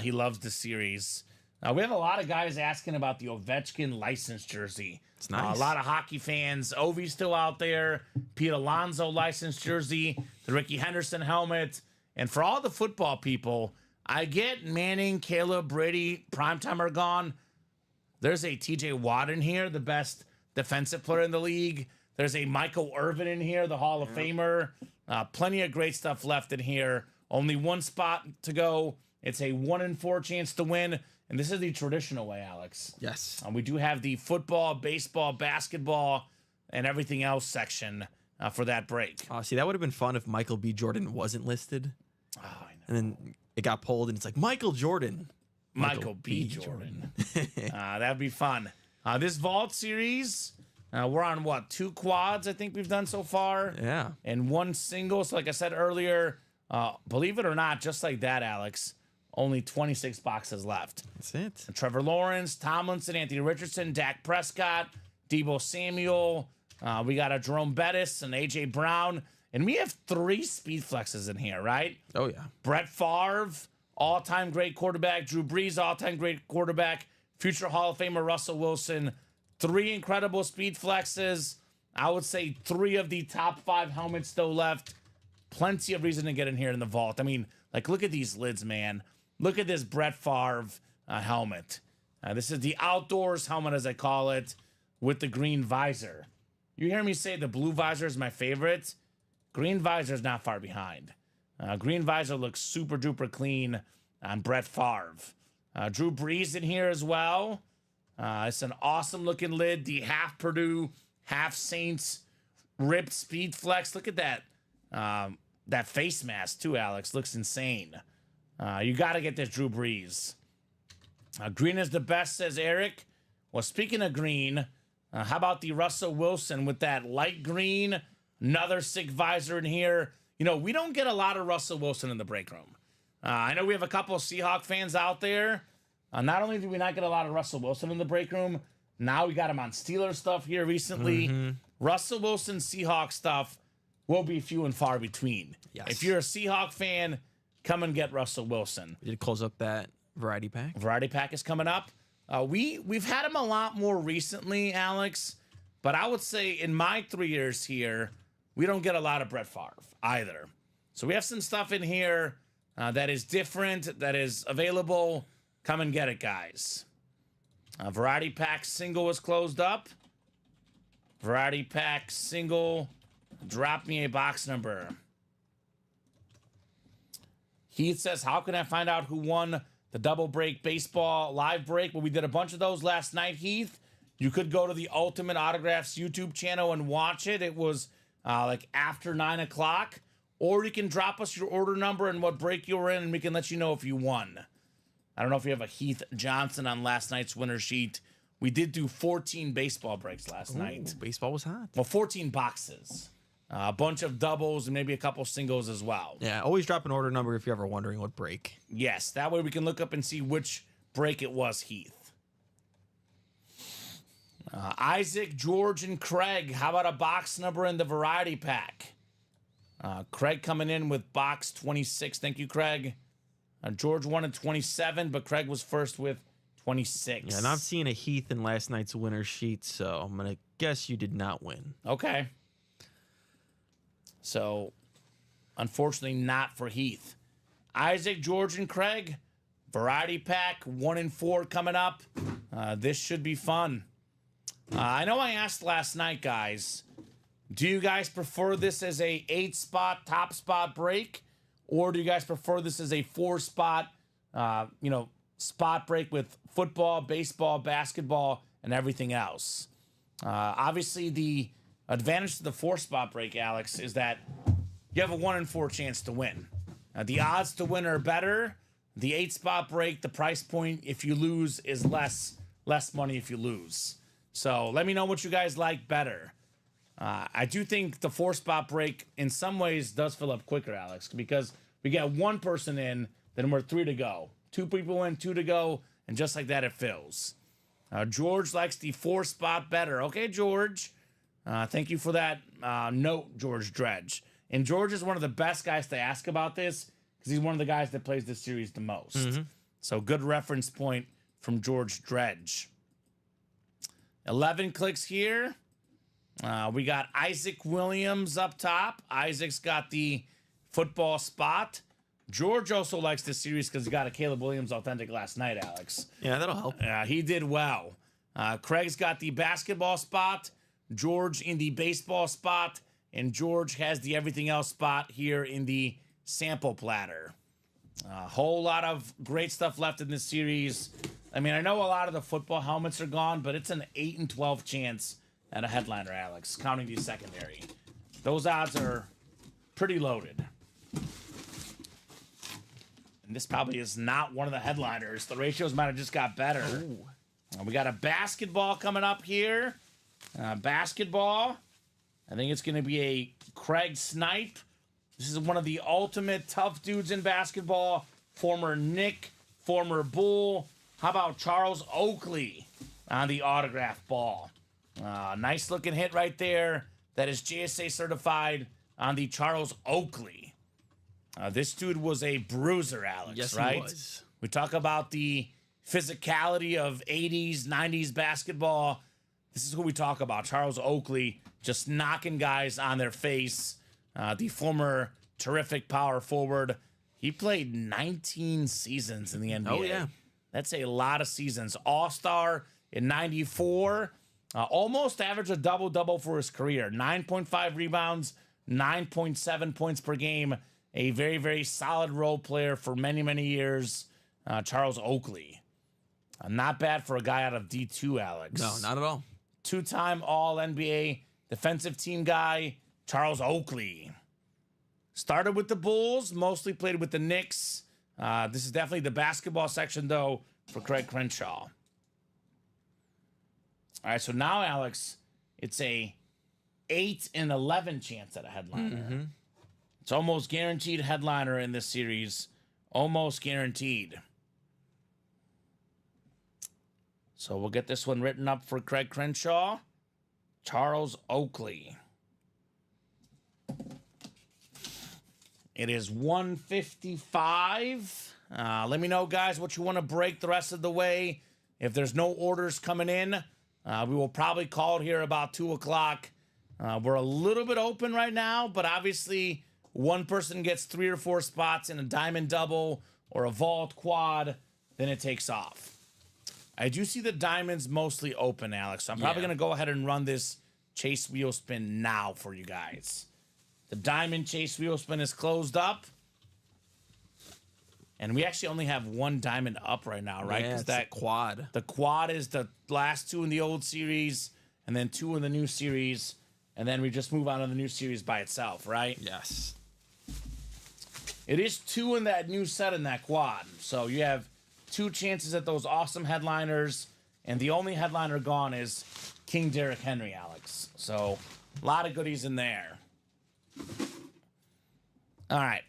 He loves the series. We have a lot of guys asking about the Ovechkin license jersey. It's nice. A lot of hockey fans. Ovi's still out there. Pete Alonso license jersey. The Ricky Henderson helmet. And for all the football people, I get Manning, Caleb, Brady, primetime are gone. There's a TJ Watt in here, the best defensive player in the league. There's a Michael Irvin in here, the Hall of Famer. Plenty of great stuff left in here. Only 1 spot to go. It's a 1 in 4 chance to win. And this is the traditional way, Alex. Yes. We do have the football, baseball, basketball, and everything else section for that break. See, that would have been fun if Michael B. Jordan wasn't listed. Oh, I know. And then it got pulled, and it's like, Michael Jordan. Michael B. Jordan. That'd be fun. This Vault series, we're on, 2 quads, I think we've done so far. Yeah. And 1 single. So like I said earlier, believe it or not, just like that, Alex, only 26 boxes left. That's it. And Trevor Lawrence, Tomlinson, Anthony Richardson, Dak Prescott, Deebo Samuel. We got a Jerome Bettis and A.J. Brown. And we have 3 speed flexes in here, right? Oh, yeah. Brett Favre, all-time great quarterback. Drew Brees, all-time great quarterback. Future Hall of Famer Russell Wilson. 3 incredible speed flexes. I would say 3 of the top 5 helmets still left. Plenty of reason to get in here in the vault. I mean, look at these lids, man. Look at this Brett Favre helmet. This is the outdoors helmet, as I call it, with the green visor. You hear me say the blue visor is my favorite. Green visor is not far behind. Green visor looks super duper clean on Brett Favre. Drew Brees in here as well. It's an awesome looking lid. The half Purdue, half Saints ripped speed flex. Look at that. That face mask too, Alex. Looks insane. You got to get this Drew Brees. Green is the best, says Eric. Well, speaking of green, how about the Russell Wilson with that light green? Another sick visor in here. We don't get a lot of Russell Wilson in the break room. I know we have a couple of Seahawk fans out there. Not only do we not get a lot of Russell Wilson in the break room, Now we got him on Steelers stuff here recently. Russell Wilson Seahawks stuff will be few and far between. Yes. If you're a Seahawk fan, come and get Russell Wilson. We did close up that variety pack. Variety pack is coming up. We've had him a lot more recently, Alex, but I would say in my 3 years here, we don't get a lot of Brett Favre either. So we have some stuff in here that is different, that is available. Come and get it, guys. Variety pack single is closed up. Variety pack single. Drop me a box number. Heath says, how can I find out who won the double break baseball live break? Well, we did a bunch of those last night, Heath. You could go to the Ultimate Autographs YouTube channel and watch it. It was like after 9 o'clock. Or you can drop us your order number and what break you were in, and we can let you know if you won. I don't know if you have a Heath Johnson on last night's winner sheet. We did do 14 baseball breaks last night. Baseball was hot. Well, 14 boxes. A bunch of doubles and maybe a couple singles as well. Yeah, always drop an order number if you're ever wondering what break. Yes, that way we can look up and see which break it was, Heath. Isaac, George, and Craig. How about a box number in the variety pack? Craig coming in with box 26. Thank you, Craig. George wanted 27, but Craig was first with 26. Yeah, and I've seen a Heath in last night's winner sheet, so I'm going to guess you did not win. Okay. So, unfortunately, not for Heath. Isaac, George, and Craig. Variety pack 1 and 4 coming up. This should be fun. I know I asked last night, guys. Do you guys prefer this as a 8-spot top spot break, or do you guys prefer this as a 4-spot, spot break with football, baseball, basketball, and everything else? Obviously, the advantage to the 4-spot break, Alex, is that you have a 1 in 4 chance to win. The odds to win are better. The 8-spot break, the price point if you lose is less money if you lose. So let me know what you guys like better. I do think the 4-spot break in some ways does fill up quicker, Alex, because we get one person in, then we're 3 to go. 2 people in, 2 to go, and just like that, it fills. George likes the 4-spot better. Okay, George. Thank you for that note, George Dredge. And George is one of the best guys to ask about this because he's one of the guys that plays this series the most. So good reference point from George Dredge. 11 clicks here. We got Isaac Williams up top. Isaac's got the football spot. George also likes this series because he got a Caleb Williams authentic last night, Alex. Yeah, that'll help. He did well. Craig's got the basketball spot. George in the baseball spot. And George has the everything else spot here in the sample platter. A whole lot of great stuff left in this series. I mean, I know a lot of the football helmets are gone, but it's an 8 and 12 chance at a headliner, Alex, counting the secondary. Those odds are pretty loaded. And this probably is not one of the headliners. The ratios might have just got better. We got a basketball coming up here. Basketball. I think it's going to be a Craig Snipe. This is one of the ultimate tough dudes in basketball. Former Knick, former Bull. How about Charles Oakley on the autograph ball? Nice looking hit right there. That is JSA certified on the Charles Oakley. This dude was a bruiser, Alex, yes, right? He was. We talk about the physicality of 80s, 90s basketball. This is who we talk about. Charles Oakley just knocking guys on their face. The former terrific power forward. He played 19 seasons in the NBA. Oh, yeah. That's a lot of seasons. All-star in 94. Almost averaged a double-double for his career. 9.5 rebounds, 9.7 points per game. A very, very solid role player for many, many years. Charles Oakley. Not bad for a guy out of D2, Alex. No, not at all. 2-time All-NBA defensive team guy, Charles Oakley. Started with the Bulls, mostly played with the Knicks. This is definitely the basketball section, though, for Craig Crenshaw. All right, so now, Alex, it's a 8 and 11 chance at a headliner. It's almost guaranteed headliner in this series. Almost guaranteed. So we'll get this one written up for Craig Crenshaw. Charles Oakley. It is 1:55. Let me know, guys, what you want to break the rest of the way. If there's no orders coming in, we will probably call it here about 2 o'clock. We're a little bit open right now, but obviously one person gets 3 or 4 spots in a diamond double or a vault quad, then it takes off. I do see the diamonds mostly open, Alex. So I'm probably going to go ahead and run this chase wheel spin now for you guys. The diamond chase wheel spin is closed up. And we actually only have 1 diamond up right now, right? Yeah, it's that quad. The quad is the last 2 in the old series, and then 2 in the new series, and then we just move on to the new series by itself, right? Yes. It is 2 in that new set in that quad. So you have 2 chances at those awesome headliners, and the only headliner gone is King Derrick Henry, Alex. So a lot of goodies in there. All right.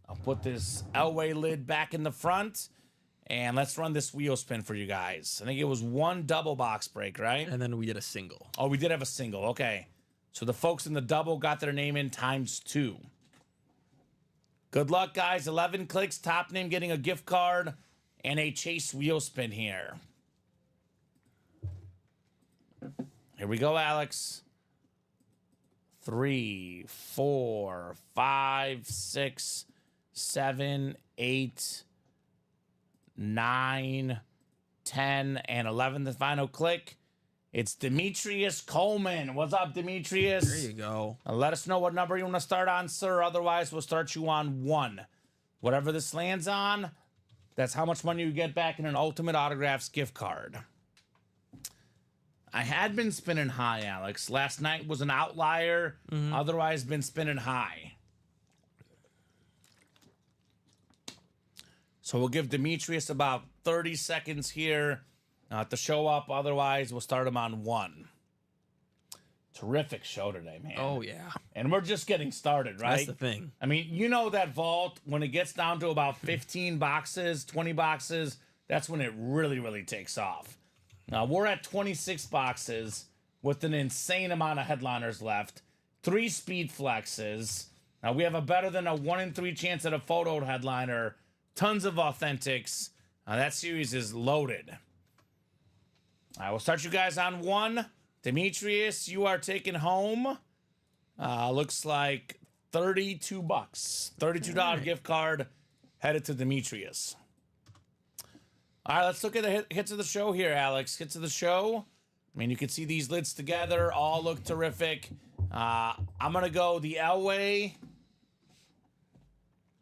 I'll put this Elway lid back in the front, and let's run this wheel spin for you guys. I think it was 1 double box break, right? And then we did a single. Oh, we did have a single. Okay. So the folks in the double got their name in ×2. Good luck, guys. 11 clicks. Top name getting a gift card and a chase wheel spin here. Here we go, Alex. 3, 4, 5, 6, 7, 8, 9, 10, and 11. The final click. It's Demetrius Coleman. What's up, Demetrius? There you go. Let us know what number you want to start on, sir. Otherwise, we'll start you on 1. Whatever this lands on, that's how much money you get back in an Ultimate Autographs gift card. I had been spinning high, Alex. Last night was an outlier. Otherwise, been spinning high. So we'll give Demetrius about 30 seconds here to show up. Otherwise, we'll start him on 1. Terrific show today, man. Oh, yeah. And we're just getting started, right? That's the thing. I mean, you know that vault, when it gets down to about 15 boxes, 20 boxes, that's when it really, really takes off. Now, we're at 26 boxes with an insane amount of headliners left. 3 speed flexes. Now, we have a better than a 1 in 3 chance at a photo headliner. Tons of authentics. That series is loaded. All right, we'll start you guys on 1. Demetrius, you are taking home, looks like $32. $32 gift card headed to Demetrius. All right, let's look at the hits of the show here, Alex. Hits of the show. I mean, you can see these lids together. All look terrific. I'm going to go the Elway.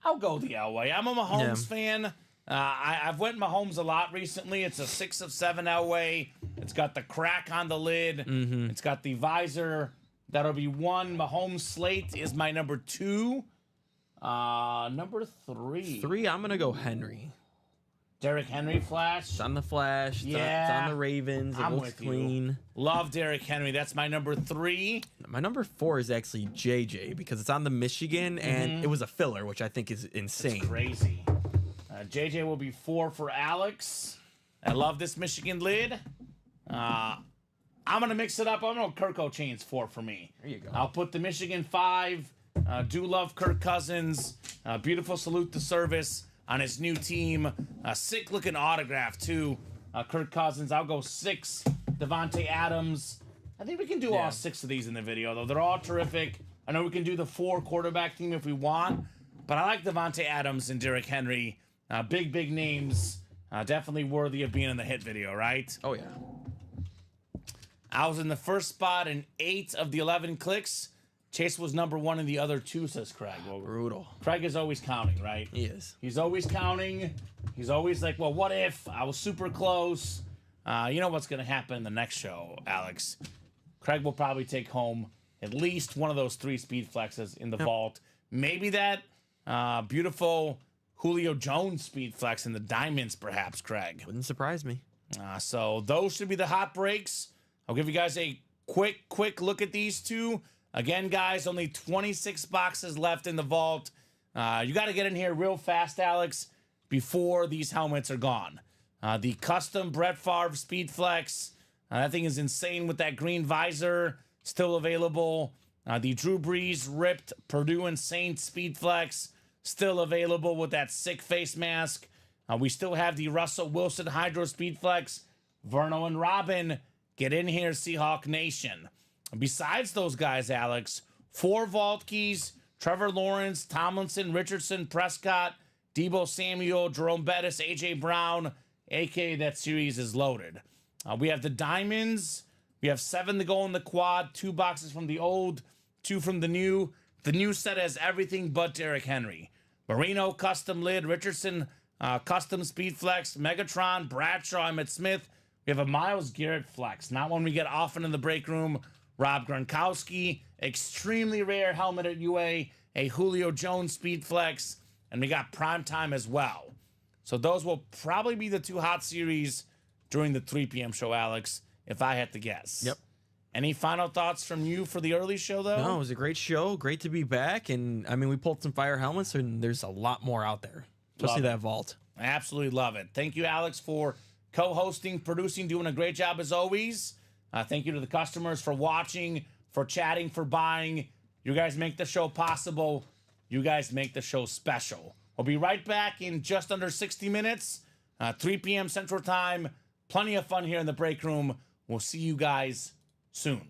I'll go the Elway. I'm a Mahomes fan. I've went Mahomes a lot recently. It's a 6 of 7 Elway. It's got the crack on the lid. It's got the visor. That'll be 1. Mahomes slate is my number 2. Number 3. 3, I'm going to go Henry. Derrick Henry flash. It's on the Flash. It's on the Ravens. It looks clean. Love Derrick Henry. That's my number 3. My number 4 is actually JJ because it's on the Michigan and it was a filler, which I think is insane. It's crazy. JJ will be 4 for Alex. I love this Michigan lid. I'm going to mix it up. I'm going to Kirk O'Chain's 4 for me. There you go. I'll put the Michigan 5. Do love Kirk Cousins. Beautiful salute to service on his new team. Sick looking autograph too. Kirk Cousins. I'll go 6. Devontae Adams. I think we can do all 6 of these in the video though. They're all terrific. I know we can do the 4 quarterback team if we want, but I like Devontae Adams and Derrick Henry. Big names. Definitely worthy of being in the hit video, right? Oh, yeah. I was in the first spot in 8 of the 11 clicks. Chase was number 1 in the other 2, says Craig. Well, Brutal. Craig is always counting, right? He is. He's always counting. He's always like, well, what if? I was super close. You know what's going to happen in the next show, Alex? Craig will probably take home at least one of those 3 speed flexes in the vault. Maybe that beautiful Julio Jones speed flex in the diamonds, perhaps, Craig. Wouldn't surprise me. So those should be the hot breaks. I'll give you guys a quick look at these 2. Again, guys, only 26 boxes left in the vault. You got to get in here real fast, Alex, before these helmets are gone. The custom Brett Favre Speed Flex. That thing is insane with that green visor. Still available. The Drew Brees ripped Purdue and Saints Speed Flex. Still available with that sick face mask. We still have the Russell Wilson Hydro Speed Flex. Verno and Robin, get in here, Seahawk Nation. Besides those guys, Alex, 4 vault keys, Trevor Lawrence, Tomlinson, Richardson, Prescott, Debo Samuel, Jerome Bettis, A.J. Brown, a.k.a. that series is loaded. We have the diamonds. We have 7 to go in the quad, 2 boxes from the old, 2 from the new. The new set has everything but Derrick Henry. Marino, custom lid, Richardson, custom speed flex, Megatron, Bradshaw, Emmitt Smith. We have a Myles Garrett flex, not one we get often in the break room. Rob Gronkowski, extremely rare helmet at UA, a Julio Jones speed flex, and we got prime time as well. So those will probably be the 2 hot series during the 3 p.m. show, Alex, if I had to guess. Yep. Any final thoughts from you for the early show, though? No, it was a great show. Great to be back. And, I mean, we pulled some fire helmets, and there's a lot more out there, especially that vault. I absolutely love it. Thank you, Alex, for co-hosting, producing, doing a great job as always. Thank you to the customers for watching, for chatting, for buying. You guys make the show possible. You guys make the show special. We'll be right back in just under 60 minutes, 3 p.m. Central Time. Plenty of fun here in the break room. We'll see you guys soon.